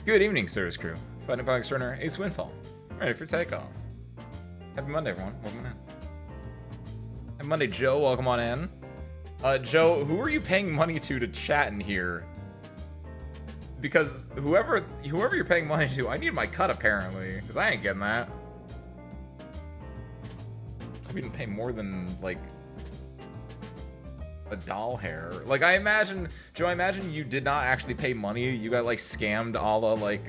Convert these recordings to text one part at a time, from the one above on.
Good evening, Service Crew. Fighting Pilot Extraordinaire Ace Windfall. Ready for takeoff. Happy Monday, everyone. Welcome in. Happy Monday, Joe. Welcome on in. Joe, who are you paying money to chat in here? Because whoever you're paying money to, I need my cut apparently, because I ain't getting that. Hope you didn't pay more than like a doll hair. Like I imagine, Joe, I imagine you did not actually pay money. You got like scammed a la like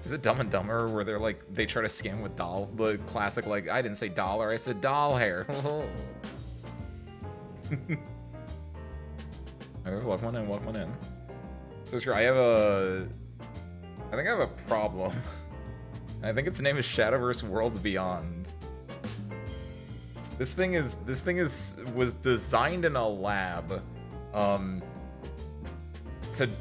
is it Dumb and Dumber where they're like they try to scam with the classic like I didn't say dollar, I said doll hair. Okay, welcome on in. So sure, I think I have a problem. I think its name is Shadowverse Worlds Beyond. This thing was designed in a lab,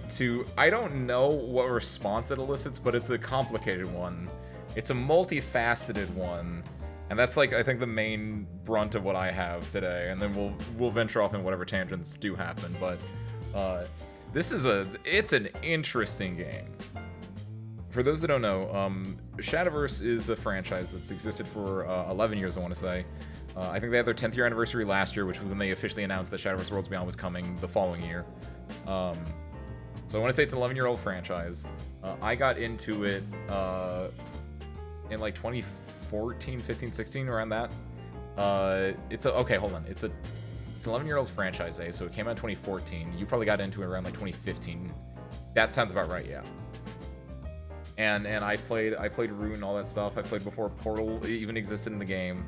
to I don't know what response it elicits, but it's a complicated one. It's a multifaceted one, and that's like I think the main brunt of what I have today. And then we'll venture off in whatever tangents do happen. But it's an interesting game. For those that don't know, Shadowverse is a franchise that's existed for 11 years, I want to say. I think they had their 10th year anniversary last year, which was when they officially announced that Shadowverse Worlds Beyond was coming the following year. So I want to say it's an 11-year-old franchise. I got into it in like 2014, 15, 16, around that. Okay, hold on. It's an 11-year-old franchise, so it came out in 2014. You probably got into it around like 2015. That sounds about right, yeah. And I played Root and all that stuff. I played before Portal even existed in the game.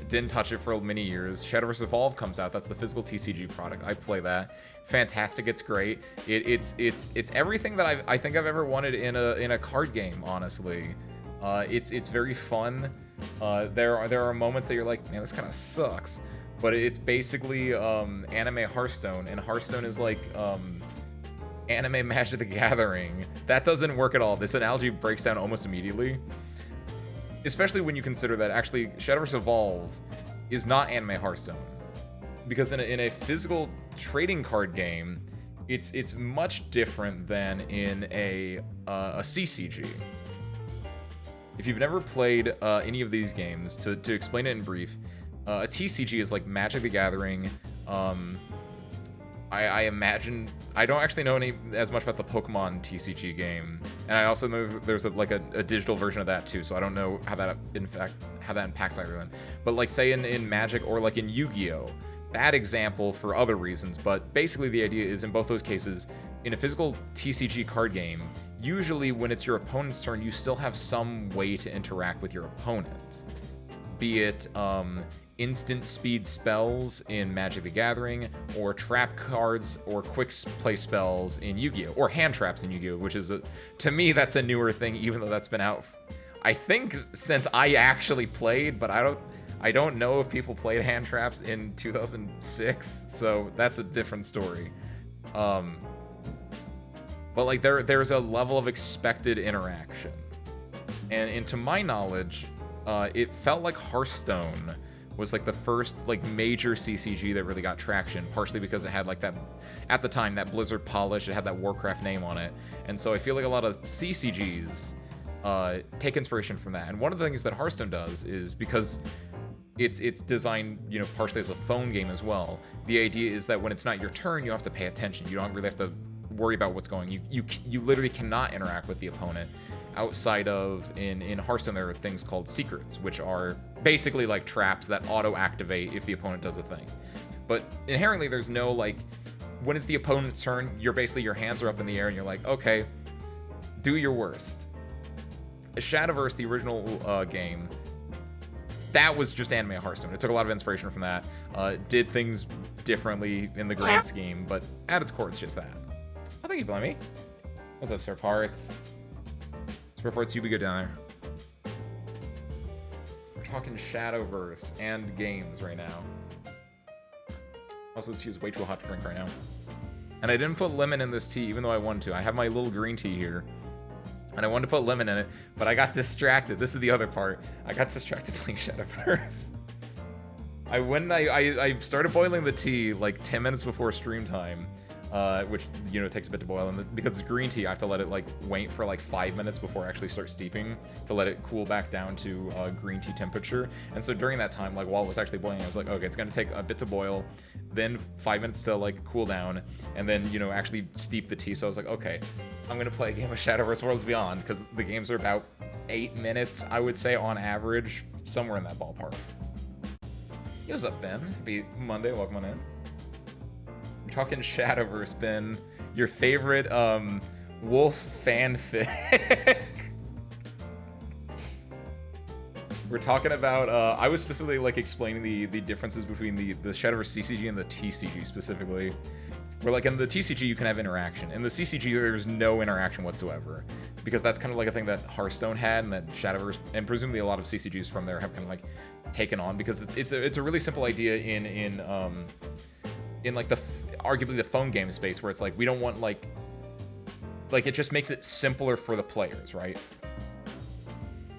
Didn't touch it for many years. Shadowverse Evolve comes out. That's the physical TCG product. I play that. Fantastic. It's great. It's everything that I think I've ever wanted in a card game. Honestly, it's very fun. There are moments that you're like, man, this kind of sucks. But it's basically anime Hearthstone, and Hearthstone is like anime Magic the Gathering. That doesn't work at all. This analogy breaks down almost immediately. Especially when you consider that actually Shadowverse Evolve is not anime Hearthstone. Because in a physical trading card game, it's much different than in a CCG. If you've never played any of these games, to explain it in brief, a TCG is like Magic the Gathering. I imagine I don't actually know as much about the Pokemon TCG game, and I also know there's a digital version of that too. So I don't know how that impacts either of them. But like say in Magic or like in Yu-Gi-Oh, bad example for other reasons. But basically the idea is in both those cases, in a physical TCG card game, usually when it's your opponent's turn, you still have some way to interact with your opponent, be it instant speed spells in Magic the Gathering, or trap cards or quick play spells in Yu-Gi-Oh, or hand traps in Yu-Gi-Oh, which is to me that's a newer thing, even though that's been out I think since I actually played, but I don't know if people played hand traps in 2006, so that's a different story. But like there's a level of expected interaction, and to my knowledge, it felt like Hearthstone was like the first like major CCG that really got traction, partially because it had like that, at the time, that Blizzard polish, it had that Warcraft name on it. And so I feel like a lot of CCGs take inspiration from that. And one of the things that Hearthstone does is, because it's designed, you know, partially as a phone game as well, the idea is that when it's not your turn, you have to pay attention. You don't really have to worry about what's going. You literally cannot interact with the opponent. Outside of, in Hearthstone, there are things called secrets, which are basically like traps that auto-activate if the opponent does a thing. But inherently, there's no, like, when it's the opponent's turn, your hands are up in the air, and you're like, okay, do your worst. Shadowverse, the original game, that was just anime Hearthstone. It took a lot of inspiration from that, did things differently in the grand scheme, but at its core, it's just that. I think you blame me. What's up, Sir Parts? Reports, you be good down there. We're talking Shadowverse and games right now. Also, this tea is way too hot to drink right now. And I didn't put lemon in this tea, even though I wanted to. I have my little green tea here, and I wanted to put lemon in it, but I got distracted. This is the other part. I got distracted playing Shadowverse. I started boiling the tea like 10 minutes before stream time. which, you know, takes a bit to boil. And because it's green tea, I have to let it, like, wait for, like, 5 minutes before I actually start steeping to let it cool back down to green tea temperature. And so during that time, like, while it was actually boiling, I was like, okay, it's going to take a bit to boil, then 5 minutes to, like, cool down, and then, you know, actually steep the tea. So I was like, okay, I'm going to play a game of Shadowverse Worlds Beyond, because the games are about 8 minutes, I would say, on average, somewhere in that ballpark. Yo, what's up, Ben? Happy Monday, welcome on in. We're talking Shadowverse, Ben. Your favorite, wolf fanfic. We're talking about, I was specifically, like, explaining the differences between the Shadowverse CCG and the TCG, specifically. Where, like, in the TCG, you can have interaction. In the CCG, there's no interaction whatsoever. Because that's kind of like a thing that Hearthstone had, and that Shadowverse, and presumably a lot of CCGs from there have kind of, like, taken on. Because it's a really simple idea in like, arguably the phone game space, where it's like, we don't want, like, it just makes it simpler for the players, right?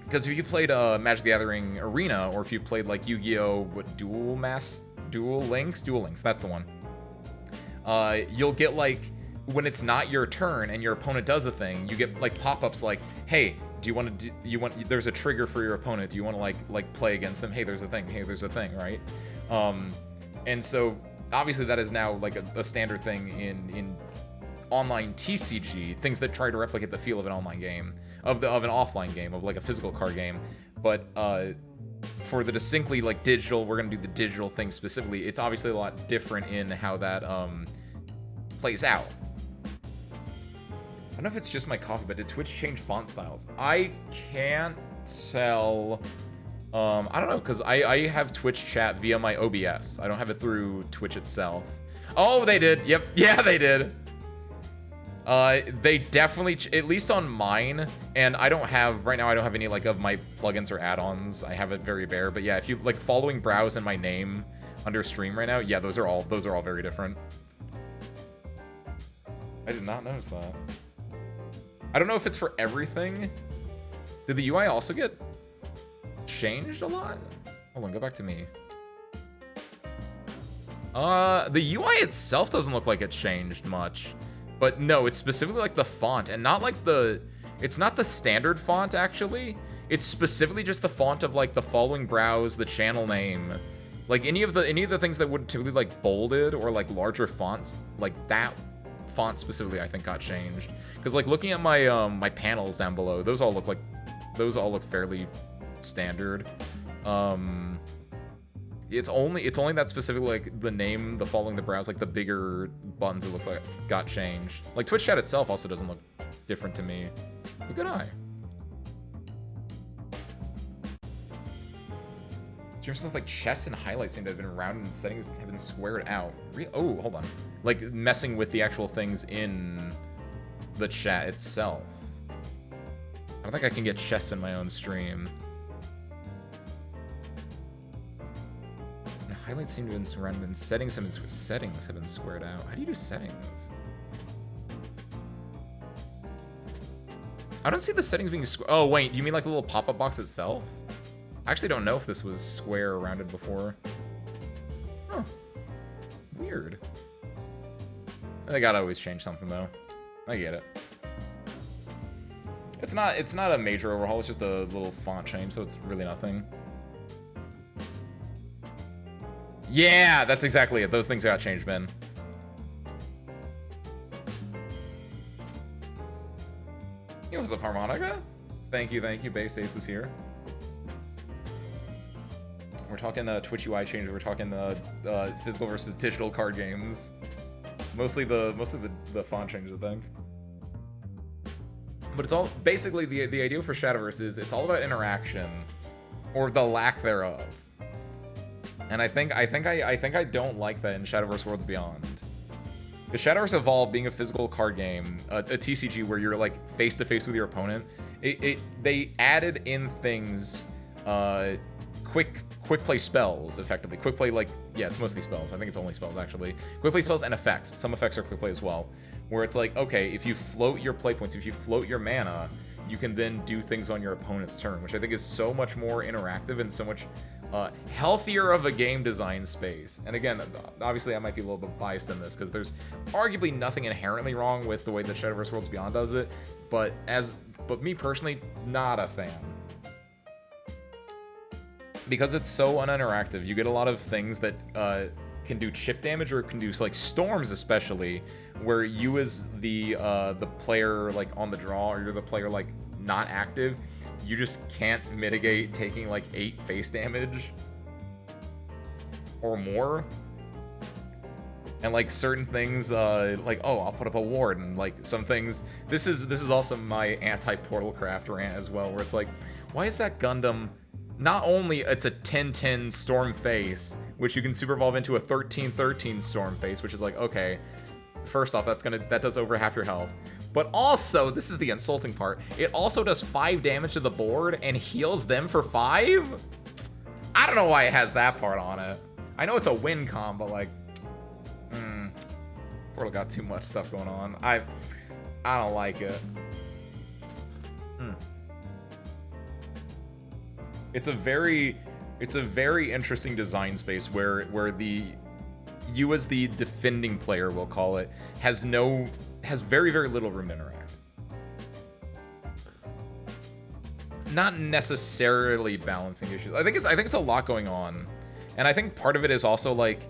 Because if you played Magic the Gathering Arena, or if you've played, like, Yu-Gi-Oh! Duel Links, that's the one. You'll get, like, when it's not your turn and your opponent does a thing, you get, like, pop-ups like, hey, do you want to there's a trigger for your opponent, do you want to, like play against them? Hey, there's a thing, right? And so obviously that is now, like, a standard thing in online TCG, things that try to replicate the feel of an online game, of an offline game, of, like, a physical card game. But for the distinctly, like, digital, we're gonna do the digital thing specifically. It's obviously a lot different in how that plays out. I don't know if it's just my coffee, but did Twitch change font styles? I can't tell. I don't know, because I have Twitch chat via my OBS. I don't have it through Twitch itself. Oh, they did. Yep. Yeah, they did. They definitely, at least on mine, and right now I don't have any, like, of my plugins or add-ons. I have it very bare, but yeah, if you, like, following browse and my name under stream right now, yeah, those are all very different. I did not notice that. I don't know if it's for everything. Did the UI also get changed a lot? Hold on, go back to me. The UI itself doesn't look like it changed much. But no, it's specifically, like, the font, and not, like, it's not the standard font, actually. It's specifically just the font of, like, the following browse, the channel name. Like, any of the things that would typically, like, bolded or, like, larger fonts, like, that font specifically, I think, got changed. Because, like, looking at my my panels down below, those all look fairly standard. It's only that specific, like, the name, the following the browse, like, the bigger buttons, it looks like got changed. Like, Twitch chat itself also doesn't look different to me. A good eye. Just stuff like chess and highlights seem to have been rounded and settings have been squared out. Oh, hold on. Like, messing with the actual things in the chat itself. I don't think I can get chess in my own stream. Highlights seem to have been surrounded, and settings have been squared out. How do you do settings? I don't see the settings being squared. Oh, wait, you mean like the little pop-up box itself? I actually don't know if this was square or rounded before. Huh. Weird. They gotta always change something, though. I get it. It's not a major overhaul, it's just a little font change, so it's really nothing. Yeah, that's exactly it. Those things got changed, Ben. Yo, what's up, Harmonica? Thank you, Base Ace is here. We're talking Twitch UI changes. We're talking physical versus digital card games. Mostly the font changes, I think. But it's all basically the idea for Shadowverse is it's all about interaction, or the lack thereof. And I think I don't like that in Shadowverse Worlds Beyond. The Shadowverse Evolved being a physical card game, a TCG where you're, like, face to face with your opponent. They added in things, quick play spells, effectively. Quick play, like, yeah, it's mostly spells. I think it's only spells, actually. Quick play spells and effects. Some effects are quick play as well. Where it's like, okay, if you float your play points, if you float your mana, you can then do things on your opponent's turn, which I think is so much more interactive and so much healthier of a game design space. And again, obviously I might be a little bit biased in this because there's arguably nothing inherently wrong with the way that Shadowverse Worlds Beyond does it, but me personally, not a fan. Because it's so uninteractive, you get a lot of things that can do chip damage, or can do like storms especially, where you as the player like on the draw, or you're the player like not active, you just can't mitigate taking like 8 face damage or more. And like certain things, like, oh, I'll put up a ward, and like some things. This is also my anti-Portal Craft rant as well, where it's like, why is that Gundam? Not only it's a 10-10 storm face, which you can super evolve into a 13-13 storm face, which is like, okay, first off, that does over half your health. But also, this is the insulting part, it also does 5 damage to the board and heals them for 5? I don't know why it has that part on it. I know it's a win com, but like, Portal got too much stuff going on. I don't like it. It's a very interesting design space where you as the defending player, we'll call it, has very, very little room to interact. Not necessarily balancing issues. I think it's a lot going on. And I think part of it is also like,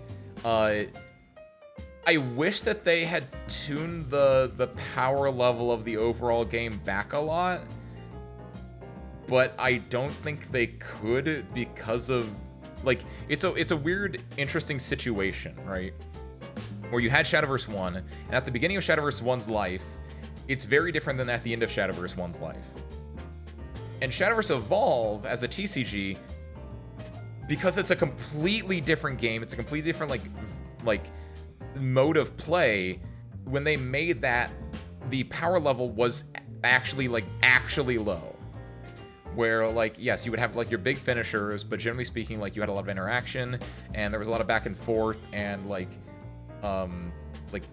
I wish that they had tuned the power level of the overall game back a lot, but I don't think they could because of, like, it's a weird, interesting situation, right? Where you had Shadowverse 1, and at the beginning of Shadowverse 1's life, it's very different than at the end of Shadowverse 1's life. And Shadowverse Evolve as a TCG, because it's a completely different game, it's a completely different like mode of play. When they made that, the power level was actually low. Where, like, yes, you would have like your big finishers, but generally speaking, like, you had a lot of interaction and there was a lot of back and forth, and like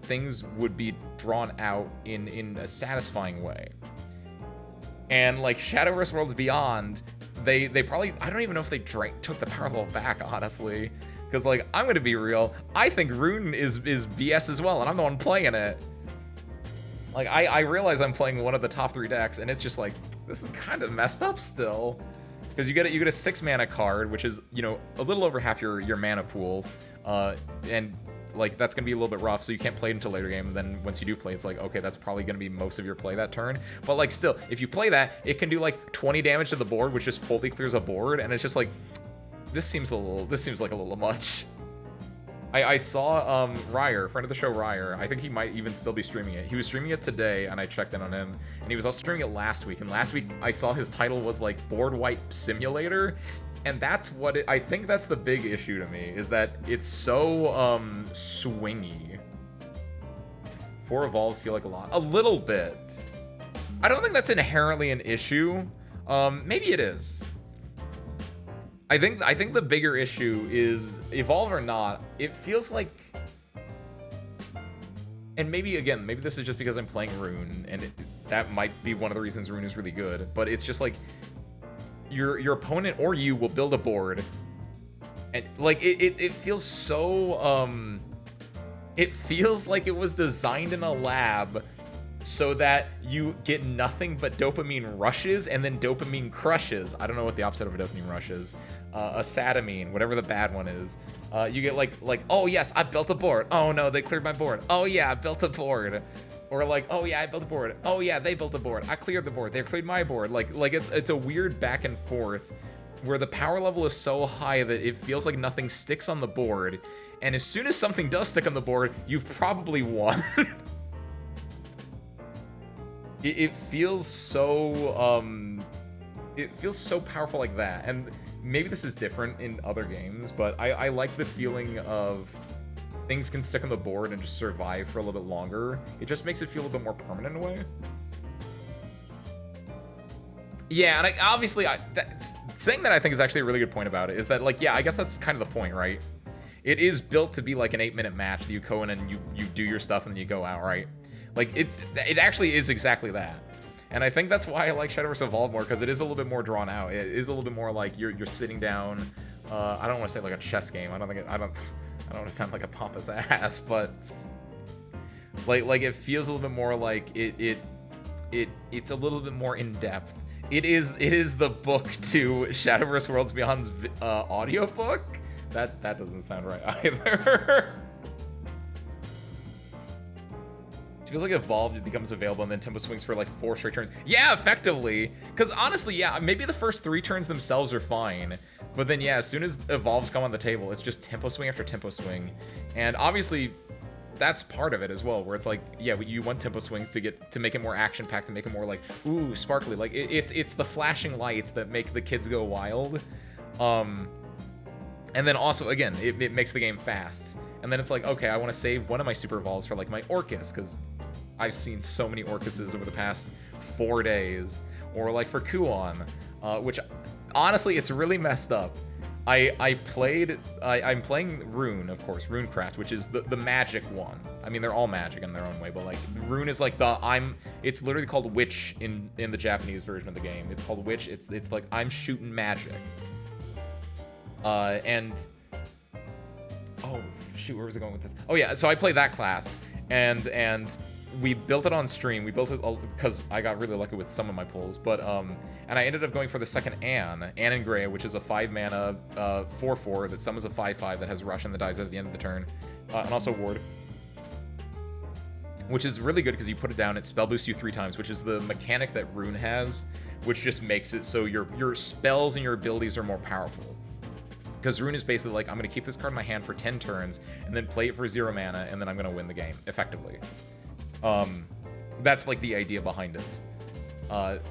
things would be drawn out in a satisfying way. And like Shadowverse Worlds Beyond, they probably, I don't even know if they took the power level back, honestly. Because, like, I'm gonna be real, I think Rune is BS as well, and I'm the one playing it. Like, I realize I'm playing one of the top 3 decks, and it's just like, this is kind of messed up still. Because you get a 6 mana card, which is, you know, a little over half your mana pool, and like that's gonna be a little bit rough, so you can't play it until later game. And then once you do play, it's like, okay, that's probably gonna be most of your play that turn. But like, still, if you play that, it can do like 20 damage to the board, which just fully clears a board, and it's just like, this seems like a little much. I saw Ryer, friend of the show Ryer, I think he might even still be streaming it. He was streaming it today, and I checked in on him, and he was also streaming it last week. And last week I saw his title was like Board Wipe Simulator, and that's what I think that's the big issue to me, is that it's so swingy. 4 evolves feel like a little bit. I don't think that's inherently an issue. Maybe it is. I think the bigger issue is, evolve or not, it feels like, and maybe this is just because I'm playing Rune, and that might be one of the reasons Rune is really good, but it's just like, your opponent or you will build a board, and like, it feels so, it feels like it was designed in a lab so that you get nothing but dopamine rushes and then dopamine crushes. I don't know what the opposite of a dopamine rush is. A satamine, whatever the bad one is. You get like, oh yes, I built a board. Oh no, they cleared my board. Oh yeah, I built a board. Or like, oh yeah, I built a board. Oh yeah, they built a board. I cleared the board. They cleared my board. Like it's a weird back and forth where the power level is so high that it feels like nothing sticks on the board. And as soon as something does stick on the board, you've probably won. It feels so powerful like that. And maybe this is different in other games, but I like the feeling of things can stick on the board and just survive for a little bit longer. It just makes it feel a little bit more permanent in a way. Yeah, and obviously, saying that I think is actually a really good point about it, is that, like, yeah, I guess that's kind of the point, right? It is built to be like an 8-minute match that you go in and you do your stuff and then you go out, right? Like, it actually is exactly that. And I think that's why I like Shadowverse Evolve more, because it is a little bit more drawn out. It is a little bit more like you're sitting down I don't want to say like a chess game. I don't want to sound like a pompous ass, but like it feels a little bit more like it's a little bit more in depth. It is the book to Shadowverse Worlds Beyond's audiobook. That doesn't sound right either. It feels like Evolved, it becomes available, and then tempo swings for like 4 straight turns. Yeah, effectively. Because honestly, yeah, maybe the first 3 turns themselves are fine. But then, yeah, as soon as Evolves come on the table, it's just tempo swing after tempo swing. And obviously, that's part of it as well, where it's like, yeah, you want tempo swings to make it more action-packed, to make it more like, ooh, sparkly. Like, it's the flashing lights that make the kids go wild. And then also, again, it makes the game fast. And then it's like, okay, I want to save one of my super evolves for like my Orcus, because I've seen so many Orcuses over the past 4 days. Or like for Kuon, which honestly, it's really messed up. I'm playing Rune, of course, Runecraft, which is the magic one. I mean, they're all magic in their own way, but like Rune is like it's literally called Witch in the Japanese version of the game. It's called Witch. It's like I'm shooting magic. And oh shoot, where was I going with this? Oh yeah, so I play that class, and we built it on stream. We built it because I got really lucky with some of my pulls, but and I ended up going for the second Anne in Gray, which is a 5-mana 4/4 that summons a 5/5 that has rush and that dies at the end of the turn, and also ward, which is really good because you put it down, it spell boosts you 3 times, which is the mechanic that Rune has, which just makes it so your spells and your abilities are more powerful. Because Rune is basically like, I'm going to keep this card in my hand for 10 turns, and then play it for 0 mana, and then I'm going to win the game, effectively. That's like the idea behind it.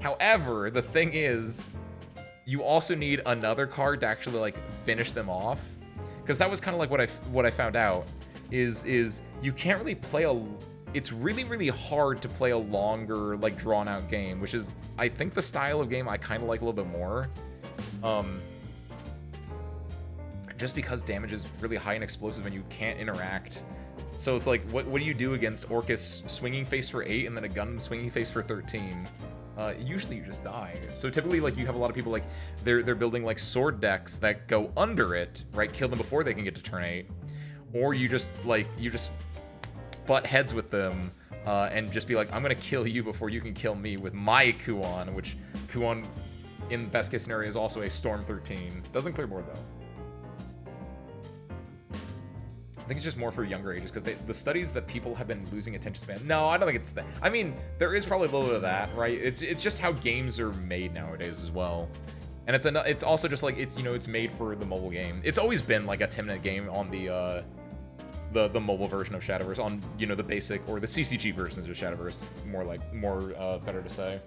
However, the thing is, you also need another card to actually like finish them off. Because that was kind of like what I found out, is you can't really play it's really, really hard to play a longer, like, drawn-out game, which is, I think, the style of game I kind of like a little bit more. Just because damage is really high and explosive and you can't interact. So it's like, what do you do against Orcus swinging face for 8 and then a gun swinging face for 13? Usually you just die. So typically, like, you have a lot of people, like, they're building, like, sword decks that go under it, right? Kill them before they can get to turn 8. Or you just butt heads with them, and just be like, I'm gonna kill you before you can kill me with my Kuon, which Kuon, in best case scenario, is also a Storm 13. Doesn't clear board, though. I think it's just more for younger ages, because the studies that people have been losing attention span. No, I don't think it's that. I mean, there is probably a little bit of that, right? It's just how games are made nowadays as well. And it's also just like, it's made for the mobile game. It's always been like a 10-minute game on the mobile version of Shadowverse, on, the basic or the CCG versions of Shadowverse, more better to say.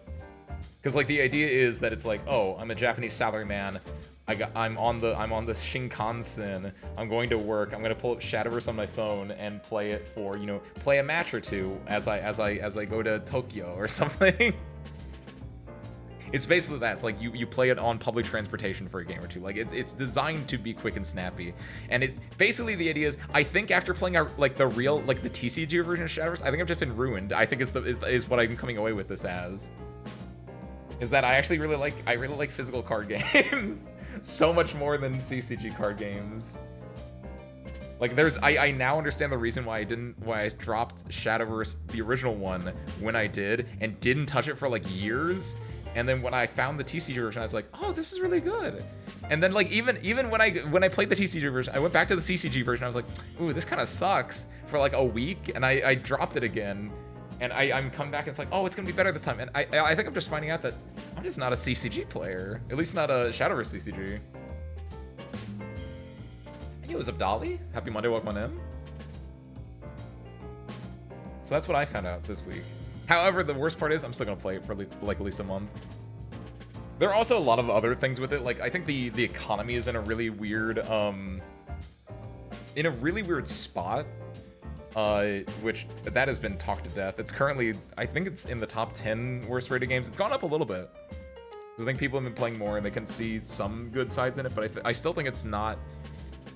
Because like the idea is that it's like, oh, I'm a Japanese salaryman. I'm on the Shinkansen. I'm going to work. I'm gonna pull up Shadowverse on my phone and play it for, play a match or two as I go to Tokyo or something. It's basically that. It's like you play it on public transportation for a game or two. Like it's designed to be quick and snappy. And it basically, the idea is, I think after playing the TCG version of Shadowverse, I think I've just been ruined. I think is what I'm coming away with this as. Is that I actually really like physical card games so much more than CCG card games. Like I now understand the reason why I dropped Shadowverse, the original one, when I did, and didn't touch it for like years. And then when I found the TCG version, I was like, oh, this is really good. And then like even when I played the TCG version, I went back to the CCG version. I was like, ooh, this kind of sucks for like a week, and I dropped it again. And I'm coming back and it's like, oh, it's gonna be better this time. And I think I'm just finding out that I'm just not a CCG player. At least not a Shadowverse CCG. Hey, what's up, Dolly? Happy Monday, welcome on in. So that's what I found out this week. However, the worst part is I'm still gonna play it for like at least a month. There are also a lot of other things with it. Like, I think the economy is in a really weird spot. Which that has been talked to death. It's currently, I think it's in the top 10 worst rated games. It's gone up a little bit. I think people have been playing more and they can see some good sides in it, but I still think it's not.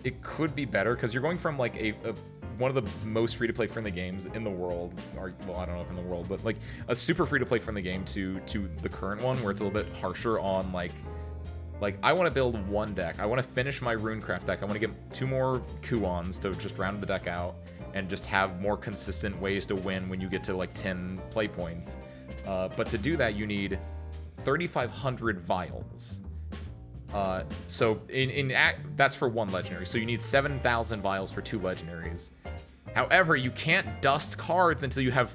It could be better, because you're going from like one of the most free-to-play friendly games in the world, or, well, I don't know if in the world, but like a super free-to-play friendly game to the current one, where it's a little bit harsher on like Like, I want to build one deck. I want to finish my Runecraft deck. I want to get 2 more Kuons to just round the deck out and just have more consistent ways to win when you get to, like, 10 play points. But to do that, you need 3,500 vials. So that's for 1 legendary. So you need 7,000 vials for 2 legendaries. However, you can't dust cards until you have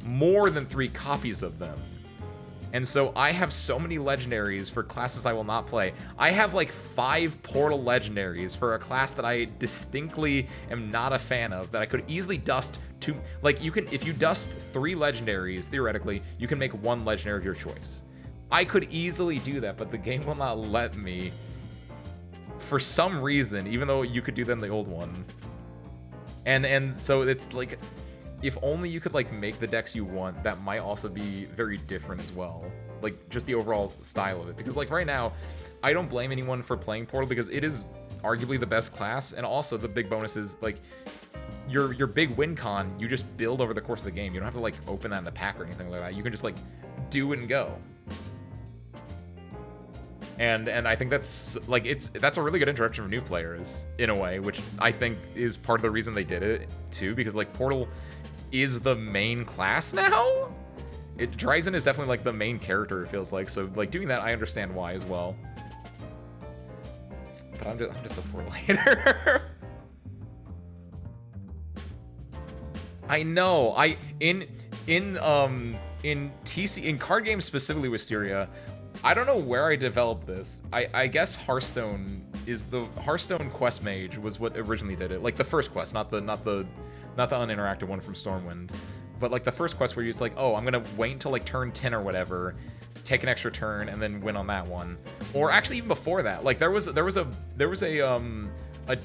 more than 3 copies of them. And so I have so many legendaries for classes I will not play. I have like 5 portal legendaries for a class that I distinctly am not a fan of, that I could easily dust to. Like, you can, if you dust 3 legendaries, theoretically, you can make 1 legendary of your choice. I could easily do that, but the game will not let me for some reason, even though you could do that in the old one. And so it's like, if only you could like make the decks you want, that might also be very different as well. Like, just the overall style of it. Because like right now, I don't blame anyone for playing Portal because it is arguably the best class, and also the big bonus is like your big win con, you just build over the course of the game. You don't have to like open that in the pack or anything like that. You can just like do and go. And I think that's like that's a really good introduction for new players in a way, which I think is part of the reason they did it too, because like Portal is the main class now. Dryzen is definitely like the main character, it feels like, so like doing that I understand why as well. But I'm just a Portal hater. I know. In card games, specifically Wisteria, I don't know where I developed this. I guess Hearthstone Quest Mage was what originally did it. Like the first quest, not the uninteractive one from Stormwind. But like the first quest where you're just like, oh, I'm gonna wait until like turn 10 or whatever, take an extra turn, and then win on that one. Or actually even before that, like there was a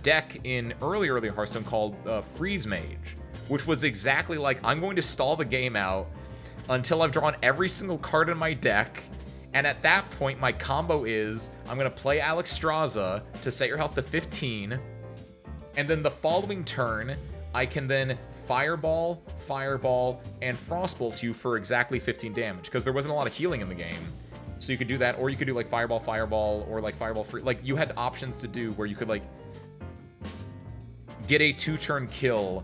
deck in early Hearthstone called Freeze Mage, which was exactly like, I'm going to stall the game out until I've drawn every single card in my deck. And at that point, my combo is, I'm going to play Alexstrasza to set your health to 15, and then the following turn, I can then Fireball, and Frostbolt you for exactly 15 damage, because there wasn't a lot of healing in the game. So you could do that, or you could do like Fireball, or like Fireball free. Like, you had options to do where you could like get a 2-turn kill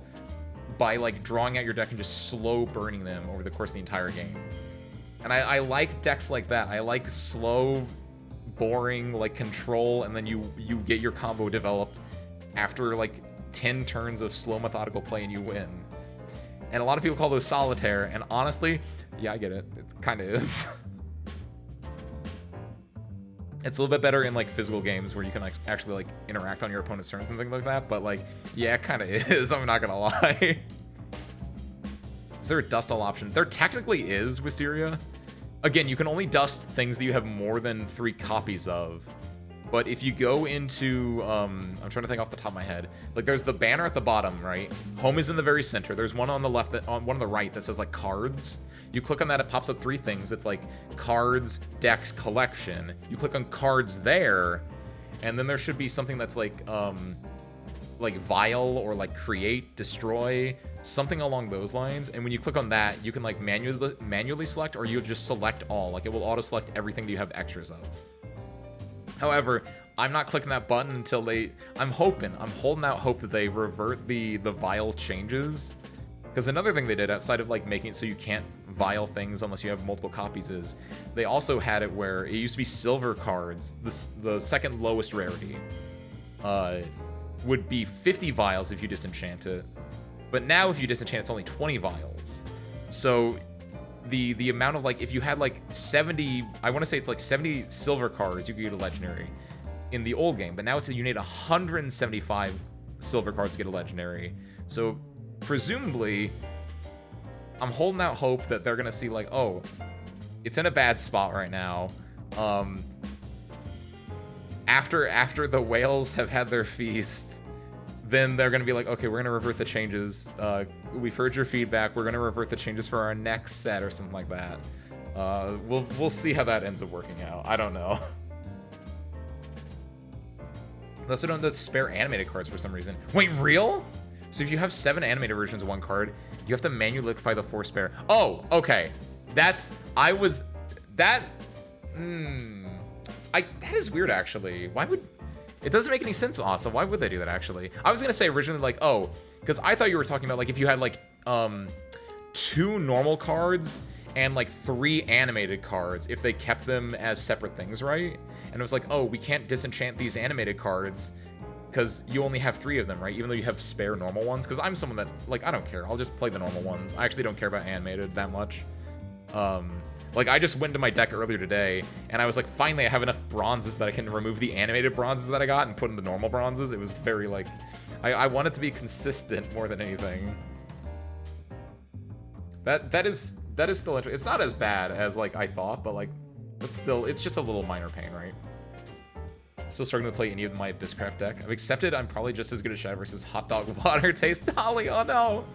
by like drawing out your deck and just slow burning them over the course of the entire game. And I like decks like that. I like slow, boring, like control, and then you get your combo developed after like 10 turns of slow, methodical play and you win. And a lot of people call those solitaire, and honestly, yeah, I get it. It kind of is. It's a little bit better in like physical games where you can like actually like interact on your opponent's turns and things like that, but like, yeah, it kind of is. I'm not gonna lie. Is there a dust all option? There technically is, Wisteria. Again, you can only dust things that you have more than 3 copies of. But if you go into, I'm trying to think off the top of my head. Like, there's the banner at the bottom, right? Home is in the very center. There's one on the left, one on the right that says like cards. You click on that, it pops up 3 things. It's like cards, decks, collection. You click on cards there, and then there should be something that's like vial or like create, destroy, something along those lines. And when you click on that, you can like manually select, or you just select all. Like, it will auto select everything that you have extras of. However, I'm not clicking that button until I'm holding out hope that they revert the vial changes. Because another thing they did outside of like making it so you can't vial things unless you have multiple copies is they also had it where it used to be silver cards, the second lowest rarity, would be 50 vials if you disenchant it. But now if you disenchant, it's only 20 vials. So the amount of like, if you had like 70, I want to say it's like 70 silver cards, you could get a legendary in the old game. But now it's you need 175 silver cards to get a legendary. So presumably, I'm holding out hope that they're gonna see like, oh, it's in a bad spot right now. After the whales have had their feast, then they're gonna be like, okay, we're gonna revert the changes. We've heard your feedback. We're gonna revert the changes for our next set or something like that. We'll see how that ends up working out. I don't know. Unless they don't have the spare animated cards for some reason. Wait, real? So if you have 7 animated versions of one card, you have to manually liquefy the 4 spare. Oh, okay. That is weird, actually. Why would... It doesn't make any sense, also. Why would they do that, actually? I was gonna say originally, like, oh, because I thought you were talking about, like, if you had, like, 2 normal cards and, like, 3 animated cards, if they kept them as separate things, right? And it was like, oh, we can't disenchant these animated cards because you only have 3 of them, right? Even though you have spare normal ones. Because I'm someone that, like, I don't care. I'll just play the normal ones. I actually don't care about animated that much. Like, I just went to my deck earlier today, and I was like, finally, I have enough bronzes that I can remove the animated bronzes that I got and put in the normal bronzes. It was very, like... I want it to be consistent more than anything. That is still interesting. It's not as bad as, like, I thought, but, like, it's just a little minor pain, right? Still struggling to play any of my Abysscraft deck. I've accepted I'm probably just as good as Shadowverse's hot dog water taste. Dolly, oh no!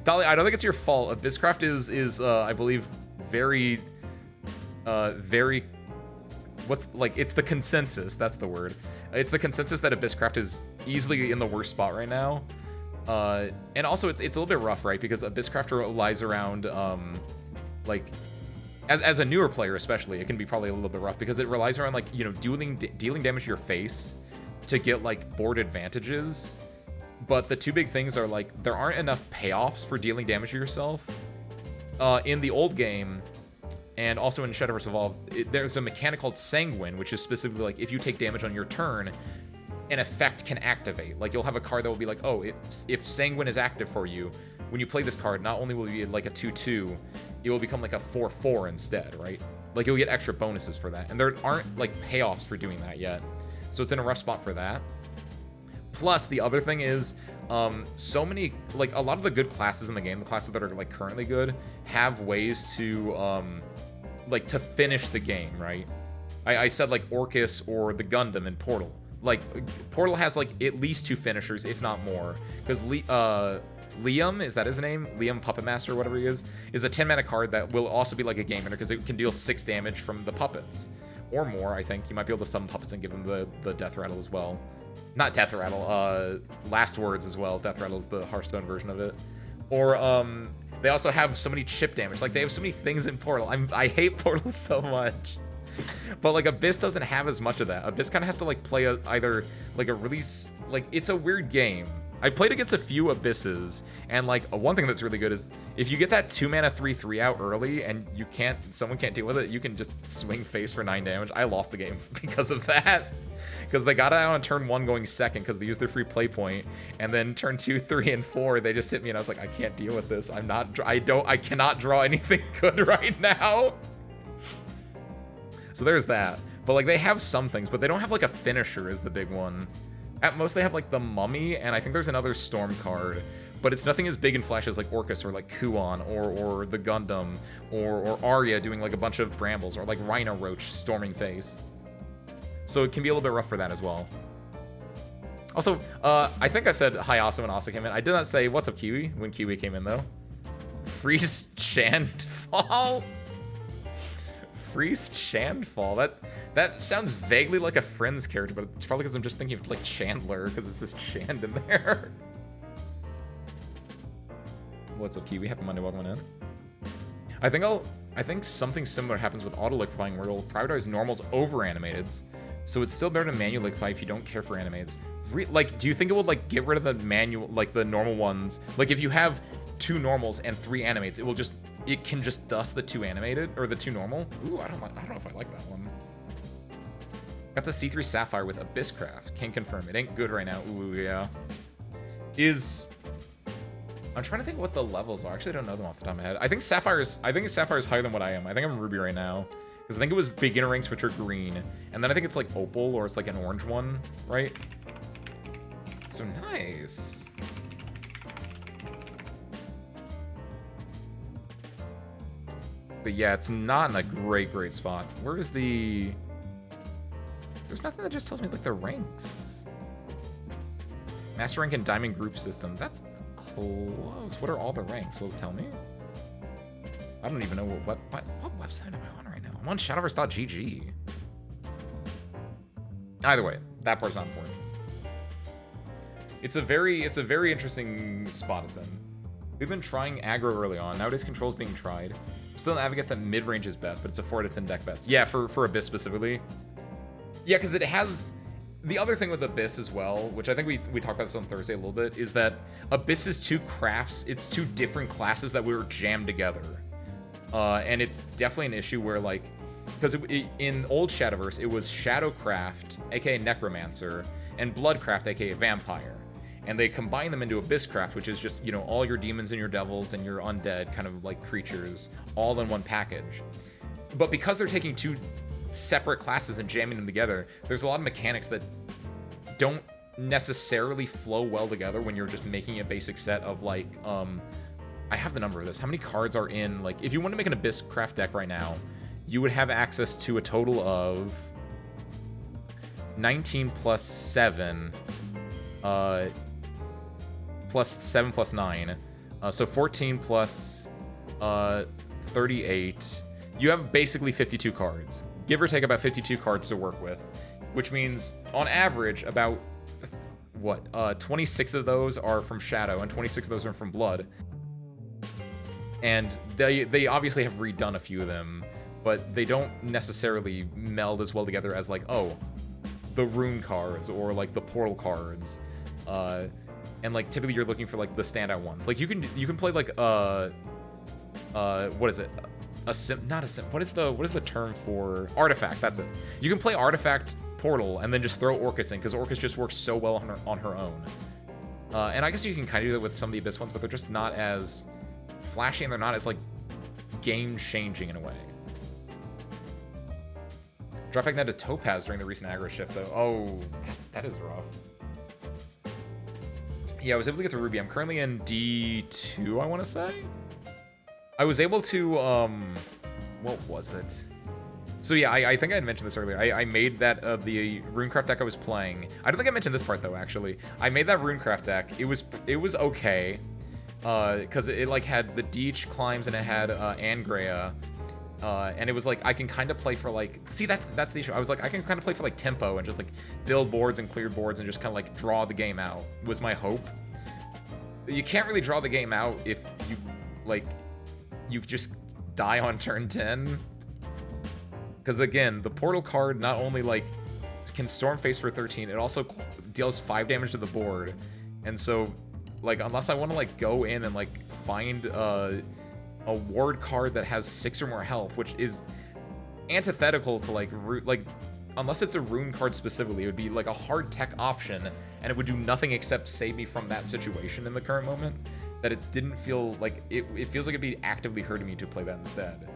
Dolly, I don't think it's your fault. Abysscraft is I believe, very, it's the consensus, that's the word. It's the consensus that Abysscraft is easily in the worst spot right now. And also, it's a little bit rough, right? Because Abysscraft relies around, like, as a newer player especially, it can be probably a little bit rough because it relies around, like, you know, dealing damage to your face to get, like, board advantages. But the 2 big things are, like, there aren't enough payoffs for dealing damage to yourself. In the old game, and also in Shadowverse Evolved, there's a mechanic called Sanguine, which is specifically, like, if you take damage on your turn, an effect can activate. Like, you'll have a card that will be like, oh, if Sanguine is active for you, when you play this card, not only will it be like a 2/2, it will become like a 4/4 instead, right? Like, you'll get extra bonuses for that. And there aren't, like, payoffs for doing that yet. So it's in a rough spot for that. Plus, the other thing is, so many, like, a lot of the good classes in the game, the classes that are, like, currently good, have ways to, like, to finish the game, right? I said, like, Orcus or the Gundam in Portal. Like, Portal has, like, at least 2 finishers, if not more. Because Liam, is that his name? Liam Puppet Master, whatever he is a 10-mana card that will also be, like, a game ender because it can deal 6 damage from the puppets. Or more, I think. You might be able to summon puppets and give them the Death Rattle as well. Not Death Rattle, Last Words as well. Death Rattle's the Hearthstone version of it. Or, they also have so many chip damage. Like, they have so many things in Portal. I hate Portal so much. But, like, Abyss doesn't have as much of that. Abyss kind of has to, like, play either, like, a really... Like, it's a weird game. I've played against a few Abysses, and, like, one thing that's really good is if you get that 2-mana 3/3 out early and someone can't deal with it, you can just swing face for 9 damage. I lost the game because of that. Because they got it out on turn 1 going second because they used their free play point, and then turn 2, 3, and 4 they just hit me and I was like, I can't deal with this. I cannot draw anything good right now. So there's that. But, like, they have some things, but they don't have, like, a finisher is the big one. At most, they have, like, the Mummy, and I think there's another Storm card. But it's nothing as big and flashy as, like, Orcus or, like, Kuon or the Gundam or Arya doing, like, a bunch of Brambles or, like, Rhino Roach storming face. So it can be a little bit rough for that as well. Also, I think I said hi Asa when Asa came in. I did not say what's up Kiwi when Kiwi came in, though. Freeze Chandfall? Freeze Chandfall? That sounds vaguely like a Friends character, but it's probably because I'm just thinking of, like, Chandler, because it's this Chand in there. What's up, Kiwi? Happy Monday, welcome in. I think something similar happens with auto-liquefying, where it'll prioritize normals over animateds, so it's still better to manual liquefy if you don't care for animateds. Like, do you think it would, like, get rid of the manual, like, the normal ones? Like, if you have 2 normals and 3 animates, it can just dust the 2 animated, or the 2 normal? Ooh, I don't know if I like that one. Got the C3 Sapphire with Abysscraft. Can't confirm. It ain't good right now. Ooh, yeah. I'm trying to think what the levels are. Actually, I don't know them off the top of my head. I think Sapphire is higher than what I am. I think I'm Ruby right now. Because I think it was beginner ranks, which are green. And then I think it's like Opal, or it's like an orange one, right? So nice. But yeah, it's not in a great spot. Where is the... There's nothing that just tells me, like, the ranks. Master rank and diamond group system. That's close. What are all the ranks? Will it tell me? I don't even know what website am I on right now? I'm on Shadowverse.gg. Either way, that part's not important. It's a very interesting spot it's in. We've been trying aggro early on. Nowadays, control's being tried. Still advocate that mid-range is best, but it's a 4 out of 10 deck best. Yeah, for Abyss specifically. Yeah, because it has... The other thing with Abyss as well, which I think we talked about this on Thursday a little bit, is that Abyss is two crafts. It's two different classes that were jammed together. And it's definitely an issue where, like... Because in old Shadowverse, it was Shadowcraft, aka Necromancer, and Bloodcraft, aka Vampire. And they combine them into Abysscraft, which is just, you know, all your demons and your devils and your undead kind of like creatures all in one package. But because they're taking two separate classes and jamming them together, there's a lot of mechanics that don't necessarily flow well together when you're just making a basic set of like, I have the number of this. How many cards are in, like, if you want to make an Abysscraft deck right now, you would have access to a total of 19 plus 7, plus 7 plus 9, so 14 plus 38. You have basically 52 cards. Give or take about 52 cards to work with, which means on average about, what, 26 of those are from Shadow and 26 of those are from Blood. And they obviously have redone a few of them, but they don't necessarily meld as well together as, like, oh, the rune cards or like the portal cards. And like typically you're looking for like the standout ones. Like you can play like what is it? What is the term for artifact? That's it. You can play artifact portal and then just throw Orcus in, because Orcus just works so well on her own. And I guess you can kind of do that with some of the Abyss ones, but they're just not as flashy and they're not as like game changing in a way. Dropping that to Topaz during the recent aggro shift though. Oh, that is rough. Yeah, I was able to get to Ruby. I'm currently in D2, I want to say? I was able to, what was it? So yeah, I think I had mentioned this earlier. I made that, the Runecraft deck I was playing. I don't think I mentioned this part though, actually. I made that Runecraft deck. It was okay. Because it like had the Deech climbs and it had, Angrea. And it was like, I can kind of play for like, see, that's the issue. I was like, I can kind of play for like tempo and just like build boards and clear boards and just kind of like draw the game out, was my hope. You can't really draw the game out if you like, you just die on turn 10. Because again, the portal card not only like can storm face for 13, it also deals 5 damage to the board. And so like, unless I want to like go in and like find, a ward card that has 6 or more health, which is antithetical to like unless it's a rune card specifically, it would be like a hard tech option and it would do nothing except save me from that situation in the current moment, that it didn't feel like it feels like it'd be actively hurting me to play that instead.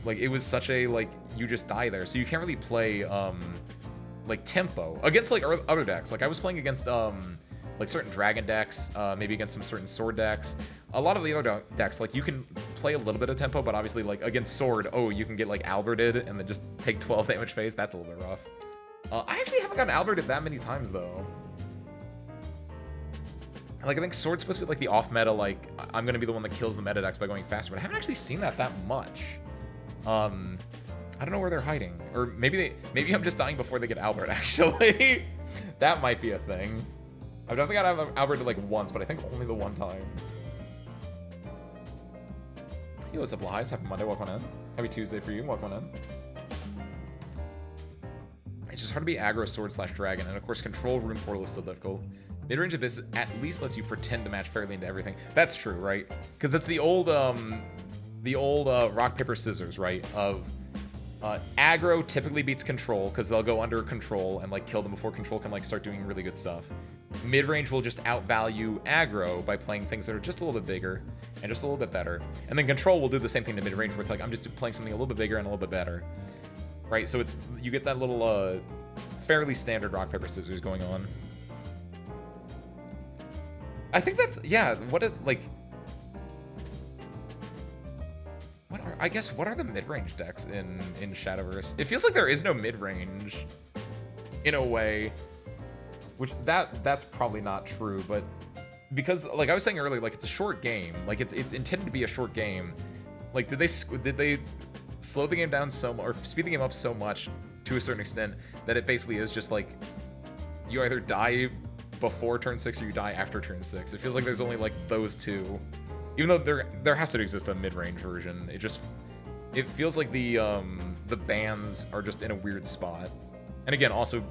Like it was such a like, you just die there, so you can't really play like tempo against like other decks. Like I was playing against like certain dragon decks, maybe against some certain sword decks. A lot of the other decks, like you can play a little bit of tempo, but obviously like against sword, oh, you can get like Alberted and then just take 12 damage phase. That's a little bit rough. I actually haven't gotten Alberted that many times though. Like I think sword's supposed to be like the off meta, like I'm gonna be the one that kills the meta decks by going faster, but I haven't actually seen that much. I don't know where they're hiding, or maybe I'm just dying before they get Albert. Actually, that might be a thing. I've definitely got Albert like once, but I think only the one time. Hey, what's up, Lahis? Happy Monday, welcome in. Happy Tuesday for you, welcome in. It's just hard to be aggro sword /dragon, and of course control rune portal is still difficult. Mid-range of this at least lets you pretend to match fairly into everything. That's true, right? Because it's the old rock, paper, scissors, right? Of aggro typically beats control, because they'll go under control and like kill them before control can like start doing really good stuff. Mid-range will just outvalue aggro by playing things that are just a little bit bigger and just a little bit better. And then control will do the same thing to mid-range, where it's like, I'm just playing something a little bit bigger and a little bit better. Right? So it's, you get that little fairly standard rock, paper, scissors going on. I think that's, yeah, what are the mid-range decks in Shadowverse? It feels like there is no mid-range in a way. Which that's probably not true, but because like I was saying earlier, like it's a short game, like it's intended to be a short game. Like did they slow the game down so much, or speed the game up so much to a certain extent that it basically is just like you either die before turn 6 or you die after turn 6. It feels like there's only like those two, even though there has to exist a mid-range version. It feels like the the bans are just in a weird spot. And again, also,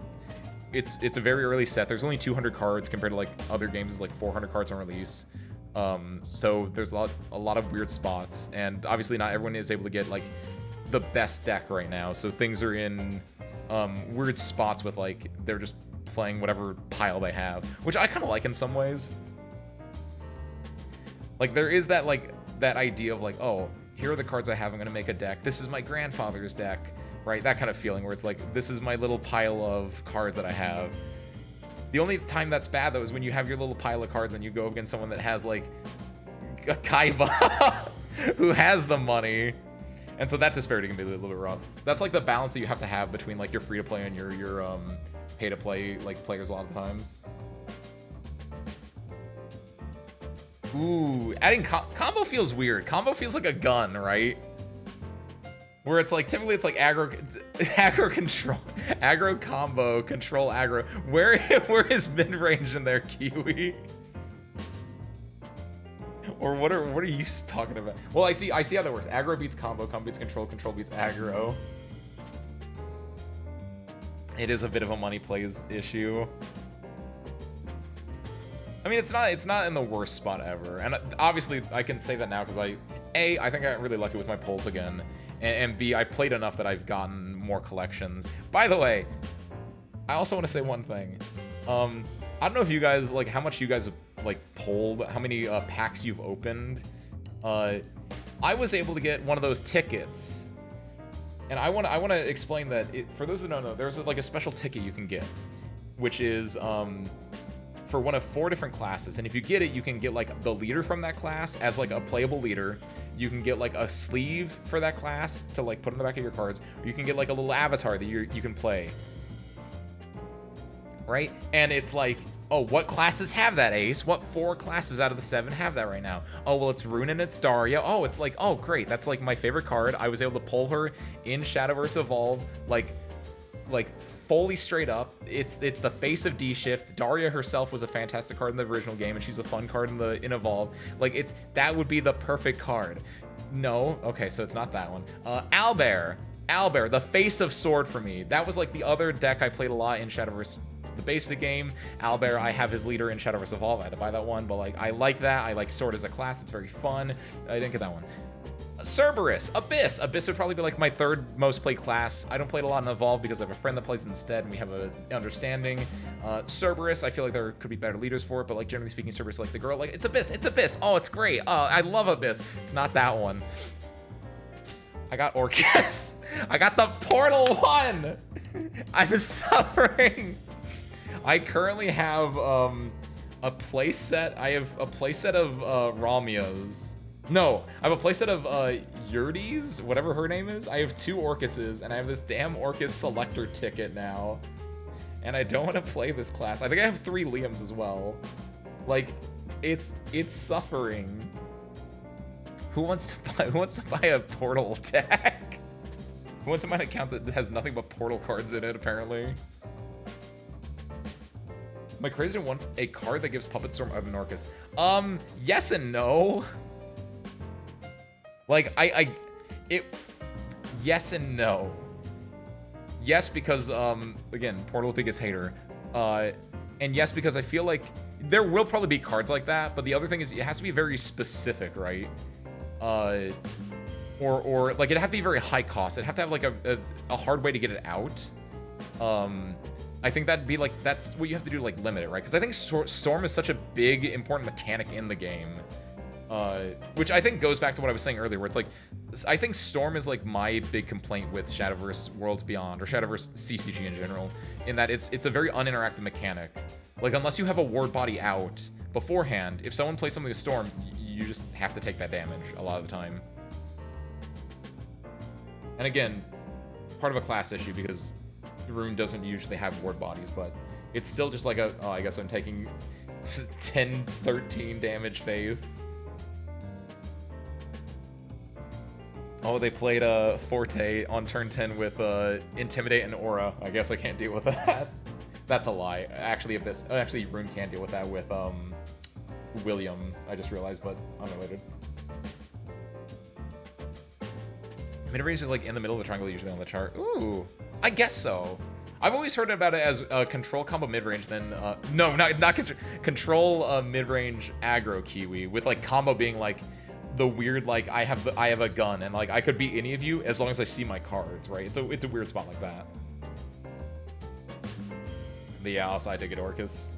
it's a very early set. There's only 200 cards compared to like other games is like 400 cards on release. So there's a lot of weird spots, and obviously not everyone is able to get like the best deck right now. So things are in weird spots with like they're just playing whatever pile they have, which I kind of like in some ways. Like there is that like that idea of like, oh, here are the cards I have. I'm gonna make a deck. This is my grandfather's deck, right? That kind of feeling where it's like this is my little pile of cards that I have. The only time that's bad, though, is when you have your little pile of cards and you go against someone that has, like, a Kaiba who has the money. And so that disparity can be a little bit rough. That's, like, the balance that you have to have between, like, your free-to-play and your pay-to-play, like, players a lot of times. Ooh, adding combo feels weird. Combo feels like a gun, right? Where it's like, typically it's like aggro control, aggro combo, control aggro. Where is mid-range in there, Kiwi? Or what are you talking about? Well, I see how that works. Aggro beats combo, combo beats control, control beats aggro. It is a bit of a money plays issue. I mean, it's not in the worst spot ever. And obviously I can say that now because I think I got really lucky with my polls again. And B, I played enough that I've gotten more collections. By the way, I also want to say one thing. I don't know if you guys, like, how much you guys, like, polled, how many packs you've opened. I was able to get one of those tickets. And I want to explain that, for those that don't know, there's, like, a special ticket you can get. Which is, for one of 4 different classes. And if you get it, you can get, like, the leader from that class as, like, a playable leader. You can get like a sleeve for that class to like put on the back of your cards, or you can get like a little avatar that you can play, right? And it's like, oh, what classes have that, Ace? What 4 classes out of the 7 have that right now? Oh, well, it's Rune and it's Daria. Oh, it's like, oh, great, that's like my favorite card. I was able to pull her in Shadowverse Evolve, like fully straight up. It's the face of D-Shift. Daria herself was a fantastic card in the original game, and she's a fun card in Evolve. Like, that would be the perfect card. No, okay, so it's not that one. Owlbear, the face of Sword for me. That was like the other deck I played a lot in Shadowverse, the basic game. Owlbear, I have his leader in Shadowverse Evolve. I had to buy that one, but like I like that. I like Sword as a class. It's very fun. I didn't get that one. Cerberus, Abyss would probably be like my 3rd most played class. I don't play it a lot in Evolve because I have a friend that plays instead and we have an understanding. Cerberus, I feel like there could be better leaders for it, but like generally speaking, Cerberus, like the girl, like it's Abyss. Oh, it's great. Oh, I love Abyss. It's not that one. I got Orcus. I got the Portal one. I'm suffering. I currently have a playset. I have a playset of Ramias. No, I have a playset of Yurdes, whatever her name is. I have 2 Orcuses, and I have this damn Orcus selector ticket now. And I don't want to play this class. I think I have 3 Liams as well. Like, it's suffering. Who wants to buy a Portal deck? Who wants to buy an account that has nothing but Portal cards in it, apparently? Am I crazy to want a card that gives Puppet Storm of an Orcus? Yes and no. Like, yes and no. Yes, because, again, Portal's biggest hater. And yes, because I feel like there will probably be cards like that, but the other thing is it has to be very specific, right? Or like, it'd have to be very high cost. It'd have to have, like, a hard way to get it out. I think that'd be, like, that's what you have to do to, like, limit it, right? Because I think Storm is such a big, important mechanic in the game. Which I think goes back to what I was saying earlier, where it's like, I think Storm is like my big complaint with Shadowverse Worlds Beyond, or Shadowverse CCG in general, in that it's a very uninteractive mechanic. Like, unless you have a ward body out beforehand, if someone plays something with Storm, you just have to take that damage a lot of the time. And again, part of a class issue, because Rune doesn't usually have ward bodies, but it's still just like oh, I guess I'm taking 10, 13 damage phase. Oh, they played Forte on turn 10 with Intimidate and Aura. I guess I can't deal with that. That's a lie. Actually, Rune can deal with that with William. I just realized, but unrelated. Mid-range is like in the middle of the triangle, usually on the chart. Ooh, I guess so. I've always heard about it as control combo mid-range, then no, not control mid-range aggro Kiwi, with like combo being like the weird like I have a gun and like I could beat any of you as long as I see my cards, right? It's a weird spot like that. But yeah, also I did get Orcus.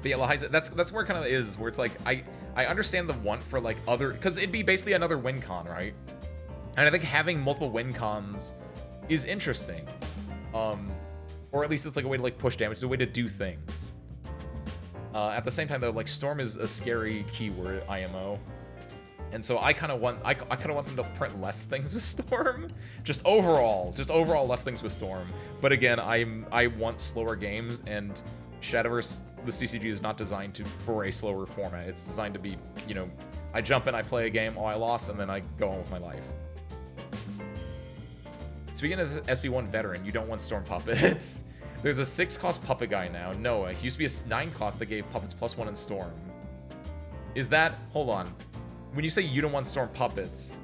But yeah, Lahiza, that's where it kind of is, where it's like I understand the want for like other, because it'd be basically another win con, right? And I think having multiple win cons is interesting. Or at least it's like a way to like push damage, it's a way to do things. At the same time though, like Storm is a scary keyword IMO. And so I kind of want them to print less things with Storm, just overall less things with Storm. But again, I want slower games, and Shadowverse, the CCG is not designed for a slower format. It's designed to be, you know, I jump in, I play a game, oh I lost, and then I go on with my life. Speaking as SV1 veteran, you don't want Storm puppets. There's a 6-cost puppet guy now. No, it used to be a 9-cost that gave puppets +1 in Storm. Is that, hold on. When you say you don't want Storm puppets,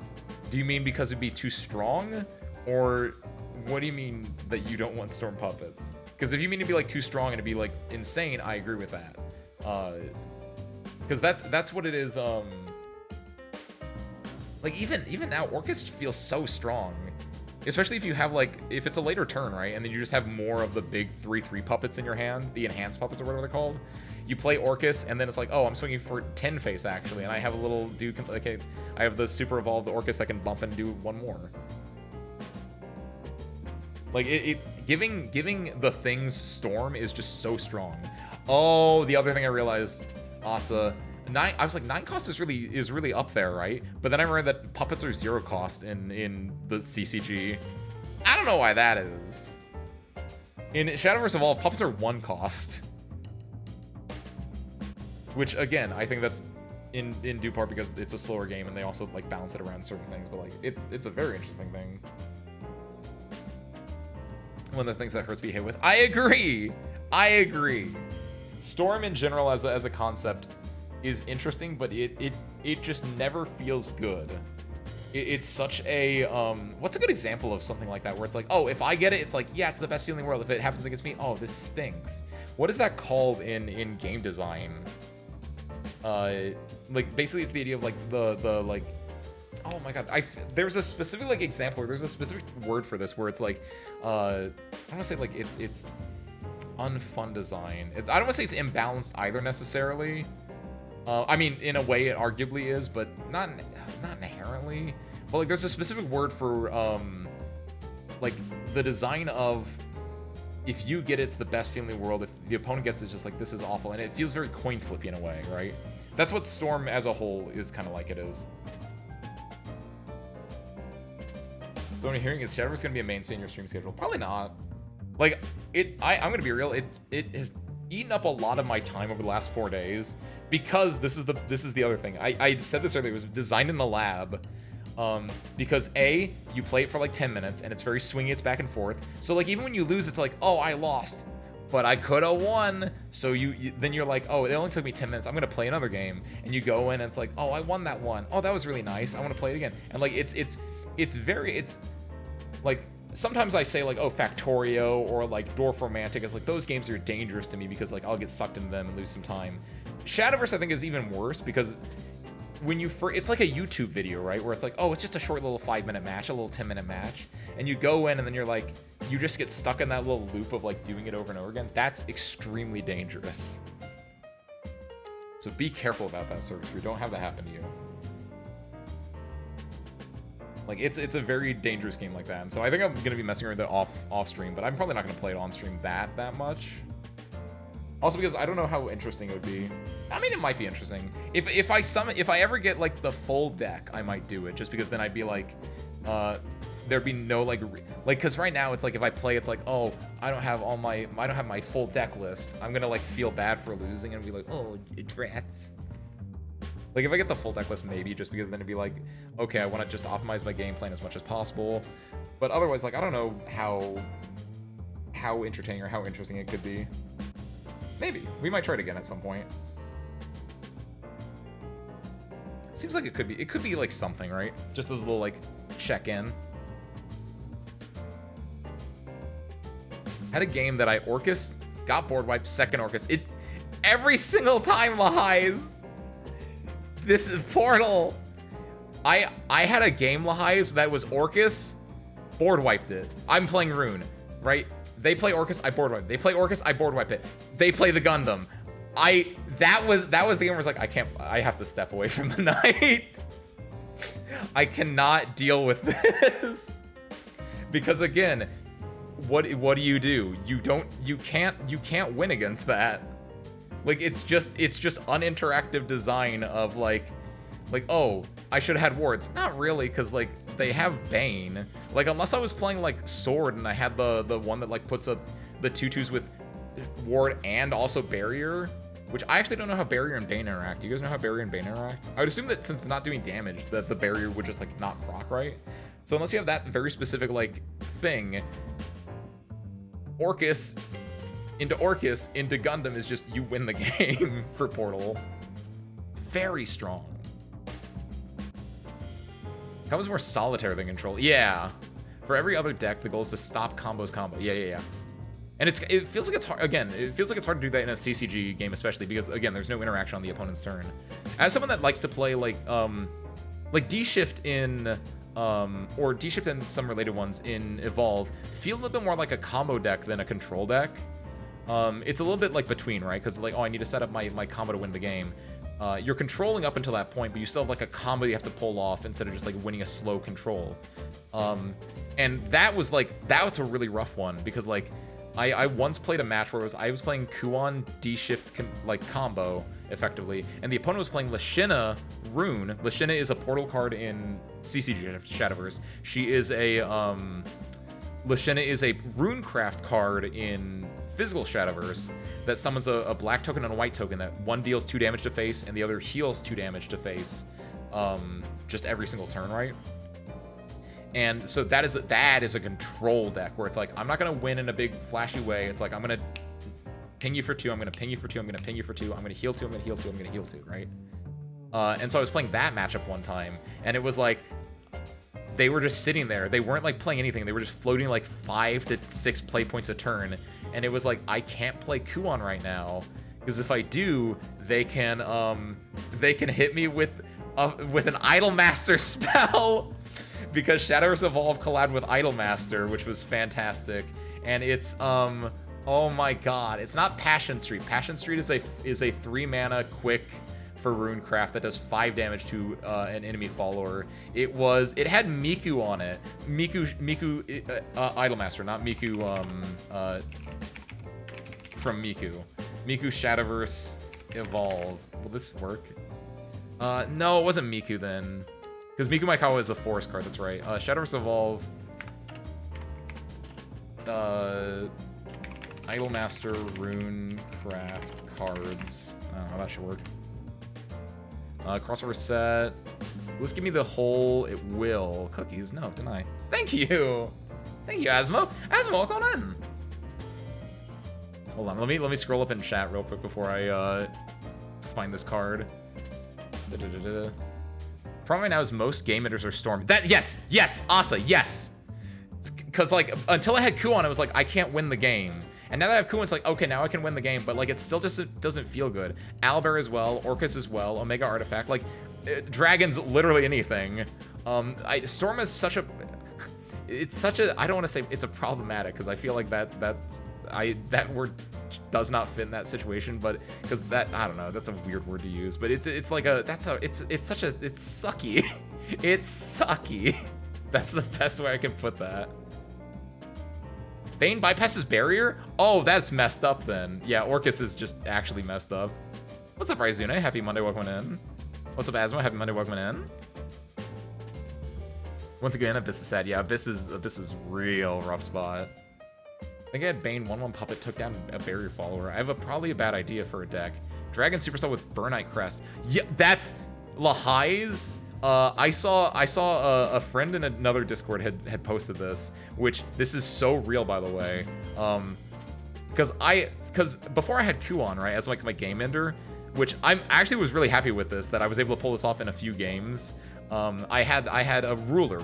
do you mean because it'd be too strong? Or what do you mean that you don't want Storm puppets? Because if you mean to be like too strong and to be like insane, I agree with that. Because that's what it is. Like even now, Orcus feels so strong, especially if you have like if it's a later turn, right? And then you just have more of the big 3/3 puppets in your hand, the enhanced puppets or whatever they're called. You play Orcus, and then it's like, oh, I'm swinging for 10 face actually, and I have a little dude. Okay, I have the super evolved Orcus that can bump and do one more. Like giving the things Storm is just so strong. Oh, the other thing I realized, Asa, I was like 9 cost is really up there, right? But then I remember that puppets are 0 cost in the CCG. I don't know why that is. In Shadowverse Evolved, puppets are 1 cost. Which again, I think that's in due part because it's a slower game and they also like balance it around certain things. But like it's a very interesting thing. One of the things that hurts to be hit with. I agree. Storm in general as a concept is interesting, but it just never feels good. It's such a what's a good example of something like that where it's like, oh, if I get it, it's like, yeah, it's the best feeling in the world. If it happens against me, oh, this stinks. What is that called in game design? Like basically it's the idea of like the like, oh my god, there's a specific like example, there's a specific word for this where it's like I don't want to say like it's unfun design. I don't want to say it's imbalanced either necessarily. I mean, in a way it arguably is, but not inherently. But like there's a specific word for like the design of, if you get it, it's the best feeling in the world. If the opponent gets it, it's just like, this is awful. And it feels very coin flippy in a way, right? That's what Storm as a whole is kind of like it is. So what I'm hearing is Shadowverse going to be a mainstay in your stream schedule? Probably not. Like, I'm going to be real, it has eaten up a lot of my time over the last 4 days, because this is the other thing. I said this earlier, it was designed in the lab. Because A, you play it for like 10 minutes and it's very swingy, it's back and forth. So like even when you lose, it's like, oh, I lost, but I could have won. So then you're like, oh, it only took me 10 minutes. I'm gonna play another game, and you go in and it's like, oh, I won that one. Oh, that was really nice. I want to play it again. And like it's like sometimes I say like, oh, Factorio or like Dwarf Romantic is like, those games are dangerous to me because like I'll get sucked into them and lose some time. Shadowverse I think is even worse because when it's like a YouTube video, right? Where it's like, oh, it's just a short little 5-minute match, a little 10-minute match. And you go in and then you're like, you just get stuck in that little loop of like doing it over and over again. That's extremely dangerous. So be careful about that, Service Crew. Don't have that happen to you. Like it's a very dangerous game like that. And so I think I'm gonna be messing around with it off stream, but I'm probably not gonna play it on stream that much. Also because I don't know how interesting it would be. I mean, it might be interesting. If I ever get like the full deck, I might do it, just because then I'd be like, there'd be no like because right now it's like if I play, it's like, oh, I don't have my full deck list. I'm gonna like feel bad for losing and be like, oh, drats. Like if I get the full deck list, maybe, just because then it'd be like, okay, I want to just optimize my game plan as much as possible. But otherwise, like I don't know how entertaining or how interesting it could be. Maybe. We might try it again at some point. Seems like it could be like something, right? Just as a little like check in. Had a game that I Orcus, got board wiped, second Orcus. Every single time, Lahais. This is Portal. I had a game, Lahais, that was Orcus, board wiped it. I'm playing Rune, right? They play Orcus, I board wipe. They play Orcus, I board wipe it. They play the Gundam. That was the game where I was like, I have to step away from the night. I cannot deal with this. Because again, what do? You can't win against that. Like it's just uninteractive design of like, oh, I should have had wards. Not really, because like they have Bane. Like unless I was playing like Sword and I had the one that like puts up the 2/2s with ward and also barrier, which I actually don't know how barrier and Bane interact. Do you guys know how barrier and Bane interact? I would assume that since it's not doing damage, that the barrier would just like not proc, right? So unless you have that very specific like thing, Orcus into Gundam is just you win the game for Portal. Very strong. Combo's more solitary than control. Yeah. For every other deck, the goal is to stop combos combo. Yeah. And it feels like it's hard, again, it feels like it's hard to do that in a CCG game, especially because, again, there's no interaction on the opponent's turn. As someone that likes to play, like D-Shift in, or D-Shift and some related ones in Evolve, feel a little bit more like a combo deck than a control deck. It's a little bit like between, right? Because, like, oh, I need to set up my combo to win the game. You're controlling up until that point, but you still have, like, a combo you have to pull off instead of just, like, winning a slow control. And that was a really rough one, because, like, I once played a match where I was playing Kuon D-Shift combo, effectively, and the opponent was playing Lashina Rune. Lashina is a portal card in CCG Shadowverse. She is a, Lashina is a Runecraft card in physical Shadowverse that summons a black token and a white token that one deals 2 damage to face and the other heals 2 damage to face, just every single turn, right? And so that is a control deck where it's like, I'm not going to win in a big flashy way. It's like, I'm going to ping you for 2, I'm going to ping you for 2, I'm going to ping you for 2, I'm going to heal 2, I'm going to heal 2, I'm going to heal 2, right? And so I was playing that matchup one time, and it was like, they were just sitting there. They weren't like playing anything. They were just floating like 5 to 6 play points a turn. And it was like, I can't play Kuon right now, because if I do, they can hit me with an Idolmaster spell. Because Shadowverse Evolve collabed with Idolmaster, which was fantastic, and it's oh my god, it's not Passion Street. Passion Street is a 3-mana quick for Runecraft that does 5 damage to an enemy follower. It had Miku on it. Miku Idolmaster, not Miku from Miku. Miku Shadowverse Evolve. Will this work? No, it wasn't Miku then. Because Miku Maikawa is a forest card, that's right. Shadowverse Evolve. Idolmaster, Runecraft cards. I don't know, that should work. Crossover set. Let's give me the whole. It will. Cookies? No, deny. Thank you! Thank you, Asmo. Asmo, welcome in! Hold on, let me scroll up in chat real quick before I find this card. Problem right now is most game enders are Storm. Yes, Asa, yes. Because like until I had Kuon, I was like, I can't win the game. And now that I have Kuon, it's like, okay, now I can win the game. But like, it still just doesn't feel good. Owlbear as well, Orcus as well, Omega Artifact, like dragons, literally anything. Storm is such a. It's such a. I don't want to say it's a problematic, because I feel like that word does not fit in that situation, but because that, I don't know, that's a weird word to use, but it's like it's sucky. It's sucky. That's the best way I can put that. Bane bypasses barrier? Oh, that's messed up then. Yeah, Orcus is just actually messed up. What's up, Raizune? Happy Monday, welcome in. What's up, Asmo? Happy Monday, welcome in. Once again, Abyss is sad. Yeah, Abyss is real rough spot. I think I had Bane 1/1 Puppet, took down a barrier follower. I have probably a bad idea for a deck. Dragon Supercell with Burnite Crest. Yeah, that's Lahai's. I saw a friend in another Discord had posted this, which this is so real, by the way. Because before I had Kuon, right, as like my game ender, which I actually was really happy with this, that I was able to pull this off in a few games. I had a ruler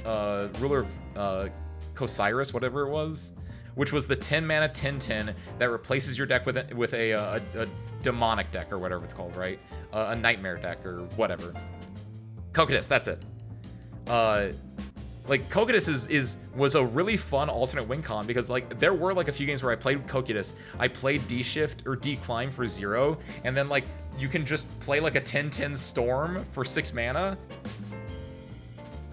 of Cosiris, whatever it was, which was the 10 mana 10/10 that replaces your deck with a demonic deck or whatever it's called, right? A nightmare deck or whatever. Cocytus, that's it. Like Cocytus was a really fun alternate win con, because like there were like a few games where I played Cocytus. I played D shift or D climb for 0, and then like you can just play like a 10/10 storm for 6 mana.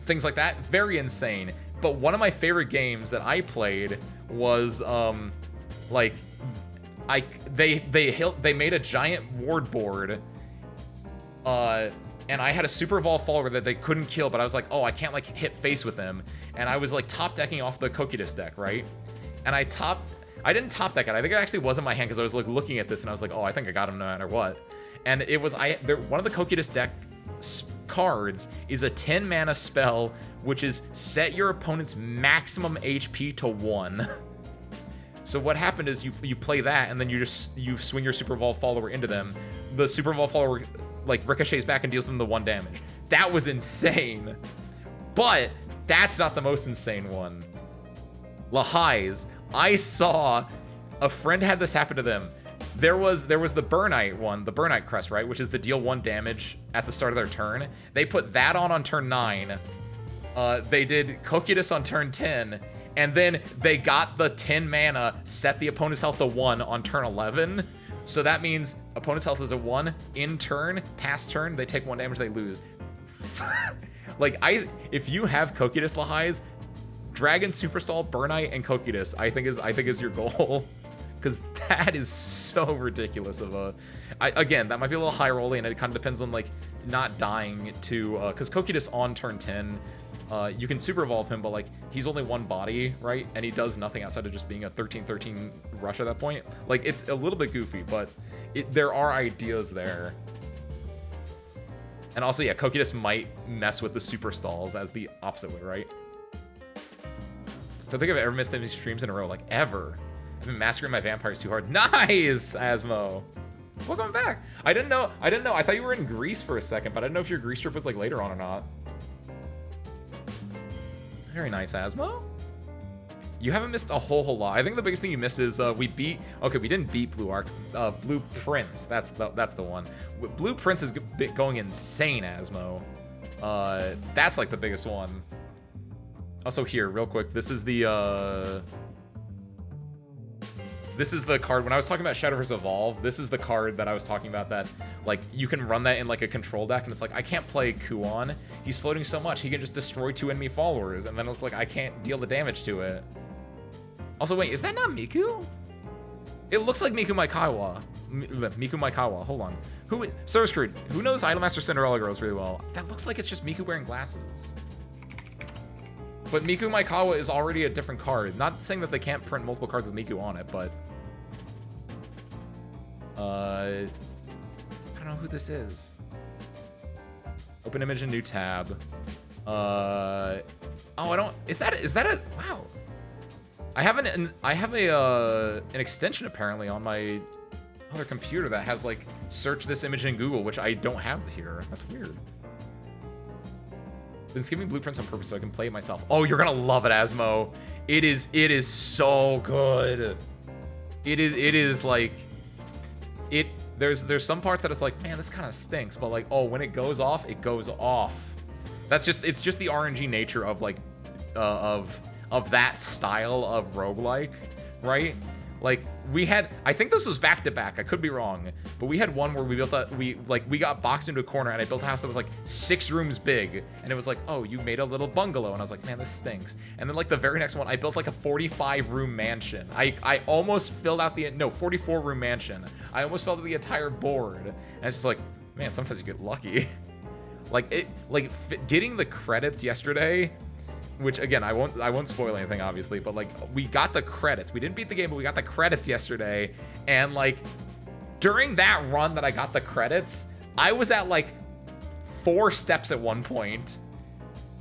Things like that, very insane. But one of my favorite games that I played was like they made a giant ward board, and I had a super evolved follower that they couldn't kill, but I was like, oh, I can't like hit face with them, and I was like top decking off the Cocytus deck, right? And I didn't top deck it. I think it actually was in my hand because I was like looking at this and I was like, oh, I think I got him no matter what. And it was one of the Cocytus deck cards is a 10 mana spell, which is set your opponent's maximum HP to 1. So what happened is you play that, and then you swing your super evolved follower into them. The super evolved follower like ricochets back and deals them the 1 damage. That was insane. But that's not the most insane one. Lahai's. I saw a friend had this happen to them. There was the Burnite one, the Burnite Crest, right? Which is the deal 1 damage at the start of their turn. They put that on turn 9. They did Cocytus on turn 10. And then they got the 10 mana, set the opponent's health to 1 on turn 11. So that means opponent's health is a 1 in turn, past turn, they take 1 damage, they lose. Like if you have Cocytus Lahai's, Dragon, Superstall, Burnite, and Cocytus, I think is your goal. Because that is so ridiculous of a... again, that might be a little high rolling, and it kind of depends on like not dying to... because Cocytus on turn 10, you can super evolve him, but like he's only 1 body, right? And he does nothing outside of just being a 13/13 rush at that point. Like it's a little bit goofy, but there are ideas there. And also, yeah, Cocytus might mess with the super stalls as the opposite way, right? Don't think I've ever missed any streams in a row, like ever. I've been massacring my vampires too hard. Nice, Asmo. Welcome back. I didn't know. I thought you were in Greece for a second, but I didn't know if your Greece trip was like later on or not. Very nice, Asmo. You haven't missed a whole lot. I think the biggest thing you missed is we didn't beat Blue Prince. That's the one. Blue Prince is going insane, Asmo. That's like the biggest one. Also here, real quick, this is the card, when I was talking about Shadowverse Evolve, this is the card that I was talking about that, like, you can run that in, like, a control deck, and it's like, I can't play Kuon. He's floating so much, he can just destroy 2 enemy followers, and then it's like, I can't deal the damage to it. Also, wait, is that not Miku? It looks like Miku Maikawa. Miku Maikawa, hold on. Source Crude, who knows Idolmaster Cinderella Girls really well? That looks like it's just Miku wearing glasses. But Miku Maikawa is already a different card. Not saying that they can't print multiple cards with Miku on it, but... I don't know who this is. Open image in new tab. Oh, I don't... Is that a... Wow. I have an extension apparently on my other computer that has like search this image in Google, which I don't have here. That's weird. Been skipping blueprints on purpose so I can play it myself. Oh, you're gonna love it, Asmo. It is so good. It is like there's some parts that it's like, man, this kind of stinks, but like, oh, when it goes off, it goes off. It's just the RNG nature of like of that style of roguelike, right? Like we had, I think this was back to back, I could be wrong, but we had one where we got boxed into a corner and I built a house that was like 6 rooms big, and it was like, oh, you made a little bungalow, and I was like, man, this stinks. And then like the very next one, I built like a 45 room mansion. I almost filled out 44 room mansion. I almost filled out the entire board, and it's just like, man, sometimes you get lucky. Getting the credits yesterday, which again, I won't spoil anything obviously, but like we got the credits. We didn't beat the game, but we got the credits yesterday. And like during that run that I got the credits, I was at like 4 steps at one point.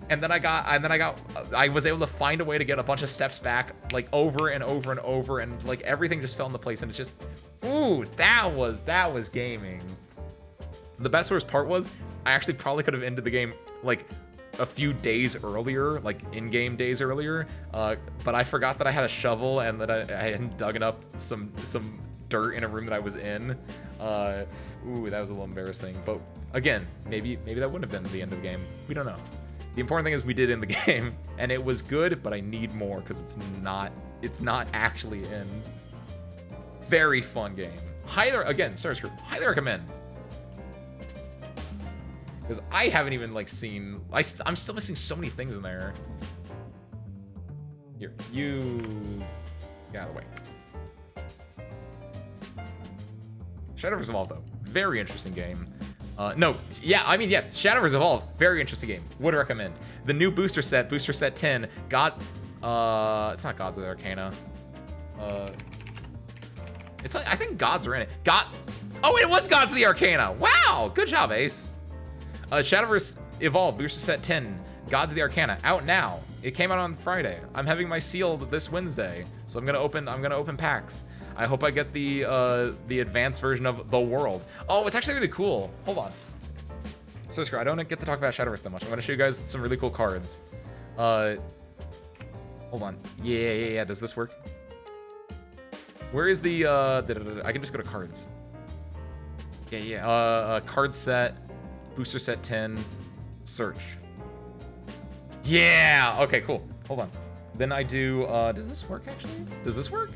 And then I was able to find a way to get a bunch of steps back, like over and over and over, and like everything just fell into place. And it's just, Ooh, that was gaming. The best worst part was I actually probably could have ended the game like a few days earlier, like in-game days earlier, but I forgot that I had a shovel and that I hadn't dug up some dirt in a room that I was in. Ooh, that was a little embarrassing. But again, maybe that wouldn't have been the end of the game. We don't know. The important thing is we did end the game, and it was good, but I need more because it's not actually end. Very fun game. Again, Star Screw, highly recommend. Because I haven't even like seen. I'm still missing so many things in there. Here, you get out of the way. Shadowverse Evolved though, very interesting game. No, yeah, I mean yes, Shadowverse Evolved, very interesting game. Would recommend. The new booster set 10. It's not Gods of the Arcana. It's like, I think Gods are in it. Oh, it was Gods of the Arcana. Wow, good job, Ace. Shadowverse Evolved Booster Set 10, Gods of the Arcana, out now. It came out on Friday. I'm having my sealed this Wednesday, so I'm gonna open packs. I hope I get the advanced version of the world. Oh, it's actually really cool. Hold on. So screw, I don't get to talk about Shadowverse that much. I'm gonna show you guys some really cool cards. Hold on. Yeah. Does this work? Where is the I can just go to cards. Yeah. Card set. Booster set 10, search. Yeah, okay, cool. Hold on. Then I do, does this work actually? Does this work?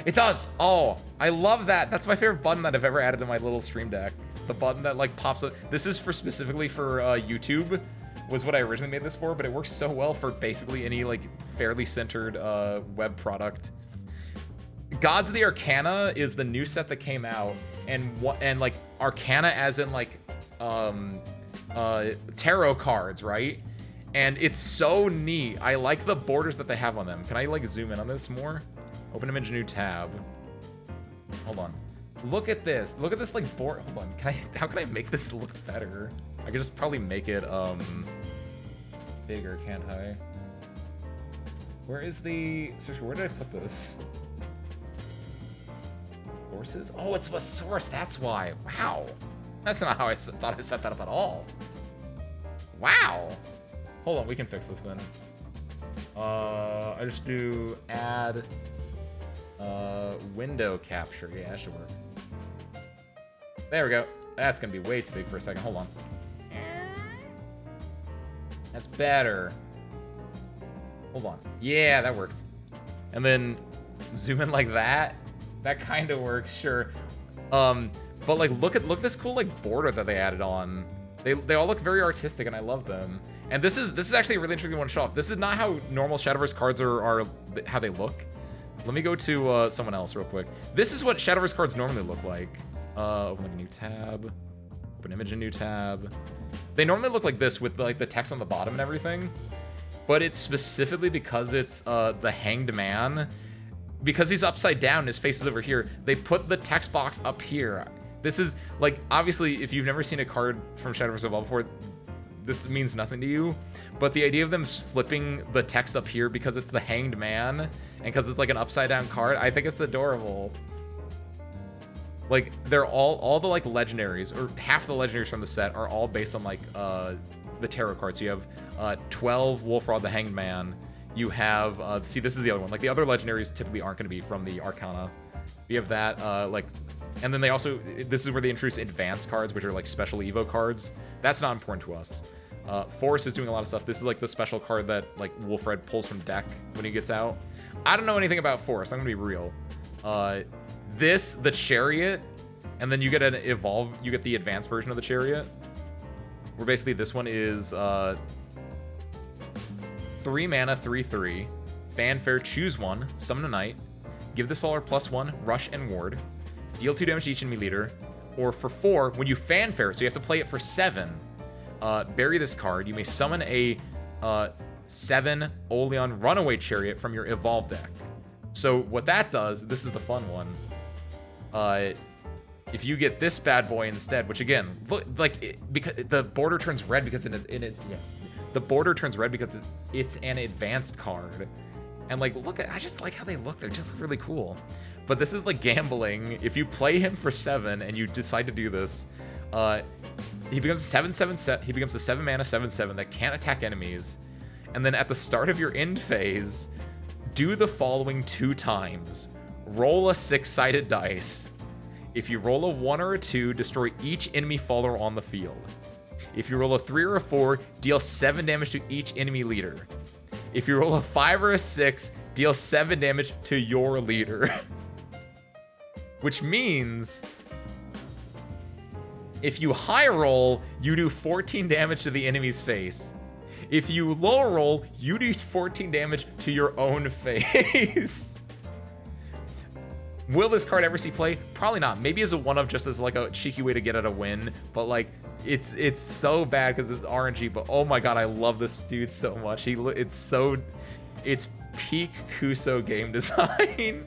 It does! Oh, I love that. That's my favorite button that I've ever added to my little stream deck. The button that like pops up. This is specifically for YouTube, was what I originally made this for, but it works so well for basically any like fairly centered web product. Gods of the Arcana is the new set that came out, and like Arcana as in like tarot cards, right? And it's so neat. I like the borders that they have on them. Can I like zoom in on this more? Open image, new tab. Hold on. Look at this. Look at this like board. Hold on. How can I make this look better? I could just probably make it bigger, can't I? Where is the? Seriously, where did I put this? Sources? Oh, it's a source. That's why. Wow. That's not how I thought I set that up at all. Wow. Hold on, we can fix this then. I just do add window capture. Yeah, that should work. There we go. That's gonna be way too big for a second. Hold on. That's better. Hold on. Yeah, that works. And then zoom in like that. That kind of works, sure. But like, look at this cool like border that they added on. They all look very artistic, and I love them. And this is actually a really interesting one to show off. This is not how normal Shadowverse cards are how they look. Let me go to someone else real quick. This is what Shadowverse cards normally look like. Open like a new tab. Open image, a new tab. They normally look like this with like the text on the bottom and everything. But it's specifically because it's the Hanged Man. Because he's upside down, his face is over here. They put the text box up here. This is like, obviously, if you've never seen a card from Shadowverse Evolved before, this means nothing to you. But the idea of them flipping the text up here because it's the Hanged Man and because it's like an upside down card, I think it's adorable. Like, they're all the like legendaries, or half the legendaries from the set are all based on like the tarot cards. So you have 12 Wolfrod the Hanged Man. You have, see, this is the other one. Like, the other legendaries typically aren't going to be from the Arcana. You have that, like, and then they also, this is where they introduce advanced cards, which are like special Evo cards. That's not important to us. Forrest is doing a lot of stuff. This is like the special card that like Wolfred pulls from deck when he gets out. I don't know anything about Forrest. I'm gonna be real. The Chariot, and then you get an evolve. You get the advanced version of the Chariot, where basically this one is 3 mana, 3/3, fanfare. Choose one, summon a knight, give this follower +1, rush and ward, deal 2 damage to each enemy leader, or for 4, when you fanfare, so you have to play it for 7. Bury this card. You may summon a 7 Oleon Runaway Chariot from your Evolve deck. So what that does, this is the fun one. If you get this bad boy instead, which again, look like because the border turns red because the border turns red because it's an advanced card. And like, look at, I just like how they look. They're just really cool. But this is like gambling. If you play him for 7 and you decide to do this, he becomes 7/7. He becomes a 7 mana 7/7 that can't attack enemies. And then at the start of your end phase, do the following 2 times. Roll a 6-sided dice. If you roll a 1 or a 2, destroy each enemy follower on the field. If you roll a 3 or a 4, deal 7 damage to each enemy leader. If you roll a 5 or a 6, deal 7 damage to your leader. Which means if you high roll, you do 14 damage to the enemy's face. If you low roll, you do 14 damage to your own face. Will this card ever see play? Probably not. Maybe as a one-of, just as like a cheeky way to get at a win. But like, it's so bad because it's RNG. But oh my god, I love this dude so much. It's peak Kuso game design.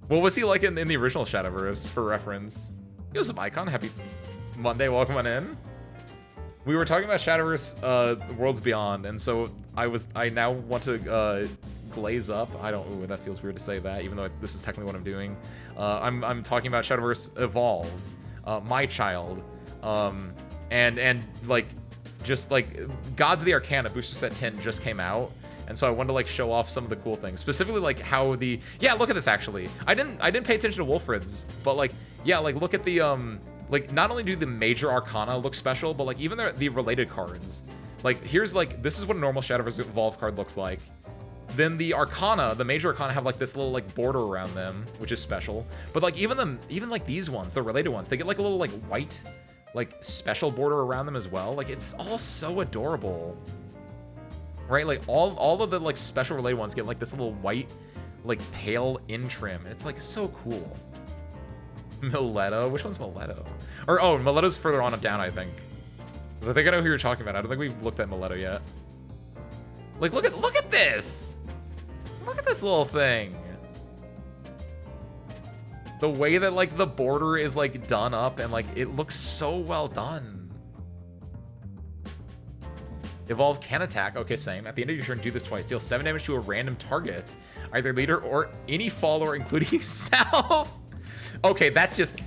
What was he like in the original Shadowverse, for reference? He was an icon. Happy Monday, welcome on in. We were talking about Shadowverse Worlds Beyond, and so I now want to glaze up. Ooh, that feels weird to say that, even though this is technically what I'm doing. I'm talking about Shadowverse Evolve, my child, and like, just like Gods of the Arcana booster set 10 just came out. And so I wanted to like show off some of the cool things, specifically like how yeah, look at this actually. I didn't pay attention to Wolfrid's, but like, yeah, like look at the like, not only do the major arcana look special, but like even the related cards. Like here's like, this is what a normal Shadowverse Evolve card looks like. Then the arcana, the major arcana have like this little like border around them, which is special. But like even like these ones, the related ones, they get like a little like white, like special border around them as well. Like it's all so adorable. Right, like all of the like special related ones get like this little white, like pale in trim. And it's like so cool. Mileto, which one's Mileto? Or oh, Mileto's further on and down, I think. Because I think I know who you're talking about. I don't think we've looked at Mileto yet. Like look at this! Look at this little thing. The way that like the border is like done up and like it looks so well done. Evolve can attack. Okay, same. At the end of your turn, do this twice. Deal 7 damage to a random target, either leader or any follower, including yourself. Okay, that's just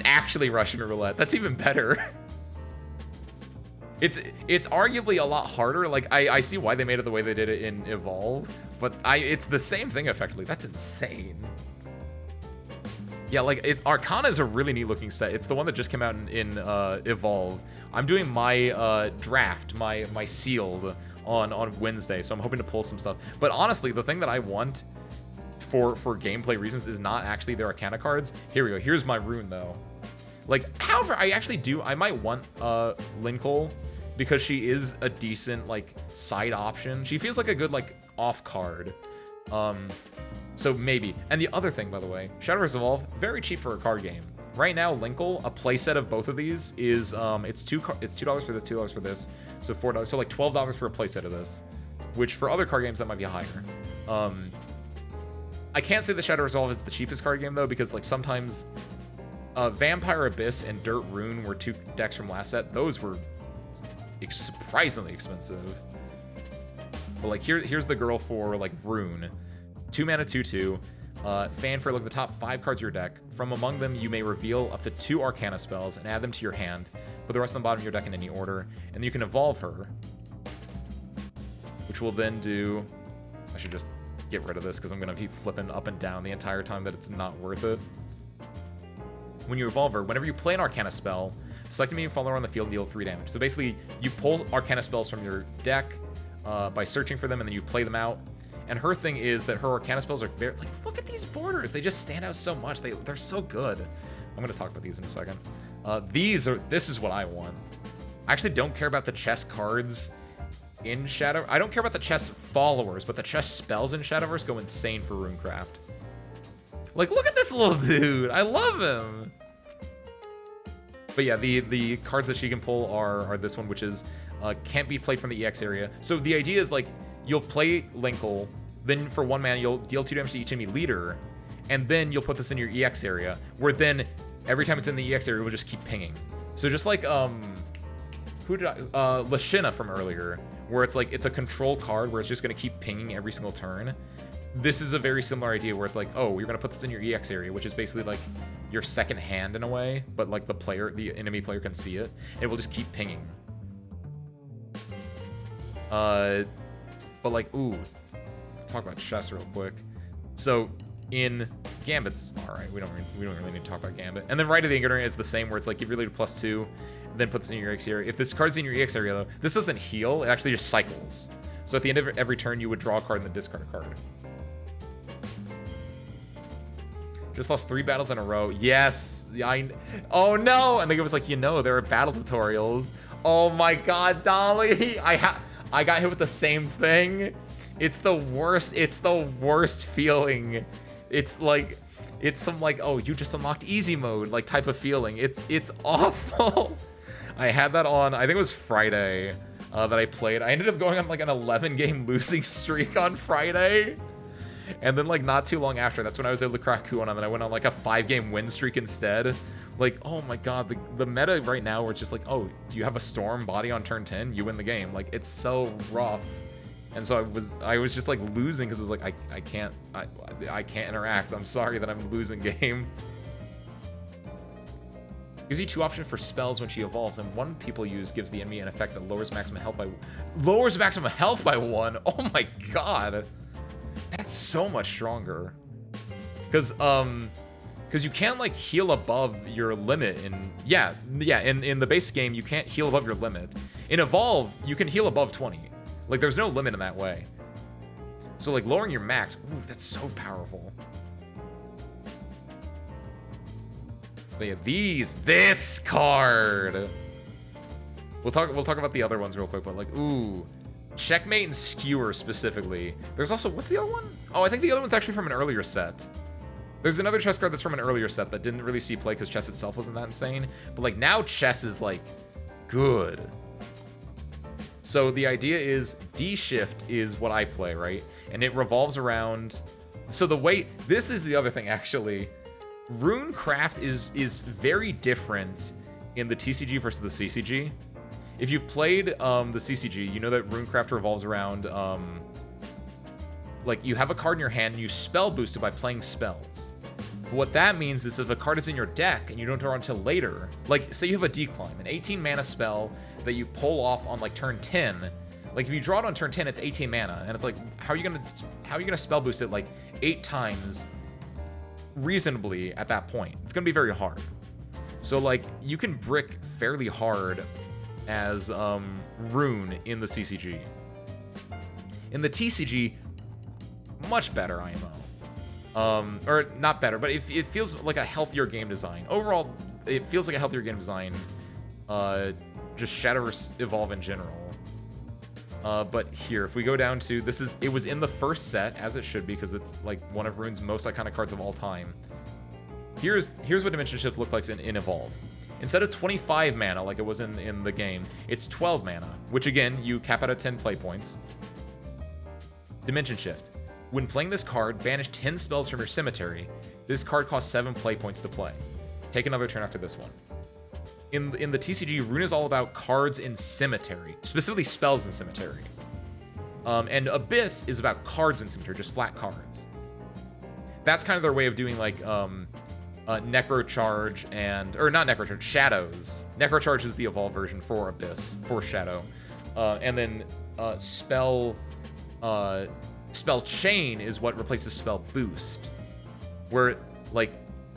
actually Russian roulette. That's even better. It's arguably a lot harder. Like I see why they made it the way they did it in Evolve, but it's the same thing effectively. That's insane. Yeah, like Arcana is a really neat looking set. It's the one that just came out in Evolve. I'm doing my draft, my sealed on Wednesday, so I'm hoping to pull some stuff. But honestly, the thing that I want for gameplay reasons is not actually their Arcana cards. Here we go. Here's my rune though. Like, however, I might want Linkle because she is a decent like side option. She feels like a good like off card. So maybe. And the other thing, by the way, Shadowverse Evolve, very cheap for a card game. Right now, Linkle, a playset of both of these is it's $2 for this, $2 for this, so $4. So like $12 for a playset of this, which for other card games that might be higher. I can't say that Shadowverse Evolve is the cheapest card game though, because like sometimes Vampire Abyss and Dirt Rune were 2 decks from last set. Those were surprisingly expensive. But like here's the girl for like Rune. 2 mana 2/2. Fan for look at the top 5 cards of your deck. From among them, you may reveal up to 2 Arcana spells and add them to your hand. Put the rest on the bottom of your deck in any order, and then you can evolve her, which will then do. I should just get rid of this because I'm gonna be flipping up and down the entire time that it's not worth it. When you evolve her, whenever you play an Arcana spell, select a minion follower on the field and deal 3 damage. So basically, you pull Arcana spells from your deck by searching for them, and then you play them out. And her thing is that her Arcana spells are very, like, look at these borders. They just stand out so much. They're so good. I'm going to talk about these in a second. This is what I want. I actually don't care about the chess cards in Shadow. I don't care about the chess followers, but the chess spells in Shadowverse go insane for Runecraft. Like, look at this little dude. I love him. But yeah, the cards that she can pull are this one, which is can't be played from the EX area. So the idea is like, you'll play Linkle, then for 1 mana, you'll deal 2 damage to each enemy leader, and then you'll put this in your EX area, where then every time it's in the EX area, it will just keep pinging. So just like, Lashina from earlier, where it's like, it's a control card where it's just going to keep pinging every single turn. This is a very similar idea where it's like, oh, you're going to put this in your EX area, which is basically like your second hand in a way, but like the enemy player can see it. It will just keep pinging. But like, ooh, talk about chess real quick. So in Gambit's, all right, we don't really need to talk about Gambit. And then Right of the Ignorant is the same, where it's like, give your leader +2, then put this in your EX area. If this card's in your EX area, though, this doesn't heal, it actually just cycles. So at the end of every turn, you would draw a card and then discard a card. Just lost 3 battles in a row. Yes, oh no! And it was like, there are battle tutorials. Oh my god, Dolly! I got hit with the same thing. It's the worst. It's the worst feeling. It's like, it's some like, oh, you just unlocked easy mode, like type of feeling. It's awful. I had that on, I think it was Friday that I played. I ended up going on like an 11-game losing streak on Friday. And then like not too long after, that's when I was able to crack Kuon, and then I went on like a 5-game win streak instead. Like, oh my god, the meta right now where it's just like, oh, do you have a storm body on turn 10? You win the game. Like, it's so rough. And so I was just like losing because it was like, I can't interact. I'm sorry that I'm losing game. Gives you 2 options for spells when she evolves, and one people use gives the enemy an effect that lowers maximum health by 1. Oh my god. That's so much stronger. Because you can't like heal above your limit in in the base game you can't heal above your limit. In Evolve, you can heal above 20. Like, there's no limit in that way. So like lowering your max, ooh, that's so powerful. But yeah, this card. We'll talk about the other ones real quick, but like, ooh. Checkmate and Skewer specifically. There's also, what's the other one? Oh, I think the other one's actually from an earlier set. There's another chess card that's from an earlier set that didn't really see play because chess itself wasn't that insane. But like now chess is like good. So the idea is D-Shift is what I play, right? And it revolves around, so the way, this is the other thing actually. Runecraft is very different in the TCG versus the CCG. If you've played the CCG, you know that Runecraft revolves around, like, you have a card in your hand and you spell boost it by playing spells. But what that means is if a card is in your deck and you don't draw it until later, like, say you have a Declimb, an 18 mana spell that you pull off on, like, turn 10, like, if you draw it on turn 10, it's 18 mana, and it's like, how are you gonna spell boost it, like, 8 times reasonably at that point? It's gonna be very hard. So, like, you can brick fairly hard as Rune in the CCG. In the TCG, much better IMO. Or not better, but it feels like a healthier game design. Overall, it feels like a healthier game design. Just Shadowverse Evolve in general. But here, if we go down to, it was in the first set, as it should be, because it's like one of Rune's most iconic cards of all time. Here's what Dimension Shift looked like in Evolve. Instead of 25 mana like it was in the game, it's 12 mana, which again, you cap out at 10 play points. Dimension Shift. When playing this card, banish 10 spells from your cemetery. This card costs 7 play points to play. Take another turn after this one. In the TCG, Rune is all about cards in cemetery, specifically spells in cemetery. And Abyss is about cards in cemetery, just flat cards. That's kind of their way of doing like Necrocharge or not Necrocharge, Shadows. Necrocharge is the Evolve version for Abyss, for Shadow. And then Spell Chain is what replaces Spell Boost. Where, like,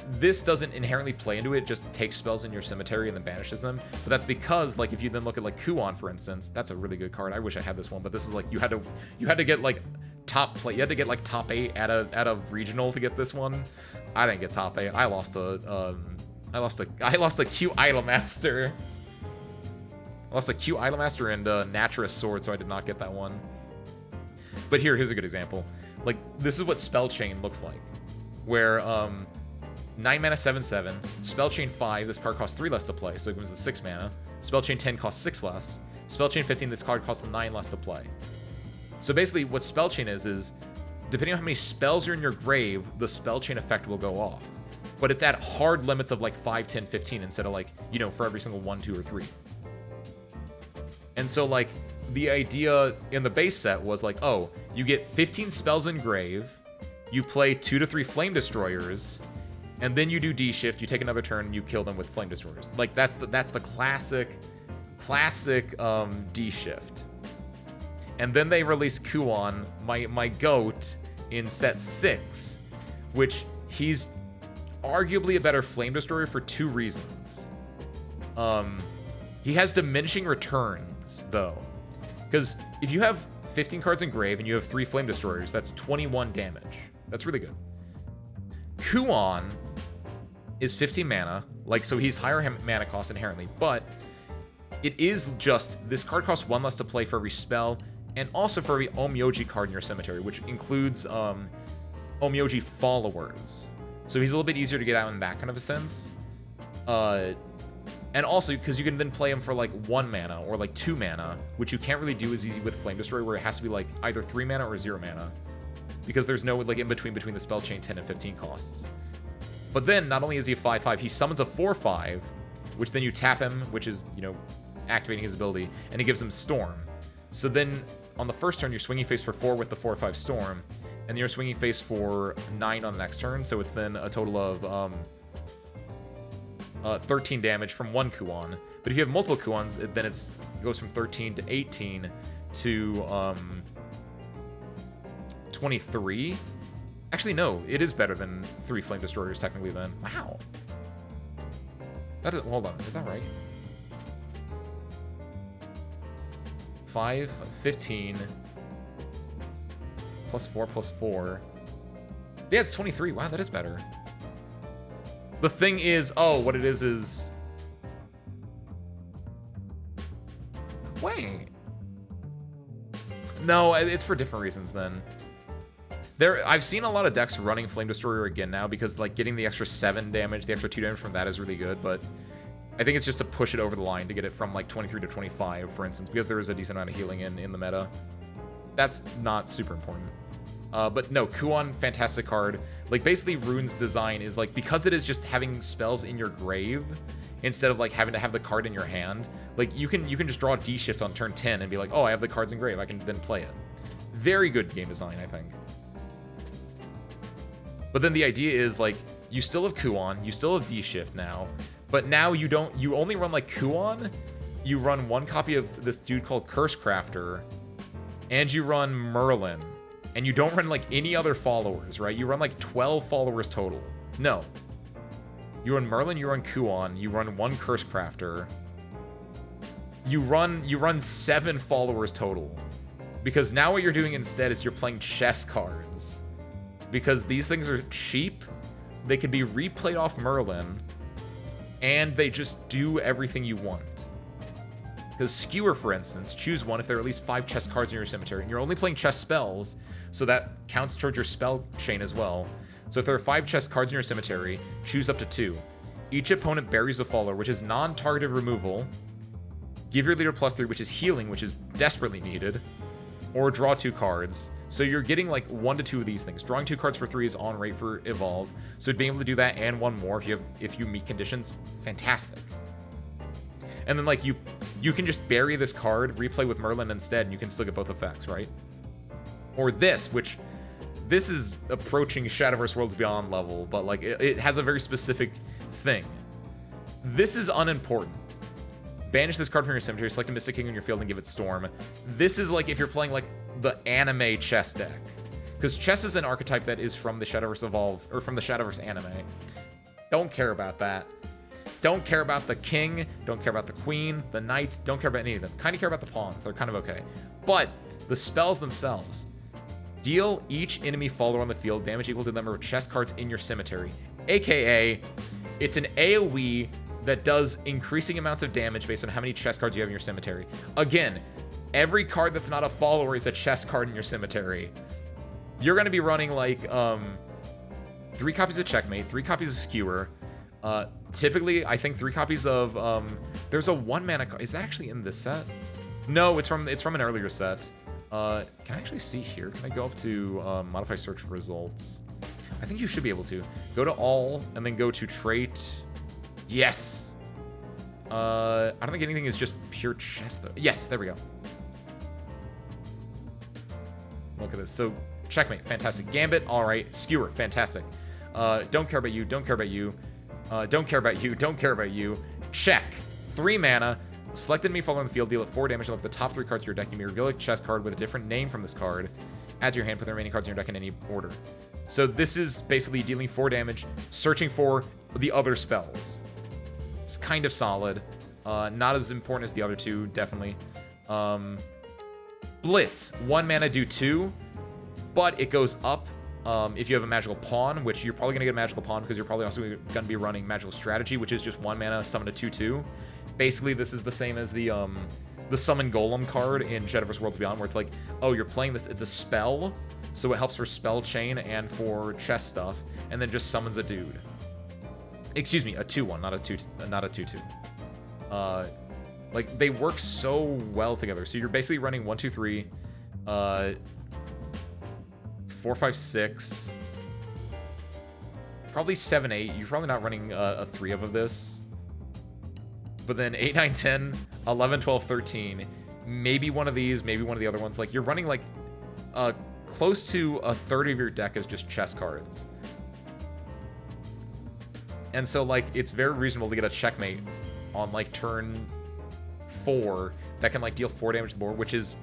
this doesn't inherently play into it, just takes spells in your cemetery and then banishes them. But that's because, like, if you then look at, like, Kuon, for instance, that's a really good card. I wish I had this one, but this is, like, you had to get, like, you had to get, like, top 8 at a regional to get this one. I didn't get top 8. I lost a Q Idolmaster. I lost a Q Idolmaster and Naturus Sword, so I did not get that one. But here's a good example. Like, this is what Spell Chain looks like. Where, 9 mana, 7/7. Spell Chain 5, this card costs 3 less to play, so it gives us 6 mana. Spell Chain 10 costs 6 less. Spell Chain 15, this card costs 9 less to play. So basically, what Spell Chain is depending on how many spells are in your grave, the Spell Chain effect will go off. But it's at hard limits of like 5, 10, 15 instead of like, you know, for every single 1, 2, or 3. And so like, the idea in the base set was like, oh, you get 15 spells in Grave, you play 2 to 3 Flame Destroyers, and then you do D-Shift, you take another turn, and you kill them with Flame Destroyers. Like, that's the classic D-Shift. And then they released Kuon, my goat, in set 6, which he's arguably a better Flame Destroyer for 2 reasons. He has diminishing returns, though. Because if you have 15 cards in Grave and you have 3 Flame Destroyers, that's 21 damage. That's really good. Kuon is 15 mana, like, so he's higher mana cost inherently, but it is just, this card costs 1 less to play for every spell, and also for every Onmyoji card in your cemetery, which includes Onmyoji followers. So he's a little bit easier to get out in that kind of a sense. And also, because you can then play him for like 1 mana or like 2 mana, which you can't really do as easy with Flame Destroyer, where it has to be like either 3 mana or 0 mana. Because there's no like in between the spell chain 10 and 15 costs. But then, not only is he a 5/5, he summons a 4/5, which then you tap him, which is, you know, activating his ability, and it gives him Storm. So then, on the first turn, you're swinging face for 4 with the 4/5 Storm, and then you're swinging face for 9 on the next turn, so it's then a total of 13 damage from 1 Kuon. But if you have multiple Kuons, then it goes from 13 to 18 to 23. Actually, no, it is better than 3 Flame Destroyers technically then. Wow. That is, hold on, is that right? 5, 15, plus 4, plus 4. Yeah, it's 23. Wow, that is better. The thing is, oh, what it is... Wait. No, it's for different reasons then. I've seen a lot of decks running Flame Destroyer again now because, like, getting the extra 7 damage, the extra 2 damage from that is really good, but I think it's just to push it over the line to get it from, like, 23 to 25, for instance, because there is a decent amount of healing in the meta. That's not super important. But no, Kuon, fantastic card. Like, basically, Rune's design is, like, because it is just having spells in your grave, instead of, like, having to have the card in your hand, like, you can just draw a D-Shift on turn 10 and be like, oh, I have the cards in grave, I can then play it. Very good game design, I think. But then the idea is, like, you still have Kuon, you still have D-Shift now, but now you only run, like, Kuon, you run 1 copy of this dude called Curse Crafter, and you run Merlin. And you don't run, like, any other followers, right? You run, like, 12 followers total. No. You run Merlin, you run Kuon, you run 1 Curse Crafter. You run 7 followers total. Because now what you're doing instead is you're playing chess cards. Because these things are cheap, they can be replayed off Merlin, and they just do everything you want. Because Skewer, for instance, choose 1 if there are at least 5 chess cards in your cemetery, and you're only playing chess spells, so that counts towards your spell chain as well. So if there are 5 chess cards in your cemetery, choose up to 2. Each opponent buries a follower, which is non-targeted removal. Give your leader +3, which is healing, which is desperately needed. Or draw 2 cards. So you're getting like 1 to 2 of these things. Drawing 2 cards for 3 is on rate for Evolve. So being able to do that and 1 more if you meet conditions, fantastic. And then like you can just bury this card, replay with Merlin instead, and you can still get both effects, right? Or this, which this is approaching Shadowverse Worlds Beyond level, but like it has a very specific thing. This is unimportant. Banish this card from your cemetery, select a Mystic King on your field, and give it Storm. This is like if you're playing like the anime chess deck. Because chess is an archetype that is from the Shadowverse Evolve, or from the Shadowverse anime. Don't care about that. Don't care about the king, don't care about the queen, the knights, don't care about any of them. Kind of care about the pawns, they're kind of okay. But the spells themselves. Deal each enemy follower on the field damage equal to the number of chess cards in your cemetery. AKA, it's an AoE that does increasing amounts of damage based on how many chess cards you have in your cemetery. Again, every card that's not a follower is a chess card in your cemetery. You're going to be running like 3 copies of Checkmate, 3 copies of Skewer, typically I think 3 copies of there's a 1 mana card. Is that actually in this set? No, it's from an earlier set. Can I actually see here? Can I go up to modify search results? I think you should be able to. Go to all and then go to trait. Yes. I don't think anything is just pure chess though. Yes, there we go. Look at this. So, checkmate, fantastic. Gambit, all right. Skewer, fantastic. Don't care about you, don't care about you. Don't care about you, don't care about you. Check. 3 mana. Select enemy following the field, deal it 4 damage, and look at the top 3 cards of your deck. You may reveal a chest card with a different name from this card. Add to your hand, put the remaining cards in your deck in any order. So this is basically dealing 4 damage, searching for the other spells. It's kind of solid. Not as important as the other 2, definitely. Blitz, 1 mana, do 2, but it goes up if you have a magical pawn, which you're probably going to get a magical pawn because you're probably also going to be running magical strategy, which is just 1 mana, summon a 2/2. Basically, this is the same as the summon golem card in Shadowverse Worlds Beyond, where it's like, oh, you're playing this, it's a spell, so it helps for spell chain and for chest stuff, and then just summons a dude. Excuse me, a 2/1, not a 2/2. Like, they work so well together. So you're basically running 1, 2, 3, 4, 5, 6, probably 7, 8. You're probably not running a 3 of this. But then 8, 9, 10, 11, 12, 13. Maybe one of these, maybe one of the other ones. Like, you're running, like, close to a third of your deck is just chess cards. And so, like, it's very reasonable to get a checkmate on, like, turn 4 that can, like, deal 4 damage to the board, which is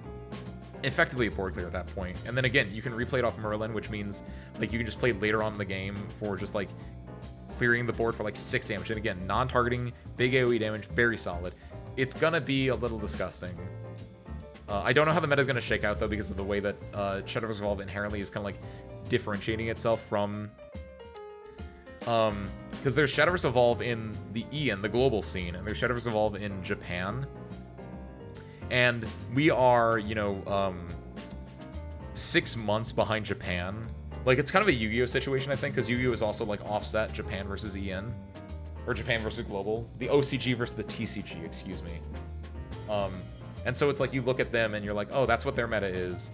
effectively a board clear at that point. And then, again, you can replay it off Merlin, which means, like, you can just play later on in the game for just, like, clearing the board for, like, 6 damage. And, again, non-targeting, big AoE damage, very solid. It's gonna be a little disgusting. I don't know how the meta is going to shake out, though, because of the way that Shadowverse Evolve inherently is kind of, like, differentiating itself from... because there's Shadowverse Evolve in the EN, the global scene, and there's Shadowverse Evolve in Japan. And we are, you know, 6 months behind Japan. Like, it's kind of a Yu-Gi-Oh! Situation, I think, because Yu-Gi-Oh! Is also, like, offset Japan versus EN. Or Japan versus global. The OCG versus the TCG, excuse me. And so it's like, you look at them and you're like, oh, that's what their meta is.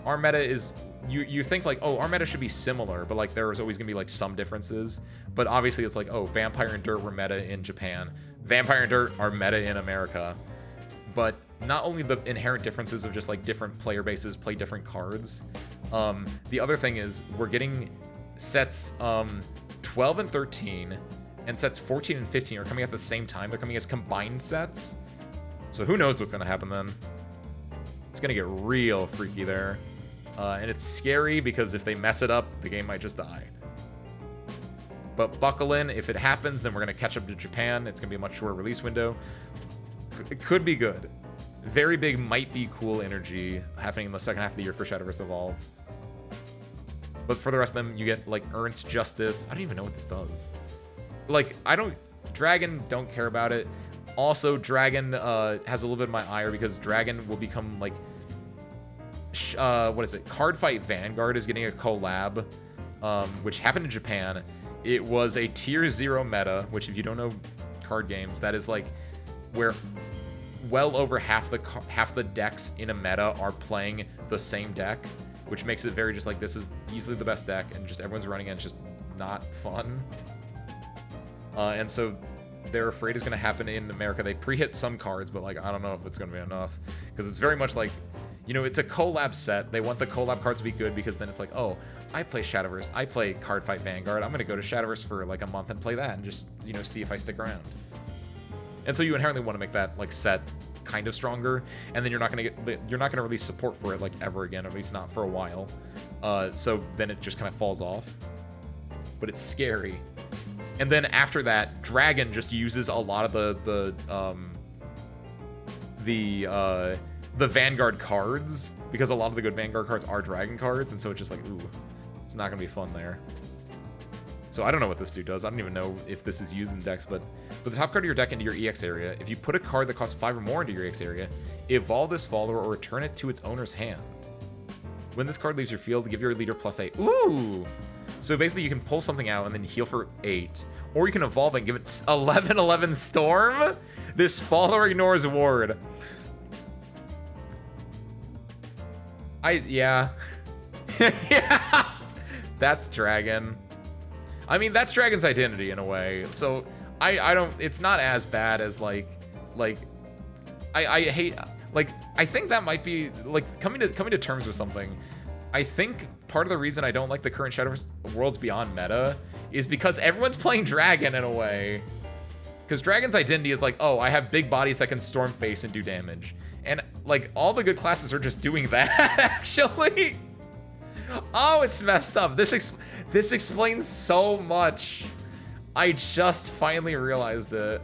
Our meta is... You think, like, oh, our meta should be similar, but, like, there's always gonna be, like, some differences. But obviously it's like, oh, Vampire and Dirt were meta in Japan. Vampire and Dirt are meta in America. But not only the inherent differences of just, like, different player bases play different cards. The other thing is, we're getting sets 12 and 13, and sets 14 and 15 are coming at the same time. They're coming as combined sets. So who knows what's gonna happen then. It's gonna get real freaky there. And it's scary because if they mess it up, the game might just die. But buckle in. If it happens, then we're going to catch up to Japan. It's going to be a much shorter release window. It could be good. Very big, might be cool energy happening in the second half of the year for Shadowverse Evolve. But for the rest of them, you get, like, Ernst Justice. I don't even know what this does. Like, Dragon, don't care about it. Also, Dragon has a little bit of my ire because Dragon will become, like... what is it? Cardfight Vanguard is getting a collab, which happened in Japan. It was a tier 0 meta, which if you don't know card games, that is like where well over half the decks in a meta are playing the same deck, which makes it very just like, this is easily the best deck, and just everyone's running it. It's just not fun. And so they're afraid it's going to happen in America. They pre-hit some cards, but like, I don't know if it's going to be enough, because it's very much like, you know, it's a collab set. They want the collab cards to be good because then it's like, oh, I play Shadowverse. I play Cardfight Vanguard. I'm going to go to Shadowverse for like a month and play that and just, you know, see if I stick around. And so you inherently want to make that like set kind of stronger, and then you're not going to release support for it like ever again, at least not for a while. So then it just kind of falls off. But it's scary. And then after that, Dragon just uses a lot of the Vanguard cards, because a lot of the good Vanguard cards are Dragon cards, and so it's just like, ooh, it's not gonna be fun there. So I don't know what this dude does. I don't even know if this is used in decks, but put the top card of your deck into your EX area. If you put a card that costs 5 or more into your EX area, evolve this follower or return it to its owner's hand. When this card leaves your field, give your leader +8. Ooh! So basically you can pull something out and then heal for 8. Or you can evolve and give it 11/11 Storm? This follower ignores ward. Yeah. Yeah. That's Dragon. I mean, that's Dragon's identity in a way. So I don't, it's not as bad as like I hate, like, I think that might be like coming to terms with something. I think part of the reason I don't like the current Shadowverse Worlds Beyond meta is because everyone's playing Dragon in a way. Because Dragon's identity is like, oh, I have big bodies that can storm face and do damage. And like all the good classes are just doing that, actually. Oh, it's messed up. This explains so much. I just finally realized it.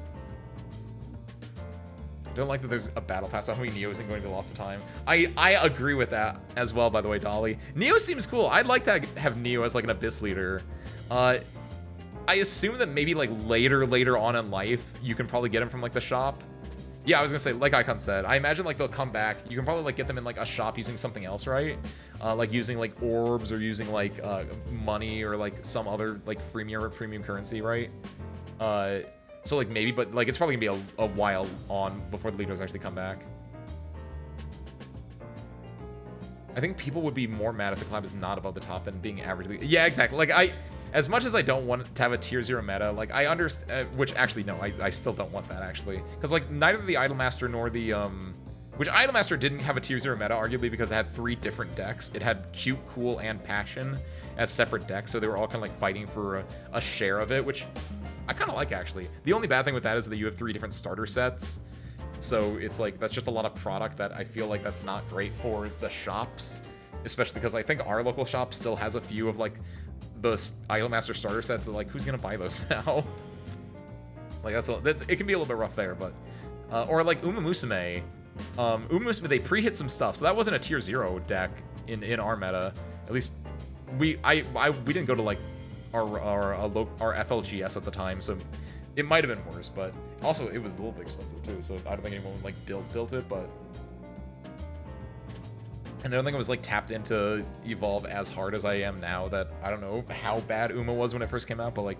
Don't like that there's a battle pass. How many Neo isn't going to Lost of Time. I agree with that as well, by the way, Dolly. Neo seems cool. I'd like to have Neo as like an Abyss leader. I assume that maybe like later on in life, you can probably get him from like the shop. Yeah, I was gonna say, like Icon said, I imagine like they'll come back. You can probably like get them in like a shop using something else, right? Like using like orbs or using like money or like some other like premium currency, right? So like maybe, but like it's probably gonna be a while on before the leaders actually come back. I think people would be more mad if the collab is not above the top than being average. Yeah, exactly. Like as much as I don't want to have a tier 0 meta, like I understand, which actually no, I still don't want that actually, because like neither the Idolmaster nor the which Idolmaster didn't have a tier 0 meta arguably because it had 3 different decks. It had Cute, Cool, and Passion as separate decks, so they were all kind of like fighting for a share of it, which I kind of like actually. The only bad thing with that is that you have 3 different starter sets. So it's like, that's just a lot of product that I feel like that's not great for the shops, especially because I think our local shop still has a few of like the Idolmaster starter sets that like, who's gonna buy those now? Like it can be a little bit rough there, but, or like Uma Musume. Uma Musume, they pre-hit some stuff, so that wasn't a tier 0 deck in our meta. At least we didn't go to like our FLGS at the time, so it might have been worse, but also it was a little bit expensive too, so I don't think anyone like built it, but and I don't think I was like tapped into Evolve as hard as I am now. That I don't know how bad Uma was when it first came out, but like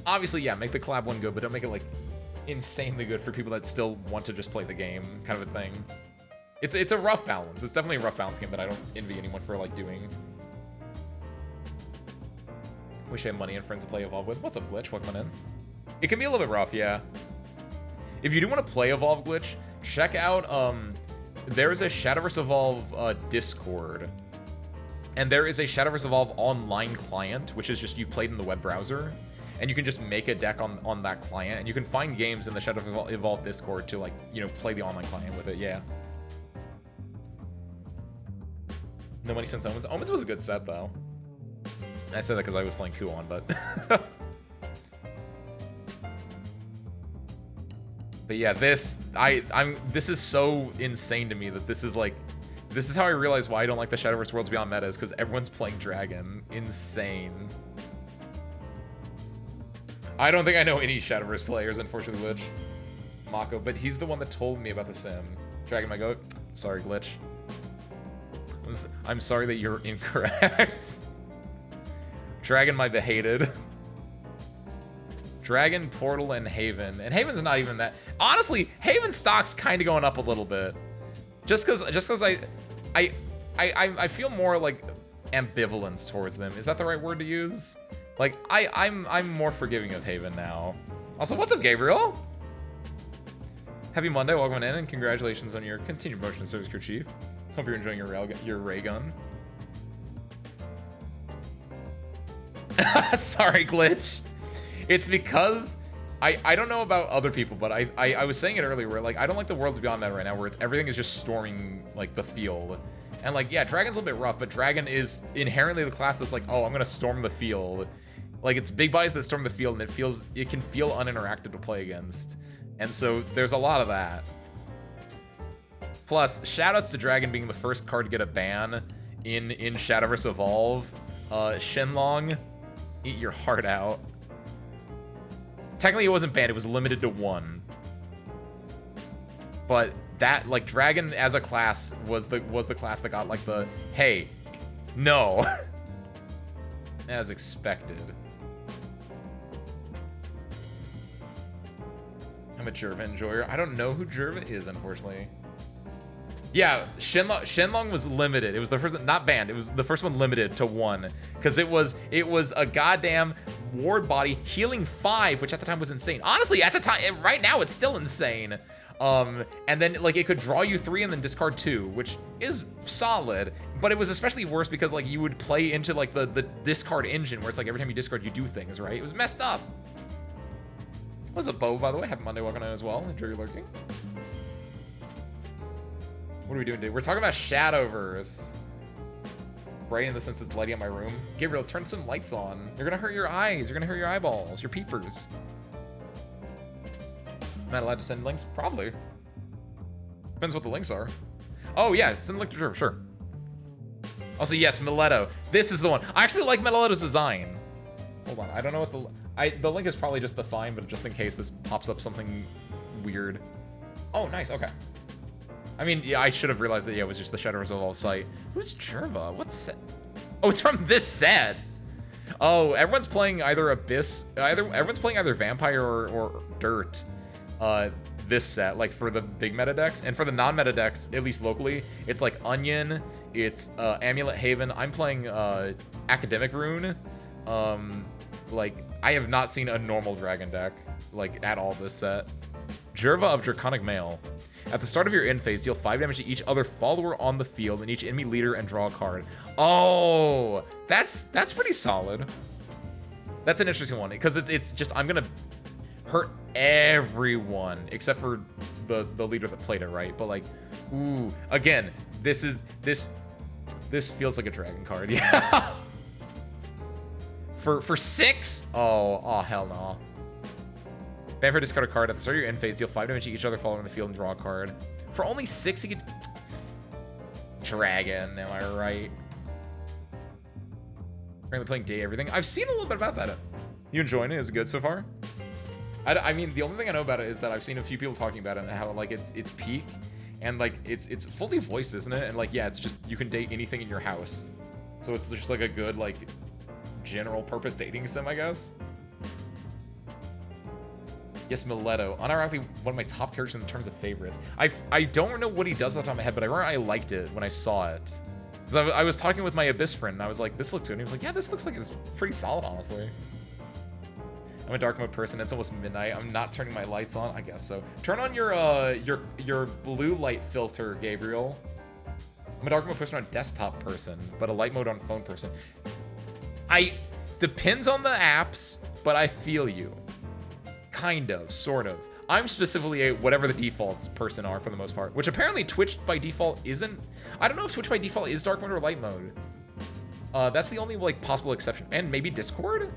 obviously, yeah, make the collab one good, but don't make it like insanely good for people that still want to just play the game, kind of a thing. It's a rough balance. It's definitely a rough balance game that I don't envy anyone for like doing. Wish I had money and friends to play Evolve with. What's up, Glitch? Welcome in. It can be a little bit rough, yeah. If you do want to play Evolve, Glitch, check out, there is a Shadowverse Evolve Discord. And there is a Shadowverse Evolve online client, which is just you played in the web browser. And you can just make a deck on that client. And you can find games in the Shadowverse Evolve Discord to, like, you know, play the online client with it, yeah. No money since Omens. Omens was a good set, though. I said that because I was playing Kuon, but... But yeah, this is so insane to me that this is like... This is how I realize why I don't like the Shadowverse Worlds Beyond meta, is because everyone's playing Dragon. Insane. I don't think I know any Shadowverse players, unfortunately, Glitch. Mako, but he's the one that told me about the sim. Dragon my goat. Sorry, Glitch. I'm sorry that you're incorrect. Dragon my behated. Dragon, Portal, and Haven. And Haven's not even that. Honestly, Haven stock's kind of going up a little bit. Just because I feel more like ambivalence towards them. Is that the right word to use? Like I'm more forgiving of Haven now. Also, what's up, Gabriel? Happy Monday, welcome in, and congratulations on your continued promotion to Service Crew Chief. Hope you're enjoying your ray gun. Sorry, Glitch. It's because I don't know about other people, but I was saying it earlier where like I don't like the Worlds Beyond meta right now where everything is just storming like the field. And like, yeah, Dragon's a little bit rough, but Dragon is inherently the class that's like, oh, I'm gonna storm the field. Like, it's big bodies that storm the field, and it can feel uninteractive to play against. And so there's a lot of that. Plus, shoutouts to Dragon being the first card to get a ban in Shadowverse Evolve. Shenlong, eat your heart out. Technically, it wasn't banned; it was limited to 1. But that, like, Dragon as a class was the class that got like the hey, no, as expected. I'm a Jerva enjoyer. I don't know who Jerva is, unfortunately. Yeah, Shenlong was limited. It was the first, not banned. It was the first one limited to 1 because it was a goddamn ward body healing 5, which at the time was insane. Honestly, at the time, right now, it's still insane. And then like it could draw you 3 and then discard 2, which is solid. But it was especially worse because like you would play into like the discard engine where it's like every time you discard you do things, right? It was messed up. What's up, Bo, by the way? Happy Monday, welcome on as well. Enjoy your lurking. What are we doing today? We're talking about Shadowverse. Bright in the sense it's lighting up my room. Gabriel, turn some lights on. You're gonna hurt your eyes. You're gonna hurt your eyeballs, your peepers. Am I allowed to send links? Probably. Depends what the links are. Oh yeah, send the link to Trevor, sure. Also, yes, Mileto. This is the one. I actually like Mileto's design. Hold on, I don't know what the link is probably just the fine, but just in case this pops up something weird. Oh, nice, okay. I mean, yeah, I should have realized that, yeah, it was just the Shadowverse Evolve site. Who's Jerva? What's set? Oh, it's from this set. Oh, everyone's playing either Abyss, everyone's playing either Vampire or Dirt. This set, like for the big meta decks, and for the non-meta decks, at least locally, it's like Onion, it's Amulet Haven. I'm playing Academic Rune. Like I have not seen a normal dragon deck like at all this set. Jerva of Draconic Mail. At the start of your end phase, deal 5 damage to each other follower on the field and each enemy leader and draw a card. Oh, that's pretty solid. That's an interesting one because it's just I'm gonna hurt everyone except for the leader that played it, right? But like, ooh, again, this feels like a dragon card, yeah. For 6? Oh hell no. Vampire discard a card at the start of your end phase, deal 5 damage to each other following the field and draw a card. For only 6, he could. Dragon, am I right? Currently playing Day Everything. I've seen a little bit about that. You enjoying it? Is it good so far? I mean, the only thing I know about it is that I've seen a few people talking about it and how like it's peak, and like it's fully voiced, isn't it? And like yeah, it's just you can date anything in your house, so it's just like a good like general purpose dating sim, I guess. Yes, Mileto, unironically one of my top characters in terms of favorites. I don't know what he does off the top of my head, but I remember I liked it when I saw it. Because I was talking with my Abyss friend, and I was like, this looks good. And he was like, yeah, this looks like it's pretty solid, honestly. I'm a dark mode person. It's almost midnight. I'm not turning my lights on. I guess so. Turn on your blue light filter, Gabriel. I'm a dark mode person on desktop person, but a light mode on phone person. Depends on the apps, but I feel you. Kind of, sort of. I'm specifically a whatever the defaults person are for the most part, which apparently Twitch by default isn't. I don't know if Twitch by default is dark mode or light mode. That's the only like possible exception, and maybe Discord.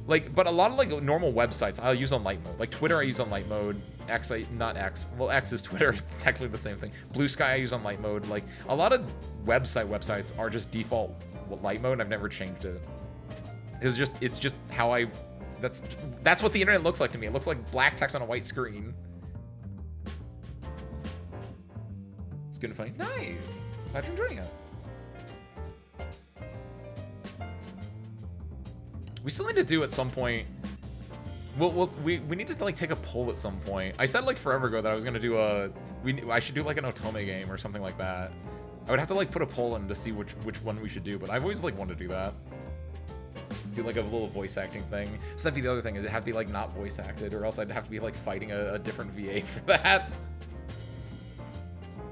Like, but a lot of like normal websites I'll use on light mode. Like Twitter I use on light mode. Not X. Well, X is Twitter. It's technically the same thing. Blue Sky I use on light mode. Like a lot of websites are just default light mode, and I've never changed it. It's just how I. That's what the internet looks like to me. It looks like black text on a white screen. It's good and funny. Nice. Glad you're enjoying it. We still need to do at some point. We need to like take a poll at some point. I said like forever ago that I was gonna do I should do like an Otome game or something like that. I would have to like put a poll in to see which one we should do, but I've always like wanted to do that. Do like a little voice acting thing. So that'd be the other thing, is it'd have to be like not voice acted, or else I'd have to be like fighting a different VA for that.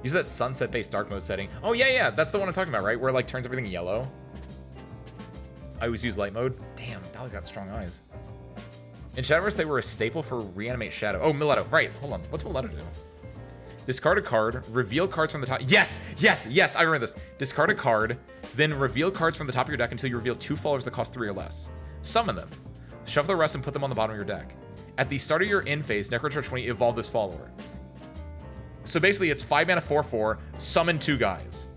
Use that sunset based dark mode setting. Oh yeah, that's the one I'm talking about, right? Where it like turns everything yellow. I always use light mode. Damn, Dolly got strong eyes. In Shadowverse, they were a staple for reanimate shadow. Oh, Mileto, right, hold on. What's Mileto do? Discard a card, reveal cards from the top. Yes, I remember this. Discard a card, then reveal cards from the top of your deck until you reveal 2 followers that cost 3 or less. Summon them. Shuffle the rest and put them on the bottom of your deck. At the start of your end phase, Necrocharge 20, evolve this follower. So basically, it's 5 mana 4/4, summon 2 guys.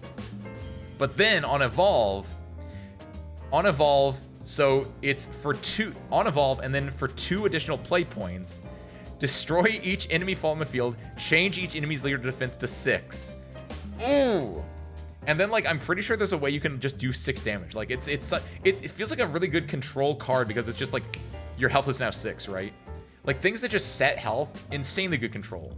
But then on evolve, so it's for 2 on evolve, and then for 2 additional play points. Destroy each enemy fall in the field. Change each enemy's leader defense to 6. Ooh. And then, like, I'm pretty sure there's a way you can just do 6 damage. Like, it feels like a really good control card because it's just like your health is now 6, right? Like things that just set health, insanely good control.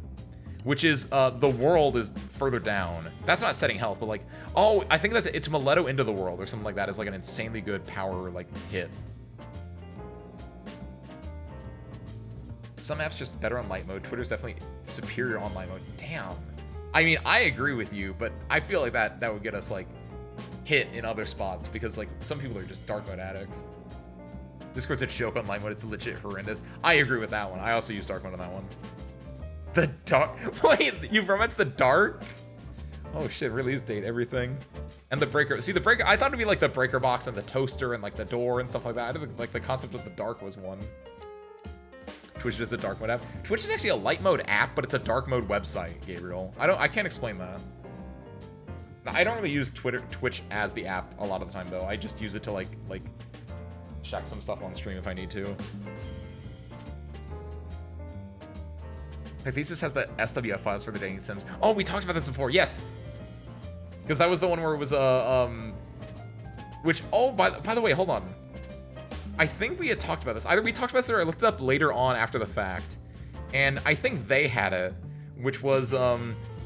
Which is the world is further down. That's not setting health, but like, oh, I think it's Mileto into the world or something like that. It's like an insanely good power like hit. Some apps just better on light mode. Twitter's definitely superior on light mode. Damn. I mean, I agree with you, but I feel like that would get us, like, hit in other spots because, like, some people are just dark mode addicts. Discord's a joke on light mode. It's legit horrendous. I agree with that one. I also use dark mode on that one. The dark... Wait, you've romanced the dark? Oh, shit. Release date, everything. And the breaker. See, the breaker... I thought it'd be, like, the breaker box and the toaster and, like, the door and stuff like that. I didn't, like, the concept of the dark was one. Twitch is a dark mode app. Twitch is actually a light mode app, but it's a dark mode website, Gabriel. I can't explain that. I don't really use Twitch as the app a lot of the time though. I just use it to like check some stuff on stream if I need to. My thesis has the SWF files for the dating sims. Oh, we talked about this before. Yes. Because that was the one where it was which, oh, by the way, hold on. I think we had talked about this. Either we talked about this or I looked it up later on after the fact. And I think they had it, which was,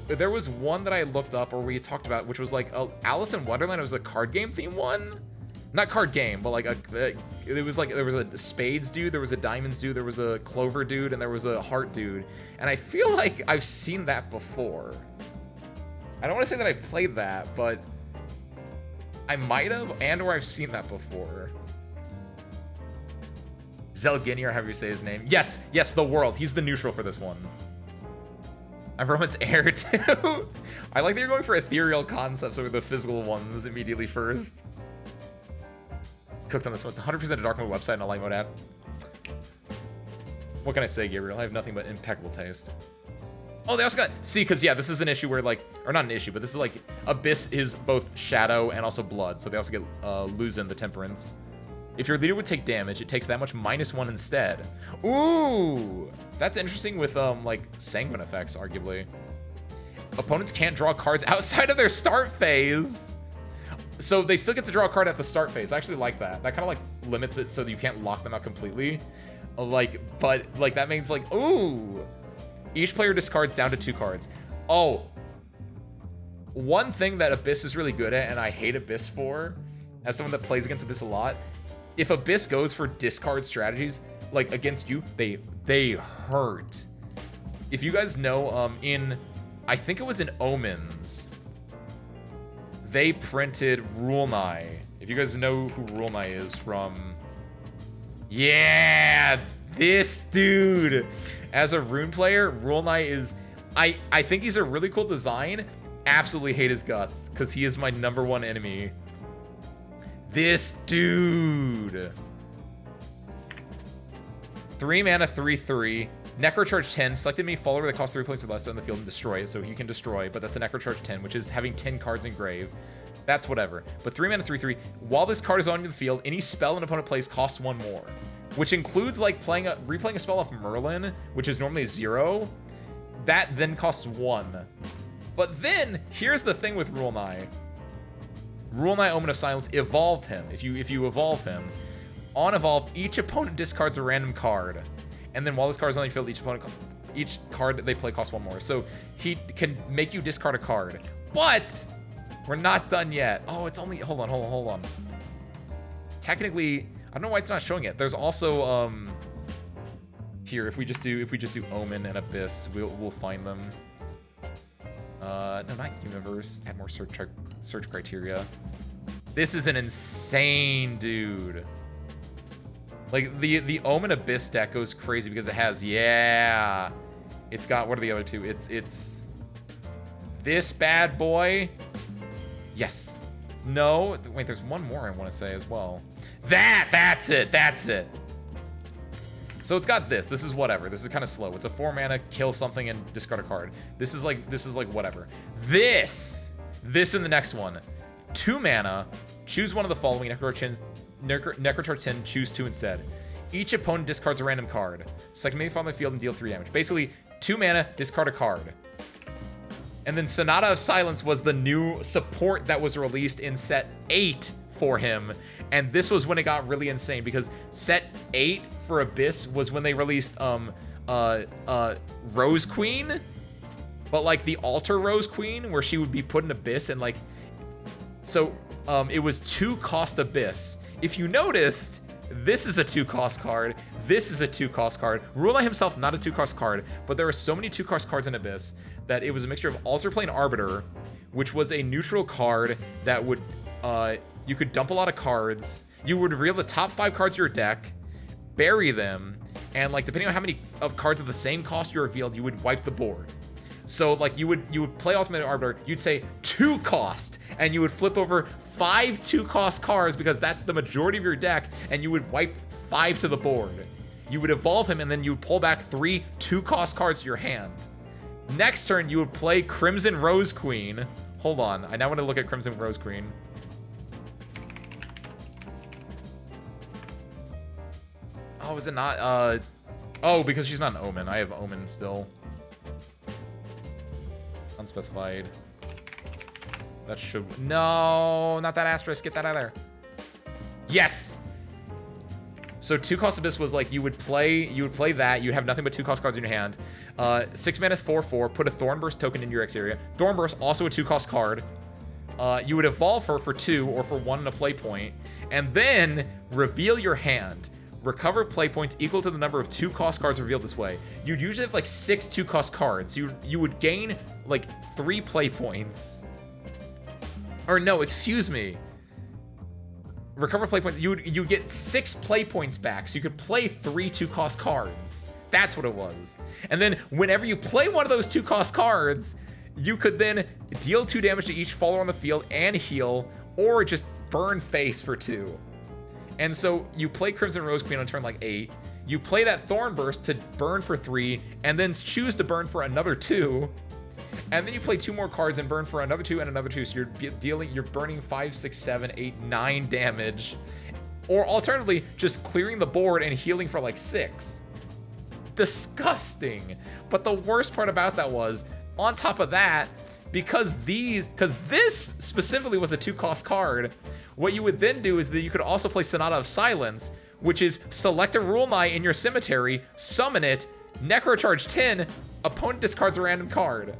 there was one that I looked up or we had talked about, which was like Alice in Wonderland. It was a card game theme one. Not card game, but like it was like, there was a spades dude, there was a diamonds dude, there was a clover dude, and there was a heart dude. And I feel like I've seen that before. I don't want to say that I've played that, but I might have, and or I've seen that before. Zelgini, or however you say his name. Yes, yes, the world. He's the neutral for this one. I'm Roman's heir too. I like that you're going for ethereal concepts over the physical ones immediately first. Cooked on this one. It's 100% a dark mode website and a light mode app. What can I say, Gabriel? I have nothing but impeccable taste. Oh, they also got... See, because, yeah, this is an issue where, like... Or not an issue, but this is, like... Abyss is both shadow and also blood. So they also get Luzin, the temperance. If your leader would take damage, it takes that much -1 instead. Ooh! That's interesting with, like, sanguine effects, arguably. Opponents can't draw cards outside of their start phase. So they still get to draw a card at the start phase. I actually like that. That kind of, like, limits it so that you can't lock them out completely. Like, but, like, that means, like, ooh! Each player discards down to 2 cards. Oh! One thing that Abyss is really good at, and I hate Abyss for, as someone that plays against Abyss a lot, if Abyss goes for discard strategies, like, against you, they hurt. If you guys know, I think it was in Omens, they printed Rulnai. If you guys know who Rulnai is from... Yeah! This dude! As a rune player, Rulnai is... I think he's a really cool design. Absolutely hate his guts, because he is my #1 enemy. This dude. 3 mana, 3/3. Necrocharge 10. Select enemy follower that costs 3 points or less on the field and destroy it. So you can destroy, but that's a Necrocharge 10, which is having 10 cards in grave. That's whatever. But 3 mana, 3/3. While this card is on the field, any spell an opponent plays costs 1 more. Which includes like replaying a spell off Merlin, which is normally 0. That then costs 1. But then, here's the thing with Rulnai. Rulnai Omen of Silence evolved him. If you evolve him, on evolve, each opponent discards a random card, and then while this card is on the field, each card that they play costs 1 more. So he can make you discard a card. But we're not done yet. Oh, it's only hold on. Technically, I don't know why it's not showing it. There's also here if we just do Omen and Abyss, we'll find them. No, not universe. Add more search criteria. This is an insane dude. Like the Omen Abyss deck goes crazy because it has it's got, what are the other two? It's this bad boy. Yes. No, wait, there's one more I want to say as well. That's it. So it's got this. This is whatever. This is kind of slow. It's a 4 mana, kill something and discard a card. This is like whatever. This in the next one. 2 mana, choose one of the following. Necrocharge 10, choose 2 instead. Each opponent discards a random card. Select many from the field and deal 3 damage. Basically, 2 mana, discard a card. And then Sonata of Silence was the new support that was released in set 8 for him. And this was when it got really insane because set 8 for Abyss was when they released Rose Queen, but like the Altar Rose Queen, where she would be put in Abyss and like, so it was 2 cost Abyss. If you noticed, This is a 2-cost card. This is a 2-cost card. Rule Knight himself, not a 2-cost card, but there are so many 2-cost cards in Abyss that it was a mixture of Alter Plane Arbiter, which was a neutral card that would, you could dump a lot of cards. You would reveal the top 5 cards of your deck, bury them, and like depending on how many of cards of the same cost you revealed, you would wipe the board. So like you would play Ultimate Arbiter, you'd say 2 cost, and you would flip over 5 2-cost cards because that's the majority of your deck, and you would wipe 5 to the board. You would evolve him, and then you would pull back 3 2-cost cards to your hand. Next turn, you would play Crimson Rose Queen. Hold on, I now want to look at Crimson Rose Queen. Oh, is it not? Oh, because she's not an Omen. I have Omen still. Unspecified. That should... No, not that asterisk. Get that out of there. Yes! So 2-cost Abyss was like, you would play that. You'd have nothing but 2-cost cards in your hand. 6 mana, 4/4. Put a Thornburst token into your X area. Thornburst, also a 2-cost card. You would evolve her for 2 or for 1 in a play point. And then reveal your hand. Recover play points equal to the number of 2-cost cards revealed this way. You'd usually have like 6 2-cost cards. You would gain like 3 play points. Or no, excuse me. Recover play points. You get 6 play points back, so you could play 3 2-cost cards. That's what it was. And then whenever you play one of those 2-cost cards, you could then deal 2 damage to each follower on the field and heal, or just burn face for 2. And so you play Crimson Rose Queen on turn like 8. You play that Thornburst to burn for 3, and then choose to burn for another 2. And then you play 2 more cards and burn for another 2 and another 2. So you're burning 5, 6, 7, 8, 9 damage. Or alternatively, just clearing the board and healing for like 6. Disgusting. But the worst part about that was, on top of that, because this specifically was a 2-cost card, what you would then do is that you could also play Sonata of Silence, which is select a Rule Knight in your cemetery, summon it, Necrocharge 10, opponent discards a random card.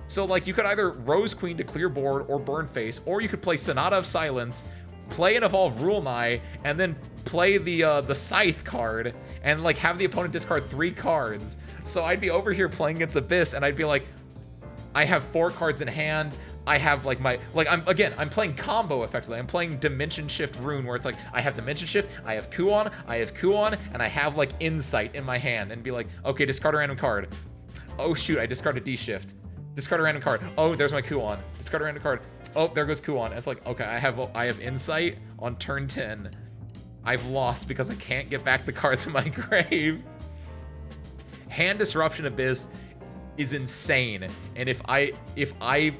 So like you could either Rose Queen to clear board or burn face, or you could play Sonata of Silence, play an Evolve Rule Knight, and then play the Scythe card, and like have the opponent discard 3 cards. So I'd be over here playing against Abyss, and I'd be like, I have 4 cards in hand. I have like I'm playing combo effectively. I'm playing Dimension Shift Rune, where it's like I have Dimension Shift, I have Kuon, and I have like Insight in my hand, and be like, okay, discard a random card. Oh shoot, I discarded D-Shift. Discard a random card. Oh, there's my Kuon. Discard a random card. Oh, there goes Kuon. It's like, okay, I have Insight on turn 10. I've lost because I can't get back the cards in my grave. Hand Disruption Abyss is insane, and if I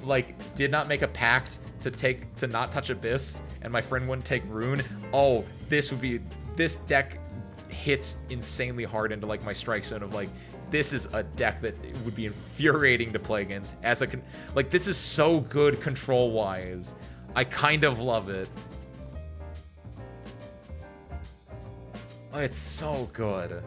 like did not make a pact to not touch Abyss, and my friend wouldn't take Rune, oh, this deck hits insanely hard into like my strike zone of like, this is a deck that would be infuriating to play against as a like, this is so good control wise. I kind of love it. Oh, it's so good.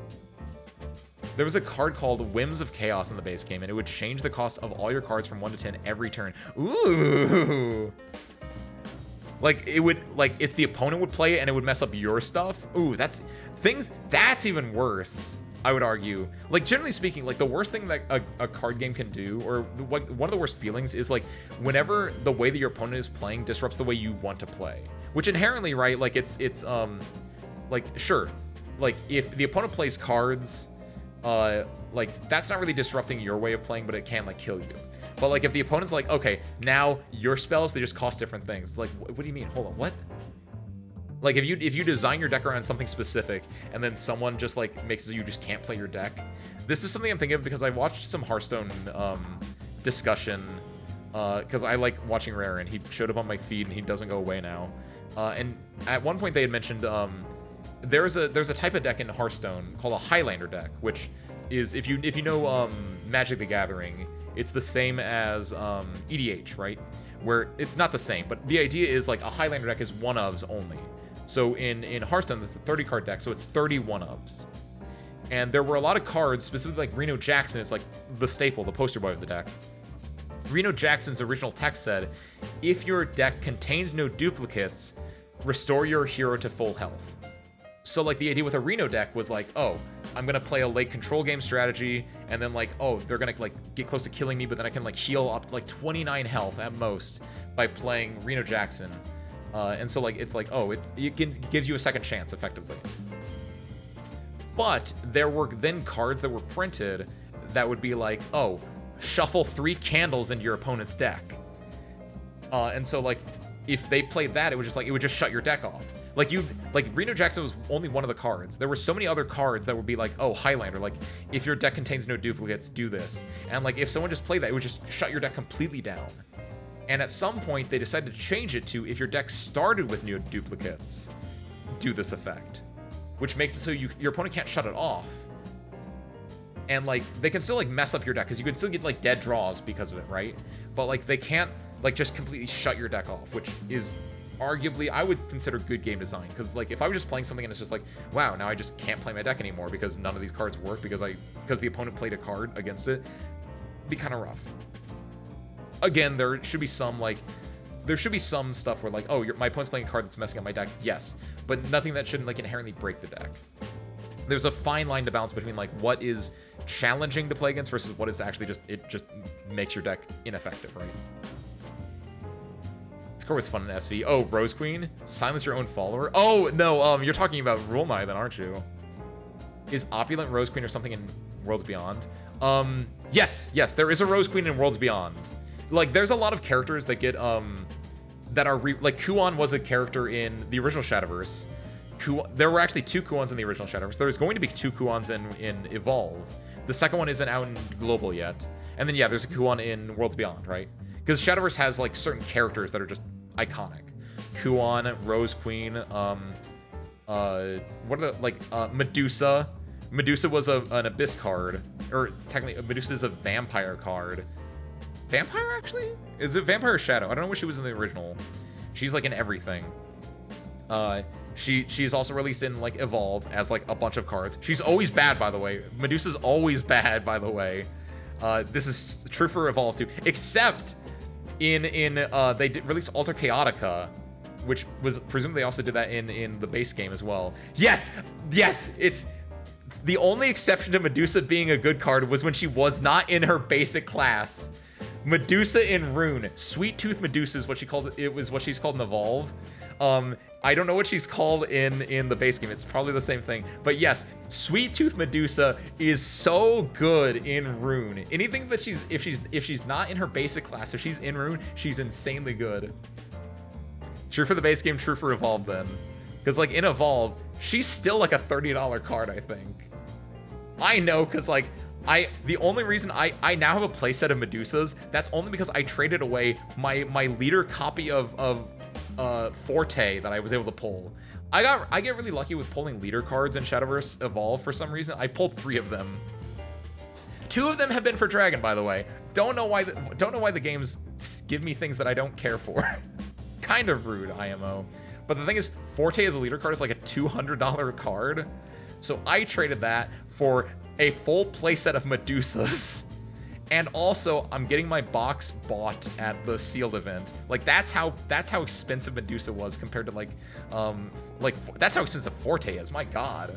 There was a card called Whims of Chaos in the base game, and it would change the cost of all your cards from 1 to 10 every turn. Ooh. Like, it would, like, it's the opponent would play it, and it would mess up your stuff. Ooh, that's even worse, I would argue. Like, generally speaking, like, the worst thing that a card game can do, or like, one of the worst feelings is, like, whenever the way that your opponent is playing disrupts the way you want to play. Which inherently, right, like, it's like, sure. Like, if the opponent plays cards, like, that's not really disrupting your way of playing, but it can like kill you. But like, if the opponent's like, okay, now your spells, they just cost different things. It's like, what do you mean? Hold on, what? Like, if you design your deck around something specific, and then someone just like makes it so you just can't play your deck. This is something I'm thinking of because I watched some Hearthstone discussion, because I like watching Rare, and he showed up on my feed, and he doesn't go away now. And at one point they had mentioned there's a type of deck in Hearthstone called a Highlander deck, which is, if you know Magic the Gathering, it's the same as EDH, right? Where it's not the same, but the idea is like a Highlander deck is one-ofs only. So in Hearthstone, it's a 30-card deck, so it's 30 one-ofs. And there were a lot of cards, specifically like Reno Jackson is like the staple, the poster boy of the deck. Reno Jackson's original text said, if your deck contains no duplicates, restore your hero to full health. So, like, the idea with a Reno deck was like, oh, I'm going to play a late control game strategy, and then, like, oh, they're going to, like, get close to killing me, but then I can, like, heal up to, like, 29 health at most by playing Reno Jackson. And so, like, it's like, oh, it gives you a second chance, effectively. But there were then cards that were printed that would be like, oh, shuffle 3 candles into your opponent's deck. And so, like, if they played that, it was just like, it would just shut your deck off. Like, Reno Jackson was only one of the cards. There were so many other cards that would be like, oh, Highlander, like, if your deck contains no duplicates, do this. And, like, if someone just played that, it would just shut your deck completely down. And at some point, they decided to change it to, if your deck started with no duplicates, do this effect. Which makes it so your opponent can't shut it off. And, like, they can still, like, mess up your deck, because you can still get, like, dead draws because of it, right? But, like, they can't, like, just completely shut your deck off, which is arguably, I would consider good game design. Because, like, if I was just playing something and it's just like, wow, now I just can't play my deck anymore because none of these cards work because the opponent played a card against it, it'd be kind of rough. Again, there should be some, like, there should be some stuff where, like, oh, my opponent's playing a card that's messing up my deck, yes. But nothing that shouldn't, like, inherently break the deck. There's a fine line to balance between, like, what is challenging to play against versus what is actually just, it just makes your deck ineffective, right? This card was fun in SV. Oh, Rose Queen? Silence your own follower? Oh, no, you're talking about Rule Knight then, aren't you? Is Opulent Rose Queen or something in Worlds Beyond? Yes, there is a Rose Queen in Worlds Beyond. Like, there's a lot of characters that get, that are, like, Kuon was a character in the original Shadowverse. There were actually 2 Kuons in the original Shadowverse. There's going to be 2 Kuons in Evolve. The second one isn't out in Global yet. And then, yeah, there's a Kuon in Worlds Beyond, right? Because Shadowverse has, like, certain characters that are just iconic. Kuon, Rose Queen, what are the, like, Medusa. Medusa was an Abyss card. Or, technically, Medusa is a Vampire card. Vampire, actually? Is it Vampire or Shadow? I don't know what she was in the original. She's, like, in everything. She's also released in, like, Evolve as, like, a bunch of cards. She's always bad, by the way. Medusa's always bad, by the way. This is true for Evolve, too. Except they released Alter Chaotica, which was, presumably they also did that in the base game as well. Yes! It's the only exception to Medusa being a good card was when she was not in her basic class. Medusa in Rune. Sweet Tooth Medusa is what she called it. It was what she's called in Evolve. I don't know what she's called in the base game. It's probably the same thing. But yes, Sweet Tooth Medusa is so good in Rune. Anything that if she's not in her basic class, if she's in Rune, she's insanely good. True for the base game, true for Evolve then. Because, like, in Evolve, she's still like a $30 card, I think. I know, because, like, the only reason I now have a playset of Medusas, that's only because I traded away my leader copy of Forte that I was able to pull. I get really lucky with pulling leader cards in Shadowverse Evolve for some reason. I pulled 3 of them. 2 of them have been for Dragon, by the way. Don't know why the games give me things that I don't care for. Kind of rude, IMO. But the thing is, Forte as a leader card is like a $200 card. So I traded that for a full playset of Medusas. And also, I'm getting my box bought at the sealed event. Like, that's how expensive Medusa was compared to, like, that's how expensive Forte is. My God.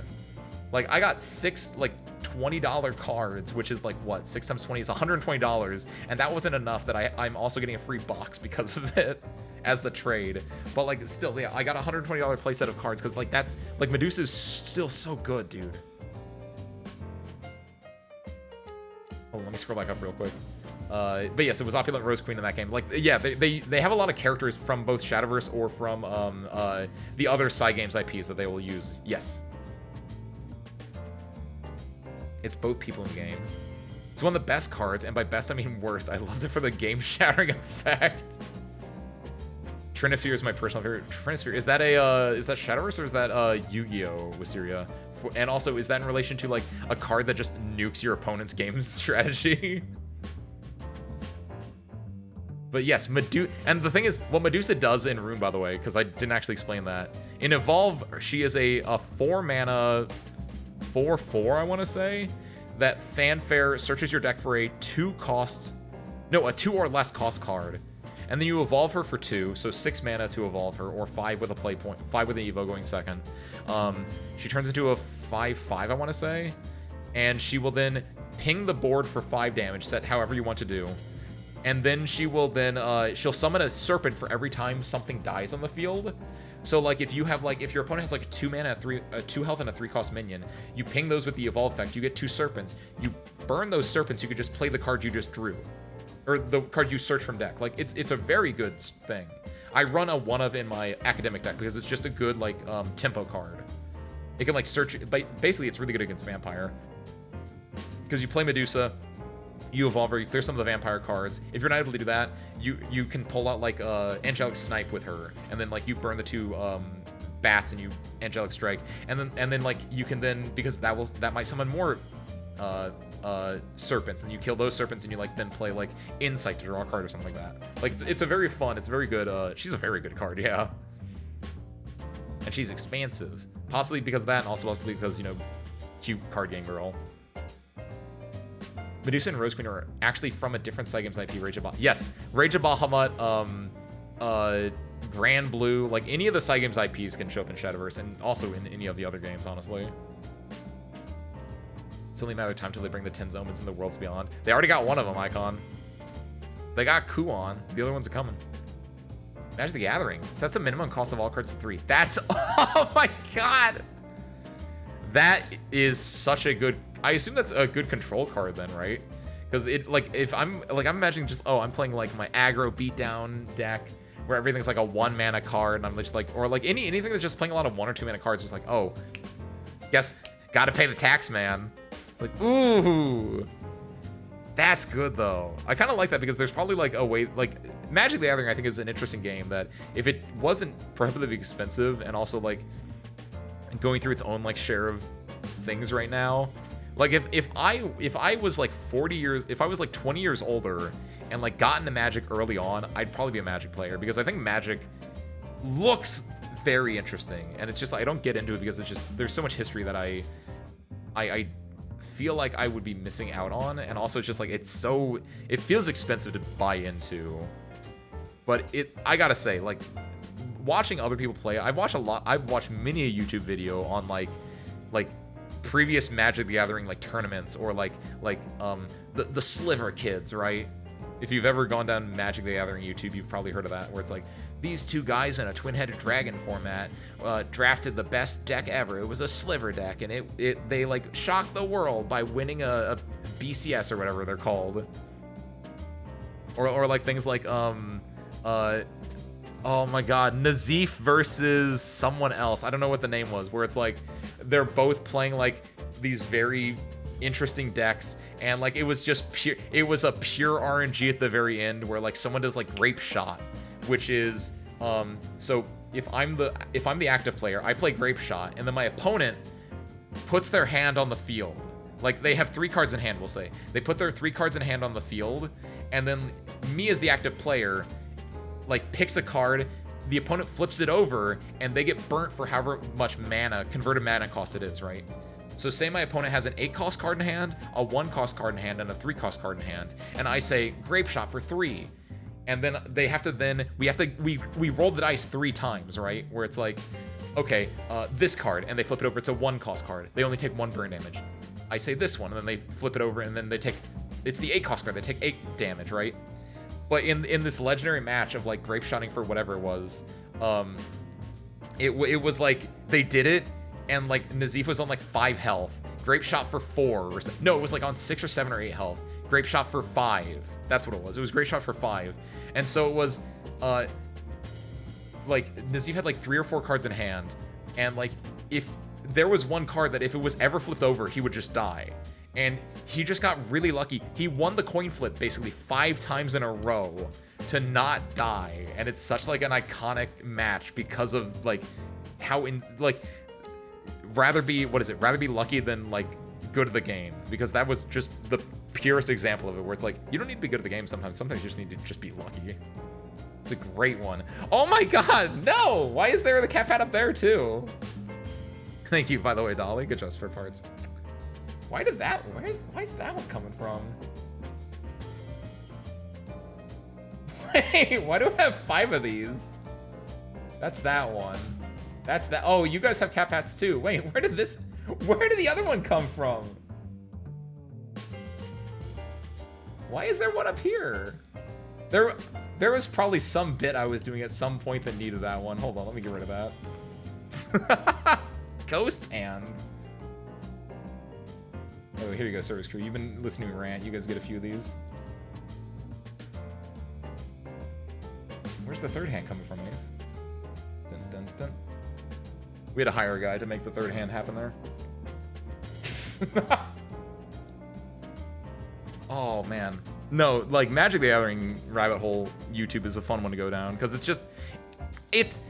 Like, I got 6, like, $20 cards, which is, like, what? 6 times 20 is $120. And that wasn't enough that I'm also getting a free box because of it as the trade. But, like, still, yeah, I got a $120 playset of cards because, like, that's, like, Medusa is still so good, dude. Oh, let me scroll back up real quick. But yes, it was Opulent Rose Queen in that game. Like, yeah, they have a lot of characters from both Shadowverse or from the other side games IPs that they will use. Yes. It's both people in the game. It's one of the best cards, and by best I mean worst. I loved it for the game-shattering effect. Trinisphere is my personal favorite. Trinisphere, is that Shadowverse or is that Yu-Gi-Oh! Wisteria? And also, is that in relation to, like, a card that just nukes your opponent's game strategy? But yes, and the thing is, what Medusa does in Rune, by the way, because I didn't actually explain that. In Evolve, she is a 4-mana, 4/4, I want to say, that Fanfare searches your deck for a 2 or less cost card. and then you evolve her for 2, so 6 mana to evolve her, or 5 with a play point, 5 with an Evo going second. She turns into a 5/5, I want to say, and she will then ping the board for 5 damage, set however you want to do. And then she will then, she'll summon a serpent for every time something dies on the field. So, like, if you have, like, if your opponent has, like, a 2 mana, a 2 health, and a 3 cost minion, you ping those with the evolve effect, you get 2 serpents. You burn those serpents, you could just play the card you just drew. Or the card you search from deck. Like, it's a very good thing. I run a 1-of in my academic deck because it's just a good, like, tempo card. It can, like, search, but basically it's really good against vampire. Because you play Medusa, you evolve her, you clear some of the vampire cards. If you're not able to do that, you can pull out like Angelic Snipe with her, and then like you burn the 2 bats and you Angelic Strike, and then like you can then, because that might summon more serpents, and you kill those serpents, and you like then play like Insight to draw a card or something like that. Like it's a very fun, it's very good. She's a very good card, yeah. And she's expansive, possibly because of that, and also possibly because, you know, cute card game girl. Medusa and Rose Queen are actually from a different Cygames IP, Rage of Bahamut. Yes, Rage of Bahamut, Grand Blue, like any of the Cygames IPs can show up in Shadowverse, and also in any of the other games, honestly. It's only a matter of time till they bring the 10 Omens in the Worlds Beyond. They already got one of them, Icon. They got Kuon. The other ones are coming. Magic the Gathering sets a minimum cost of all cards to 3. That's, oh my god! That is such a good, I assume that's a good control card then, right? Because it, like, if I'm imagining just, oh, I'm playing like my aggro beatdown deck where everything's like a 1 mana card, and I'm just like, or like anything that's just playing a lot of 1 or 2 mana cards, just like, oh, guess gotta pay the tax, man. It's like, ooh, that's good though. I kind of like that because there's probably like a way, like Magic the Gathering I think is an interesting game that if it wasn't prohibitively expensive and also like going through its own like share of things right now, like if I was like 40 years, if I was like 20 years older and like got into Magic early on, I'd probably be a Magic player because I think Magic looks very interesting, and it's just like I don't get into it because it's just there's so much history that I feel like I would be missing out on, and also it's just like it feels expensive to buy into. But I gotta say, like, watching other people play, I've watched many a YouTube video on like previous Magic the Gathering like tournaments, or like the Sliver Kids, right? If you've ever gone down Magic the Gathering YouTube, you've probably heard of that, where it's like these 2 guys in a twin-headed dragon format drafted the best deck ever. It was a Sliver deck, and they like shocked the world by winning a BCS or whatever they're called, or like things like oh my god, Nazif versus someone else. I don't know what the name was, where it's like they're both playing like these very interesting decks, and like it was just pure, it was a pure RNG at the very end where like someone does like Grape Shot, which is so if I'm the active player, I play Grape Shot, and then my opponent puts their hand on the field. Like they have 3 cards in hand, we'll say. They put their 3 cards in hand on the field, and then me as the active player like picks a card, the opponent flips it over, and they get burnt for however much mana, converted mana cost it is, right? So say my opponent has an 8 cost card in hand, a 1 cost card in hand, and a 3 cost card in hand, and I say Grape Shot for 3, and then they have to we roll the dice 3 times, right? Where it's like, okay, this card, and they flip it over, it's a 1 cost card, they only take 1 burn damage. I say this one, and then they flip it over, and then they take, it's the 8 cost card, they take 8 damage, right? But in this legendary match of like Grape Shotting for whatever it was, it was like they did it, and like Nazif was on like 5 health, Grape Shot for 4, or no, it was like on 6 or 7 or 8 health, Grape Shot for 5. That's what it was. It was Grape Shot for 5, and so it was like Nazif had like 3 or 4 cards in hand, and like if there was one card that if it was ever flipped over, he would just die. And he just got really lucky. He won the coin flip basically 5 times in a row to not die. And it's such like an iconic match because of like how rather be lucky than like good at the game, because that was just the purest example of it, where it's like you don't need to be good at the game sometimes you just need to just be lucky. It's a great one. Oh my god, no! Why is there the cat pad up there too? Thank you, by the way, Dolly. Good job, spare parts. Why is that one coming from? Wait, why do I have 5 of these? That's that one. That's that. Oh, you guys have cap hats too. Wait, where did the other one come from? Why is there one up here? There was probably some bit I was doing at some point that needed that one. Hold on, let me get rid of that. Ghost hand. Oh, here you go, service crew. You've been listening to me rant. You guys get a few of these. Where's the third hand coming from, Ace? Dun, dun, dun. We had to hire a guy to make the third hand happen there. Oh, man. No, like, Magic the Gathering rabbit hole YouTube is a fun one to go down, because it's just... It's...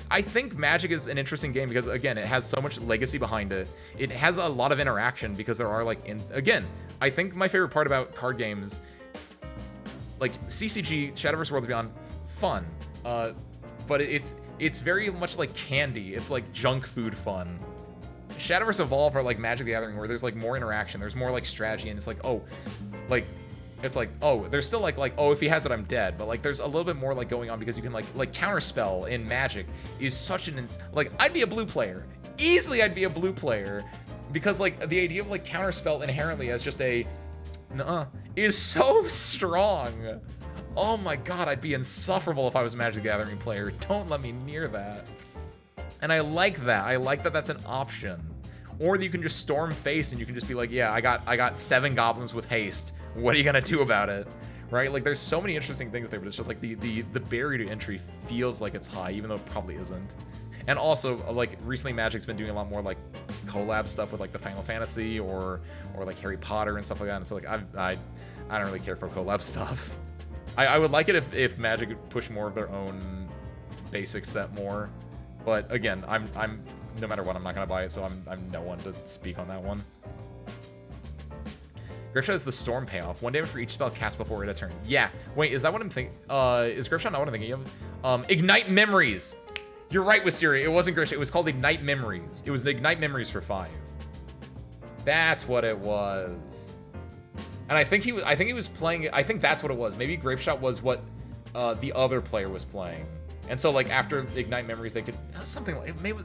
I think Magic is an interesting game because, again, it has so much legacy behind it. It has a lot of interaction because there are, like, again, I think my favorite part about card games, like, CCG, Shadowverse Worlds Beyond, fun. But it's very much like candy. It's like junk food fun. Shadowverse Evolve are like Magic the Gathering where there's, like, more interaction. There's more, like, strategy, and it's like, oh, like... It's like, oh, there's still like, oh, if he has it, I'm dead. But like, there's a little bit more like going on because you can like Counterspell in Magic is such an, like, I'd be a blue player. Easily I'd be a blue player because like the idea of like Counterspell inherently as just a, is so strong. Oh my God, I'd be insufferable if I was a Magic the Gathering player. Don't let me near that. And I like that. I like that that's an option. Or you can just storm face and you can just be like, yeah, I got 7 goblins with haste. What are you gonna do about it? Right? Like, there's so many interesting things there, but it's just like the barrier to entry feels like it's high, even though it probably isn't. And also, like, recently Magic's been doing a lot more like collab stuff with like the Final Fantasy or like Harry Potter and stuff like that. And so like I don't really care for collab stuff. I would like it if Magic would push more of their own basic set more. But again, I'm no matter what, I'm not gonna buy it, so I'm no one to speak on that one. Gripshot is the storm payoff. 1 damage for each spell cast before end of turn. Yeah. Wait, is that what I'm thinking? Is Gripshot not what I'm thinking of? Ignite Memories. You're right, Wisteria. It wasn't Gripshot. It was called Ignite Memories. It was an Ignite Memories for 5. That's what it was. And I think he was playing. I think that's what it was. Maybe Grapeshot was what the other player was playing. And so like after Ignite Memories, they could something like it. Maybe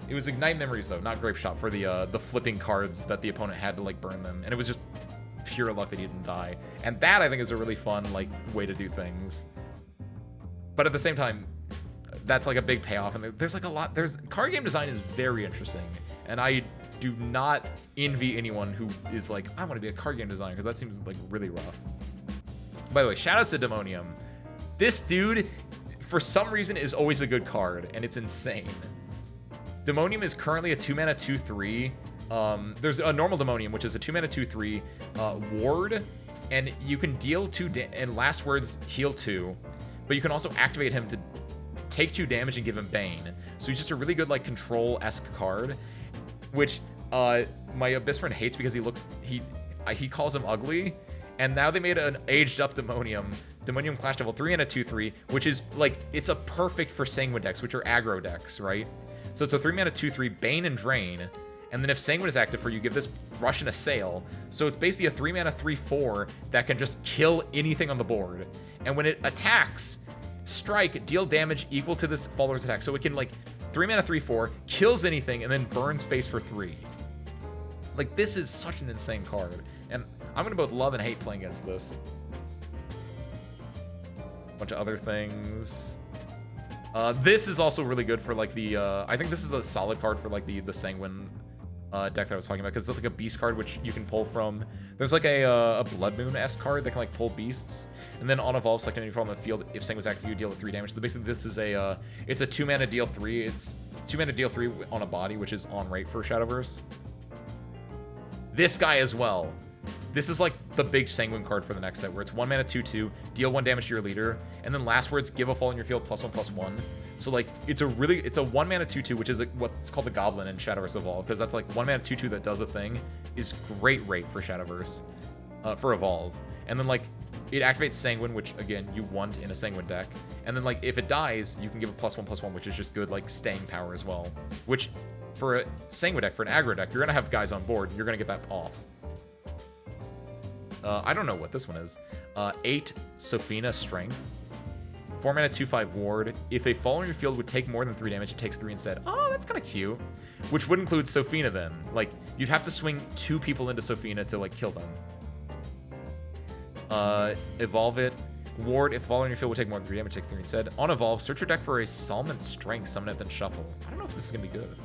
it was Ignite Memories though, not Grapeshot for the flipping cards that the opponent had to like burn them, and it was just pure luck that he didn't die. And that I think is a really fun like way to do things. But at the same time, that's like a big payoff, and there's like a lot. Card game design is very interesting, and I do not envy anyone who is like, I want to be a card game designer, because that seems like really rough. By the way, shoutouts to Demonium. This dude, for some reason, is always a good card, and it's insane. Demonium is currently a 2-mana 2/3. There's a normal Demonium, which is a 2-mana 2/3 ward, and you can deal 2 and last words heal 2, but you can also activate him to take 2 damage and give him Bane. So he's just a really good like control-esque card, which my Abyss friend hates because he calls him ugly. And now they made an aged up Demonium Clash Devil 3-mana 2/3, which is like, it's a perfect for Sanguine decks, which are aggro decks, right? So it's a 3-mana 2/3 Bane and Drain, and then if Sanguine is active for you, give this Rush and Assail. So it's basically a 3-mana 3/4 that can just kill anything on the board. And when it attacks, strike, deal damage equal to this follower's attack. So it can like 3-mana 3/4, kills anything, and then burns face for 3. Like, this is such an insane card. And I'm gonna both love and hate playing against this. Bunch of other things. This is also really good for like the, I think this is a solid card for like the Sanguine deck that I was talking about, because it's like a beast card which you can pull from. There's like a Blood Moon-esque card that can like pull beasts, and then on evolve, select any from the field. If Sanguine's active, you deal 3 damage. So basically, this is it's a 2-mana deal 3. It's 2-mana deal 3 on a body, which is on rate for Shadowverse. This guy as well. This is like the big Sanguine card for the next set, where it's 1-mana 2/2, deal 1 damage to your leader, and then last words, give a fall in your field +1/+1. So like, it's a 1-mana 2/2, which is like what's called the Goblin in Shadowverse Evolve, because that's like 1-mana 2/2 that does a thing, is great rate for Shadowverse, for Evolve. And then like, it activates Sanguine, which again, you want in a Sanguine deck. And then like, if it dies, you can give a +1/+1, which is just good like staying power as well. Which, for a Sanguine deck, for an aggro deck, you're gonna have guys on board, you're gonna get that off. I don't know what this one is. 8 Sophina Strength. 4 mana, 2/5 ward. If a fall on your field would take more than 3 damage, it takes 3 instead. Oh, that's kind of cute. Which would include Sophina then. Like, you'd have to swing 2 people into Sophina to, like, kill them. Evolve it. Ward, if fall on your field would take more than 3 damage, it takes 3 instead. On evolve, search your deck for a Salmon Strength, summon it, then shuffle. I don't know if this is going to be good.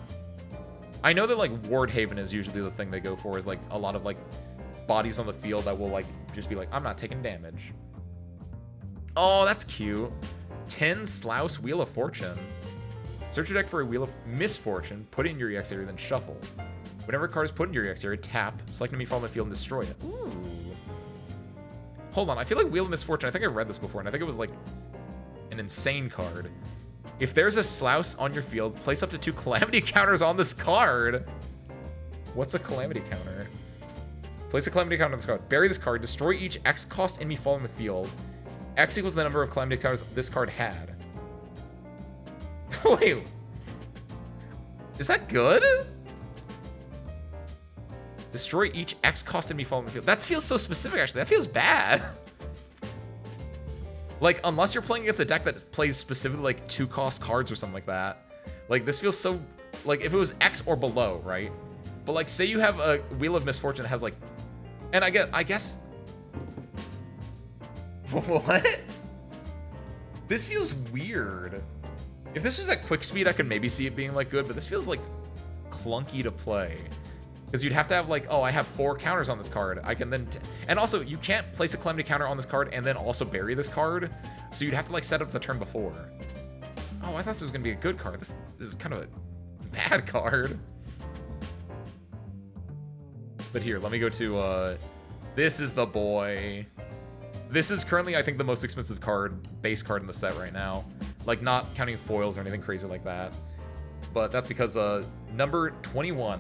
I know that, like, Ward Haven is usually the thing they go for, is, like, a lot of, like, bodies on the field that will, like, just be like, I'm not taking damage. Oh, that's cute. 10 Slouse Wheel of Fortune. Search your deck for a Wheel of Misfortune, put it in your EX area, then shuffle. Whenever a card is put in your EX area, tap, select enemy fall on the field, and destroy it. Ooh. Hold on, I feel like Wheel of Misfortune, I think I read this before, and I think it was like an insane card. If there's a Slouse on your field, place up to 2 Calamity counters on this card. What's a Calamity counter? Place a Calamity counter on this card. Bury this card, destroy each X cost enemy fall on the field. X equals the number of Calamity counters this card had. Wait. Is that good? Destroy each X cost enemy fall on the field. That feels so specific, actually. That feels bad. Like, unless you're playing against a deck that plays specifically, like, 2-cost cards or something like that. Like, this feels so... Like, if it was X or below, right? But, like, say you have a Wheel of Misfortune that has, like... And I guess... What? This feels weird. If this was at quick speed, I could maybe see it being, like, good, but this feels, like, clunky to play. Because you'd have to have, like, oh, I have 4 counters on this card. I can then... And also, you can't place a Calamity counter on this card and then also bury this card. So you'd have to, like, set up the turn before. Oh, I thought this was going to be a good card. This is kind of a bad card. But here, let me go to... This is the boy. This is currently, I think, the most expensive base card in the set right now. Like, not counting foils or anything crazy like that. But that's because number 21,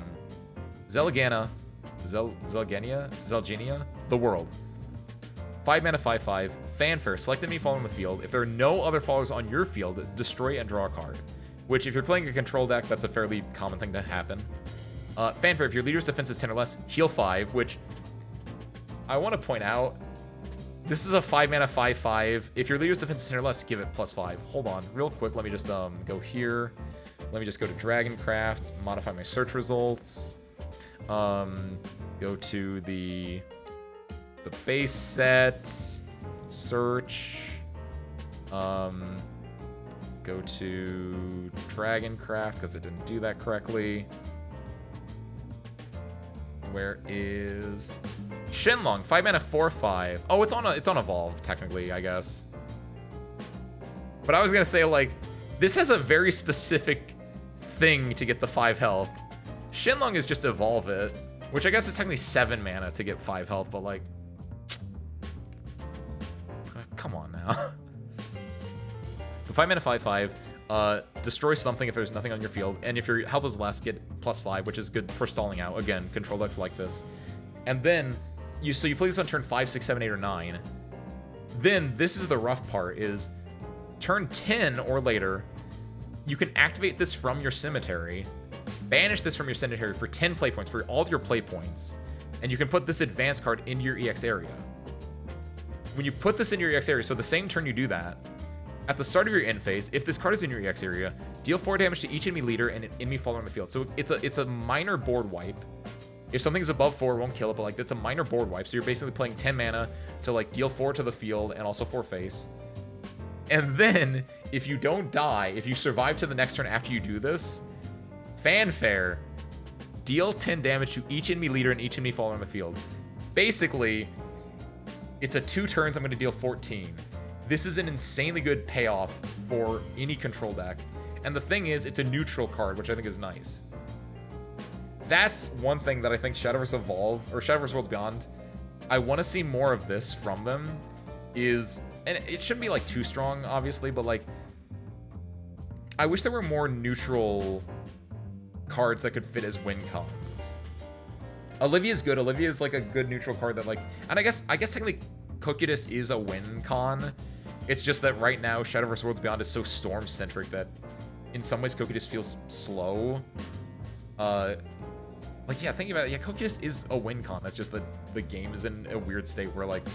Zelgenia, the world. 5 mana, 5/5, Fanfare. Select enemy fall on the field. If there are no other followers on your field, destroy and draw a card. Which, if you're playing a control deck, that's a fairly common thing to happen. Fanfare, if your leader's defense is 10 or less, heal 5, which I want to point out, this is a 5 mana, 5/5. If your leader's defense is 10 or less, give it +5. Hold on, real quick, let me just go here. Let me just go to Dragoncraft, modify my search results. Go to the base set, search, go to Dragoncraft because it didn't do that correctly. Where is Shenlong? 5 mana, 4/5. Oh, it's on evolve technically, I guess. But I was gonna say, like, this has a very specific thing to get the 5 health. Shenlong is just evolve it, which I guess is technically 7 mana to get 5 health, but like, come on now. The 5 mana, 5/5. Destroy something if there's nothing on your field, and if your health is less, get +5, which is good for stalling out. Again, control decks like this. And then you play this on turn 5, 6, 7, 8, or 9. Then this is the rough part: is turn 10 or later, you can activate this from your cemetery, banish this from your cemetery for 10 play points for all your play points, and you can put this advanced card into your EX area. When you put this in your EX area, so the same turn you do that, at the start of your end phase, if this card is in your EX area, deal 4 damage to each enemy leader and an enemy follower on the field. So it's a minor board wipe. If something's above 4, it won't kill it, but like that's a minor board wipe. So you're basically playing 10 mana to like deal 4 to the field and also 4 face. And then if you don't die, if you survive to the next turn after you do this, Fanfare, deal 10 damage to each enemy leader and each enemy follower on the field. Basically, it's a 2 turns, I'm going to deal 14. This is an insanely good payoff for any control deck. And the thing is, it's a neutral card, which I think is nice. That's one thing that I think Shadowverse Evolve, or Shadowverse Worlds Beyond, I want to see more of this from them, is, and it shouldn't be like too strong, obviously, but like, I wish there were more neutral cards that could fit as win cons. Olivia's good. Olivia's like a good neutral card that like, and I guess technically Cocytus is a win con. It's just that right now Shadowverse Worlds Beyond is so storm centric that in some ways Cocytus feels slow. Like, yeah, thinking about it, yeah, Cocytus is a win con. That's just that the game is in a weird state where, like,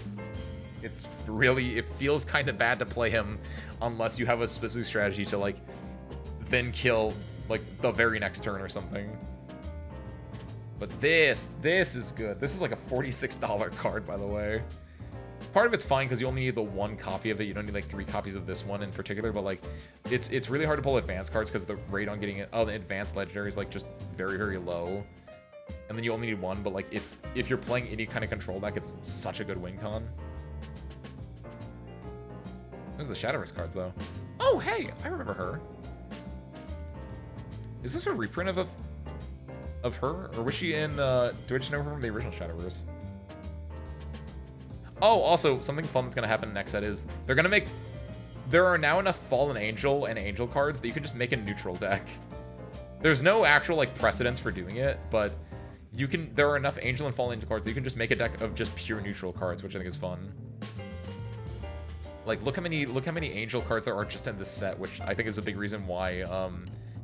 it's really, it feels kind of bad to play him unless you have a specific strategy to, like, then kill, like, the very next turn or something. But this is good. This is like a $46 card, by the way. Part of it's fine because you only need the one copy of it. You don't need like 3 copies of this one in particular, but like it's really hard to pull advanced cards because the rate on getting an advanced legendary is like just very, very low. And then you only need one, but like it's, if you're playing any kind of control deck, it's such a good win con. Those are the Shadowverse cards though. Oh, hey, I remember her. Is this a reprint of her? Or was she in, do I just know her from the original Shadowverse? Oh, also, something fun that's going to happen next set is they're going to make... There are now enough Fallen Angel and Angel cards that you can just make a neutral deck. There's no actual, like, precedence for doing it, but you can... There are enough Angel and Fallen Angel cards that you can just make a deck of just pure neutral cards, which I think is fun. Like, look how many Angel cards there are just in this set, which I think is a big reason why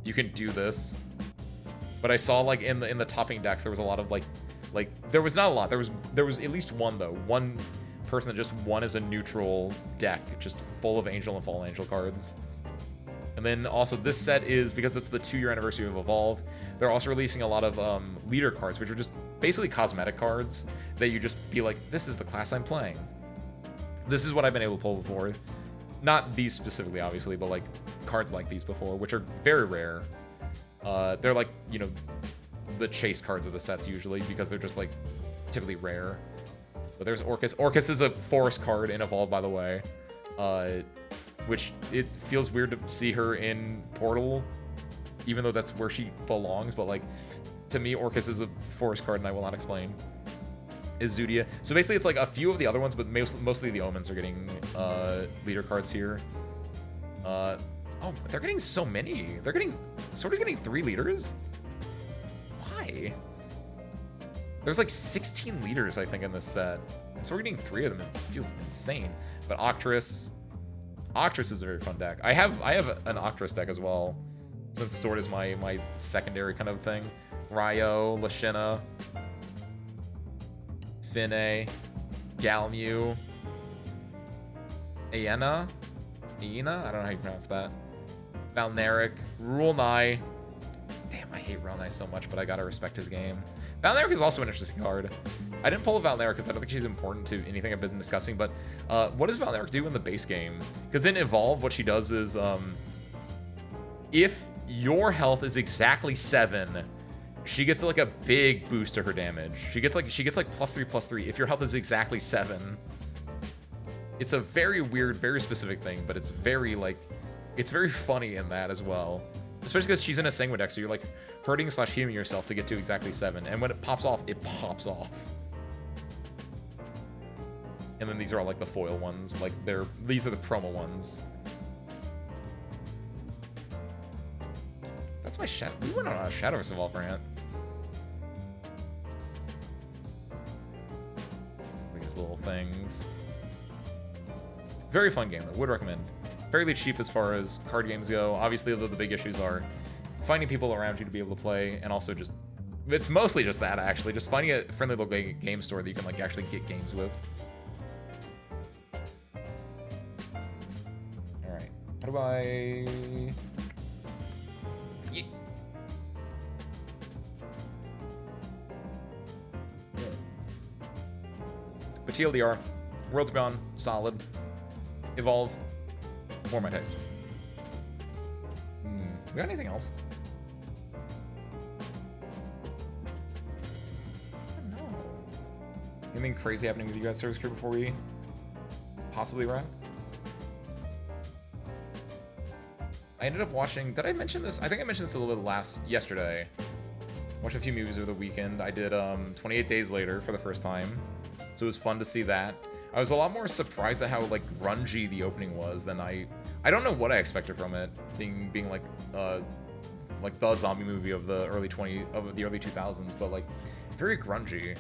you can do this. But I saw, like, in the topping decks, there was a lot of, like, there was not a lot. There was at least one, though. One person that just won as a neutral deck, just full of Angel and Fallen Angel cards. And then also this set is, because it's the 2-year anniversary of Evolve, they're also releasing a lot of leader cards, which are just basically cosmetic cards that you just be like, this is the class I'm playing. This is what I've been able to pull before. Not these specifically, obviously, but like cards like these before, which are very rare. They're like, you know, the chase cards of the sets usually, because they're just like typically rare. But there's Orcus. Orcus is a forest card in Evolve, by the way, which it feels weird to see her in Portal, even though that's where she belongs. But like, to me, Orcus is a forest card, and I will not explain. Is Zudia. So basically, it's like a few of the other ones, but mostly the Omens are getting leader cards here. Oh, they're getting so many. They're getting... Sorta's getting 3 leaders? Why? There's like 16 leaders, I think, in this set. And so we're getting 3 of them. It feels insane. But Octress... Octress is a very fun deck. I have an Octress deck as well, since Sword is my secondary kind of thing. Ryo, Lashina, Finne, Galmu, Aena? Aena? I don't know how you pronounce that. Valneric, Rulnai. Damn, I hate Rulnai so much, but I gotta respect his game. Valneric is also an interesting card. I didn't pull a Valneric because I don't think she's important to anything I've been discussing, but what does Valneric do in the base game? Because in Evolve, what she does is, if your health is exactly 7, she gets like a big boost to her damage. She gets like +3/+3 if your health is exactly 7. It's a very weird, very specific thing, but it's very like, it's very funny in that as well. Especially because she's in a Sanguine deck, so you're like hurting/healing yourself to get to exactly 7. And when it pops off, it pops off. And then these are all like the foil ones, like these are the promo ones. That's my shadow. We went on a Shadowverse Evolve rant. These little things. Very fun game, though. Would recommend. Fairly cheap as far as card games go. Obviously, the big issues are finding people around you to be able to play, and also just... It's mostly just that, actually. Just finding a friendly local game store that you can like actually get games with. Alright. How do I... Yeah. But TLDR, World's Gone, solid. Evolve, more my taste. We got anything else? I don't know. Anything crazy happening with you guys, Service Crew, before we possibly wrap? I ended up watching, did I mention this? I think I mentioned this a little bit yesterday. Watched a few movies over the weekend. I did 28 Days Later for the first time. So it was fun to see that. I was a lot more surprised at how like grungy the opening was than I don't know what I expected from it, being like the zombie movie of the early 2000s, but like very grungy.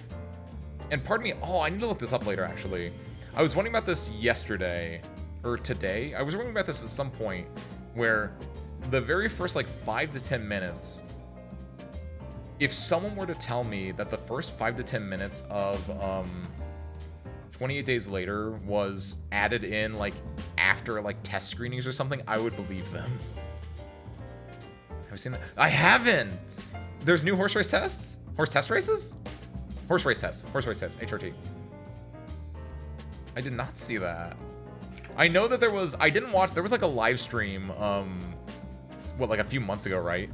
And pardon me, oh, I need to look this up later actually. I was wondering about this yesterday or today. I was wondering about this at some point where the very first like 5 to 10 minutes if someone were to tell me that the first 5 to 10 minutes of 28 Days Later was added in like after like test screenings or something, I would believe them. Have you seen that? I haven't. There's new horse race tests? Horse test races? Horse race tests. Horse race tests. HRT. I did not see that. I know that there was, I didn't watch, there was like a live stream, what, like a few months ago, right?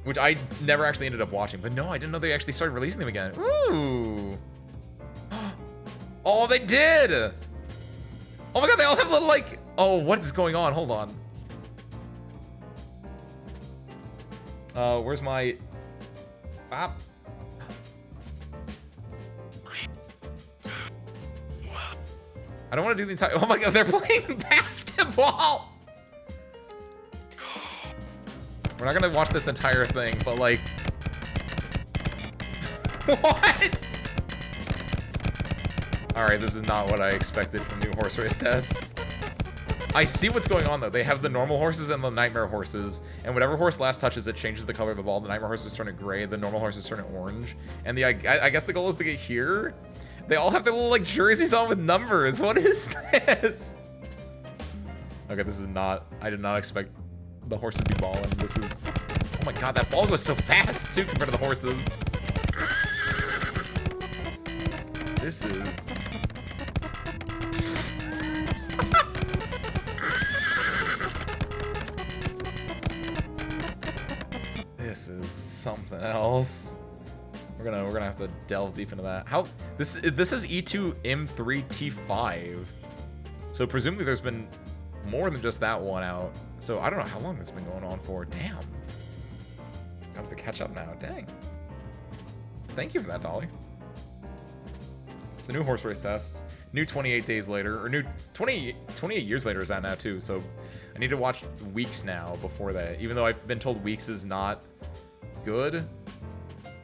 Which I never actually ended up watching, but no, I didn't know they actually started releasing them again. Ooh. Oh, they did! Oh my god, they all have little like, oh, what is going on? Hold on. Where's my... Bop. I don't want to do the entire... Oh my god, they're playing basketball! We're not gonna watch this entire thing, but like... What? Alright, this is not what I expected from new horse race tests. I see what's going on though. They have the normal horses and the nightmare horses, and whatever horse last touches it changes the color of the ball. The nightmare horses turn it gray, the normal horses turn it orange. And I guess the goal is to get here. They all have their little like jerseys on with numbers. What is this? Okay, this is not, I did not expect the horse to be balling. This is, oh my god, that ball goes so fast too compared to the horses. This is... This is something else. We're gonna have to delve deep into that. How this is E2 M3 T5. So presumably there's been more than just that one out. So I don't know how long this has been going on for. Damn. I have to catch up now. Dang. Thank you for that, Dolly. So new horse race tests, new 28 Days Later, or new 28 Years Later is out now too, so I need to watch Weeks now before that, even though I've been told Weeks is not good.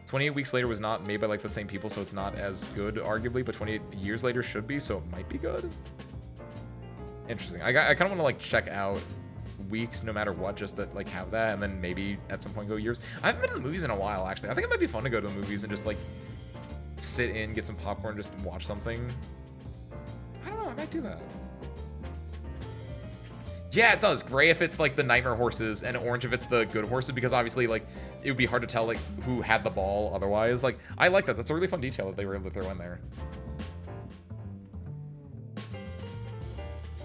28 Weeks Later was not made by like the same people, so it's not as good, arguably, but 28 Years Later should be, so it might be good. Interesting. I kind of want to like check out Weeks no matter what, just to like have that, and then maybe at some point go Years. I haven't been to the movies in a while, actually. I think it might be fun to go to the movies and just like sit in, get some popcorn, just watch something. I don't know, I might do that. Yeah, it does. Gray if it's like the nightmare horses, and orange if it's the good horses, because obviously like it would be hard to tell like who had the ball otherwise. Like, I like that. That's a really fun detail that they were able to throw in there.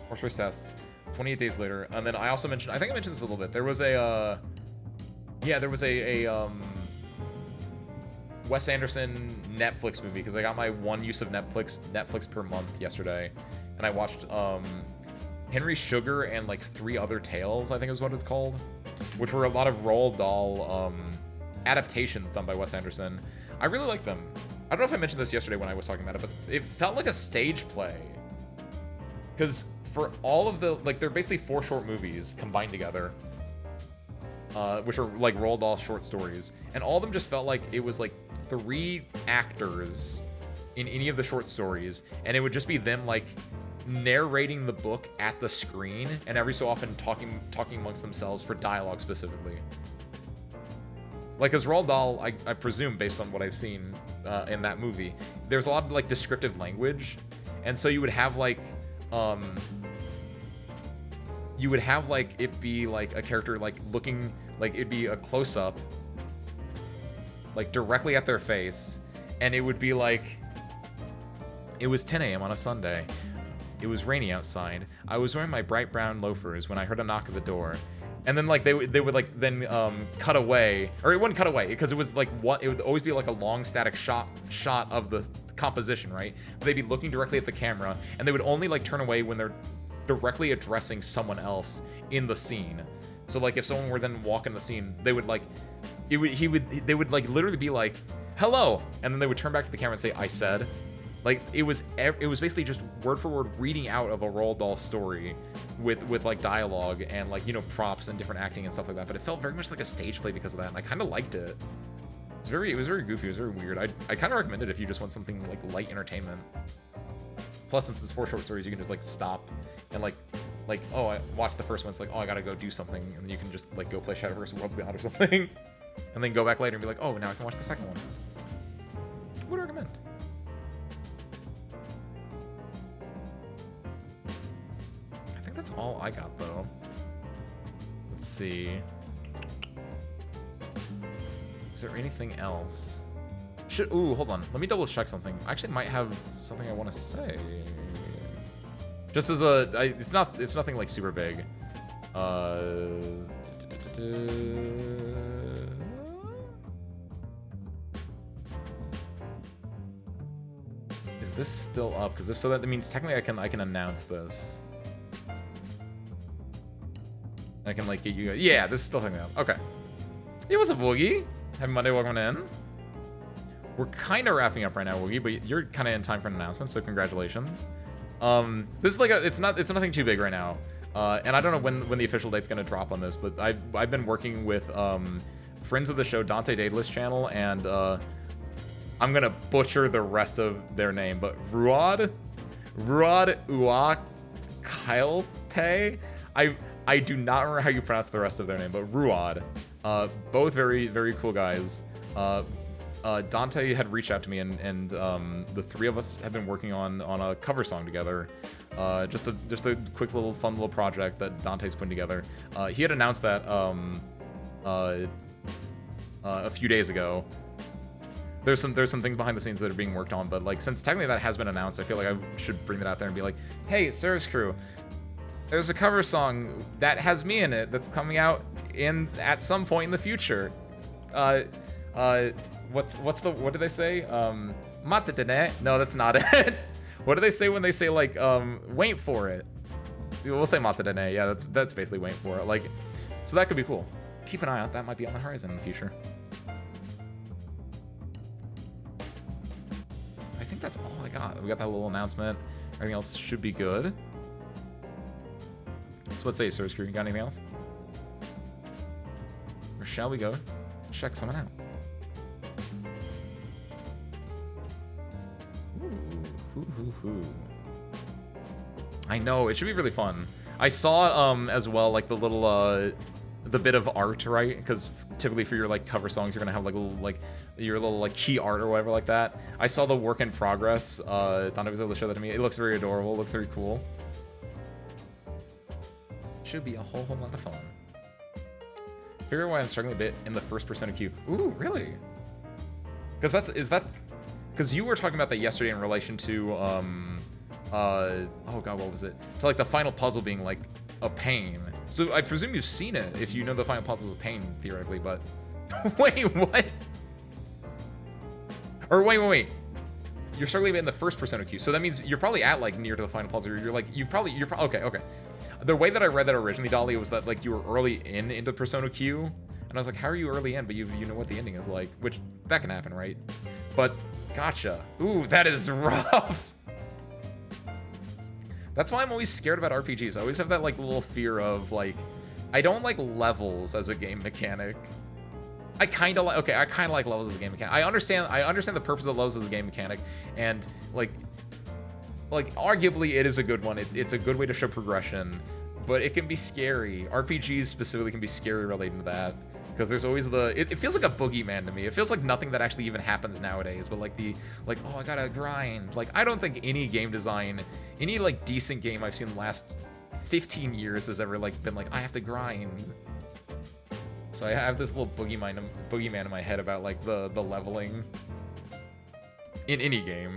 Horse race tests, 28 Days Later, and then I also mentioned, I think I mentioned this a little bit. There was a, yeah, there was a Wes Anderson Netflix movie, because I got my one use of Netflix per month yesterday, and I watched Henry Sugar and like 3 Other Tales, I think is what it's called, which were a lot of Roald Dahl adaptations done by Wes Anderson. I really like them. I don't know if I mentioned this yesterday when I was talking about it, but it felt like a stage play, because for all of the, like, they're basically 4 short movies combined together, which are like Roald Dahl short stories, and all of them just felt like it was like 3 actors in any of the short stories, and it would just be them like narrating the book at the screen, and every so often talking amongst themselves for dialogue specifically. Like, as Roald Dahl, I presume, based on what I've seen in that movie, there's a lot of like descriptive language, and so you would have like it be like a character like looking, like it'd be a close-up like directly at their face, and it would be like, it was 10 a.m. on a Sunday. It was rainy outside. I was wearing my bright brown loafers when I heard a knock at the door. And then like they would like then cut away, or it wouldn't cut away because it was like what, it would always be like a long static shot of the composition, right? But they'd be looking directly at the camera, and they would only like turn away when they're directly addressing someone else in the scene. So like if someone were then walking the scene, they would like, they would like literally be like, hello, and then they would turn back to the camera and say, I said. Like, it was basically just word for word reading out of a Roald Dahl story with like dialogue and like, you know, props and different acting and stuff like that. But it felt very much like a stage play because of that, and I kind of liked it. It was very goofy. It was very weird. I kind of recommend it if you just want something like light entertainment. Plus, since it's 4 short stories, you can just like stop and like oh, I watched the first one. It's like, oh, I gotta go do something, and you can just like go play Shadowverse Worlds Beyond or something. and then go back later and be like, oh, now I can watch the second one. Would recommend. I think that's all I got, though. Let's see. Is there anything else? Ooh, hold on. Let me double check something. I actually might have something I want to say. Just as it's nothing like super big. Is this still up? Because if so, that means technically I can announce this. I can like get you guys. Yeah, this is still hanging up. Okay. Hey, what's up, Woogie? Happy Monday, welcome in. We're kind of wrapping up right now, Woogie, but you're kind of in time for an announcement, so congratulations. This is like it's nothing too big right now, and I don't know when the official date's gonna drop on this, but I've been working with friends of the show, Dante Daedalus channel, and I'm gonna butcher the rest of their name, but Ruad Uakalte. I do not remember how you pronounce the rest of their name, but Ruad. Both very, very cool guys. Dante had reached out to me, and the three of us have been working on a cover song together. Just a quick little fun little project that Dante's putting together. He had announced that a few days ago. There's some things behind the scenes that are being worked on, but like since technically that has been announced, I feel like I should bring that out there and be like, hey, Service Crew, there's a cover song that has me in it that's coming out at some point in the future. What do they say? Matadene? No, that's not it. What do they say when they say like wait for it? We'll say matadene. Yeah, that's basically wait for it. Like, so that could be cool. Keep an eye out. That might be on the horizon in the future. I think that's all I got. We got that little announcement. Everything else should be good. So what say, Sir Screw? You got anything else? Or shall we go check someone out? Ooh. I know, it should be really fun. I saw as well like the little the bit of art, right? Because typically for your like cover songs you're gonna have like your little like key art or whatever like that. I saw the work in progress. Dante was able to show that to me. It looks very adorable. It looks very cool. Should be a whole lot of fun. Figure out why I'm struggling a bit in the first Persona queue. Ooh, really? Because because you were talking about that yesterday in relation to oh god, what was it? To like the final puzzle being like a pain. So I presume you've seen it if you know the final puzzle is a pain theoretically, but wait, what? Or wait. You're struggling a bit in the first Persona queue, so that means you're probably at like near to the final puzzle. You're probably okay. The way that I read that originally, Dolly, was that like you were early into Persona queue, and I was like, how are you early in? But you know what the ending is like, which that can happen, right? But gotcha. Ooh, that is rough. That's why I'm always scared about RPGs. I always have that like little fear of like, I don't like levels as a game mechanic. I kind of like levels as a game mechanic. I understand the purpose of levels as a game mechanic, and like arguably it is a good one. It's a good way to show progression, but it can be scary. RPGs specifically can be scary relating to that, because there's always it feels like a boogeyman to me. It feels like nothing that actually even happens nowadays, but like oh, I gotta grind. Like, I don't think any game design, any like decent game I've seen in the last 15 years has ever like been like, I have to grind. So I have this little boogeyman in my head about like the leveling in any game.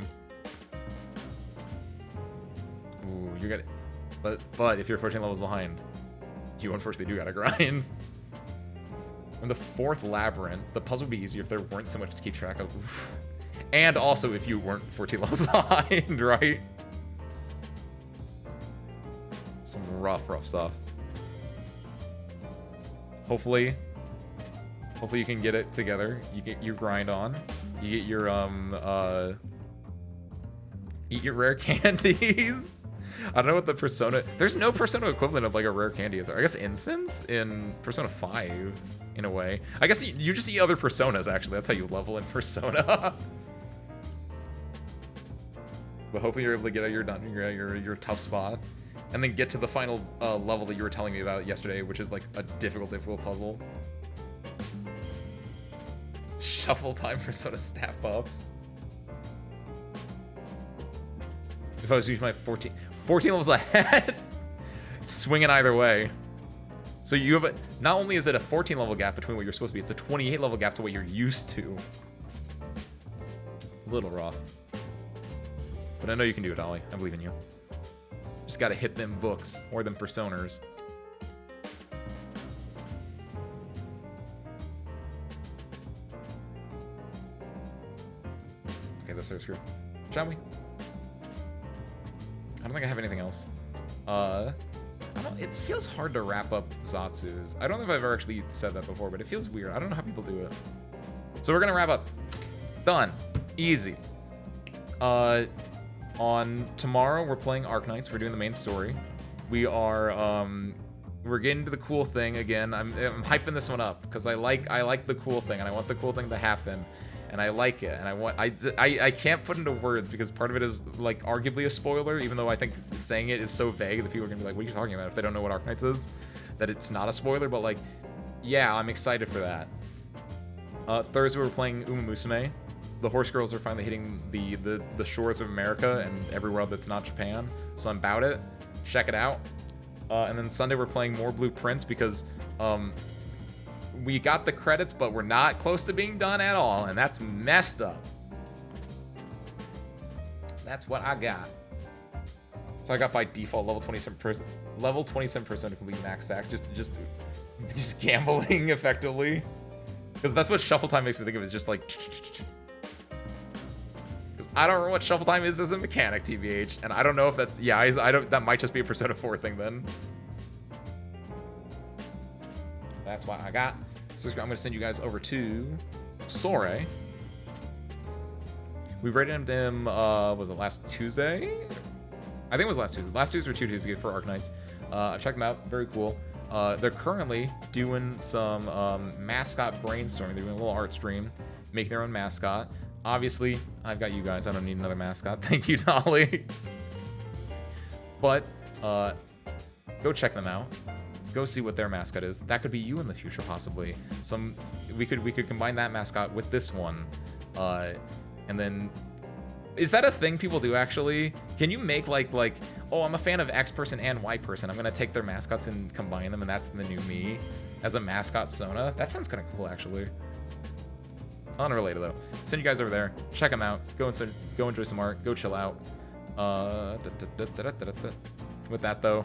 Ooh, you got it. But if you're 14 levels behind, you unfortunately do gotta grind. In the fourth labyrinth, the puzzle would be easier if there weren't so much to keep track of. Oof. And also if you weren't 14 levels behind, right? Some rough stuff. Hopefully you can get it together. You get your grind on. You get your eat your rare candies. I don't know what the Persona... There's no Persona equivalent of like a rare candy, is there? I guess incense in Persona 5, in a way. I guess you just eat other Personas, actually. That's how you level in Persona. But hopefully you're able to get out your tough spot. And then get to the final level that you were telling me about yesterday, which is like a difficult puzzle. Shuffle time Persona stat buffs. If I was using my 14 levels ahead, swinging either way. So you have not only is it a 14 level gap between what you're supposed to be, it's a 28 level gap to what you're used to. A little rough. But I know you can do it, Ollie. I believe in you. Just gotta hit them books or them personas. Okay, that's so screwed. Shall we? I don't think I have anything else. It feels hard to wrap up Zatsu's. I don't know if I've ever actually said that before, but it feels weird. I don't know how people do it. So we're gonna wrap up. Done. Easy. On tomorrow, we're playing Arknights. We're doing the main story. We are, we're getting to the cool thing again. I'm hyping this one up because I like the cool thing and I want the cool thing to happen. And I like it, and I can't put into words because part of it is like arguably a spoiler, even though I think saying it is so vague that people are gonna be like, "What are you talking about?" If they don't know what Arknights is, that it's not a spoiler. But like, yeah, I'm excited for that. Thursday we're playing Uma Musume. The horse girls are finally hitting the shores of America and everywhere that's not Japan, so I'm about it. Check it out. And then Sunday we're playing more Blue Prince because we got the credits, but we're not close to being done at all, and that's messed up. So that's what I got. So I got by default level 27% to complete max stacks, just gambling effectively, because that's what shuffle time makes me think of. Is just like, because I don't know what shuffle time is as a mechanic, TBH, and I don't know if that's I don't. That might just be a Persona 4 thing then. That's what I got. So I'm going to send you guys over to Sore. We rated him, was it last Tuesday? I think it was last Tuesday. Last Tuesday or 2 Tuesdays for Arknights. Check them out. Very cool. They're currently doing some mascot brainstorming. They're doing a little art stream, making their own mascot. Obviously, I've got you guys. I don't need another mascot. Thank you, Dolly. But go check them out. Go see what their mascot is. That could be you in the future, possibly. We could combine that mascot with this one, and then is that a thing people do actually? Can you make like oh, I'm a fan of X person and Y person. I'm gonna take their mascots and combine them, and that's the new me as a mascot Sona. That sounds kind of cool actually. Unrelated though. Send you guys over there. Check them out. Go enjoy some art. Go chill out. With that though,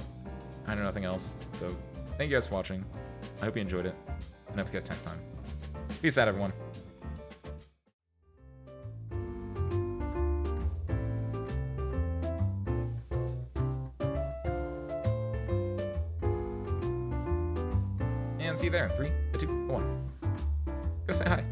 I know nothing else. So. Thank you guys for watching. I hope you enjoyed it, and I hope to see you guys next time. Peace out, everyone. And see you there in 3, 2, 1. Go say hi.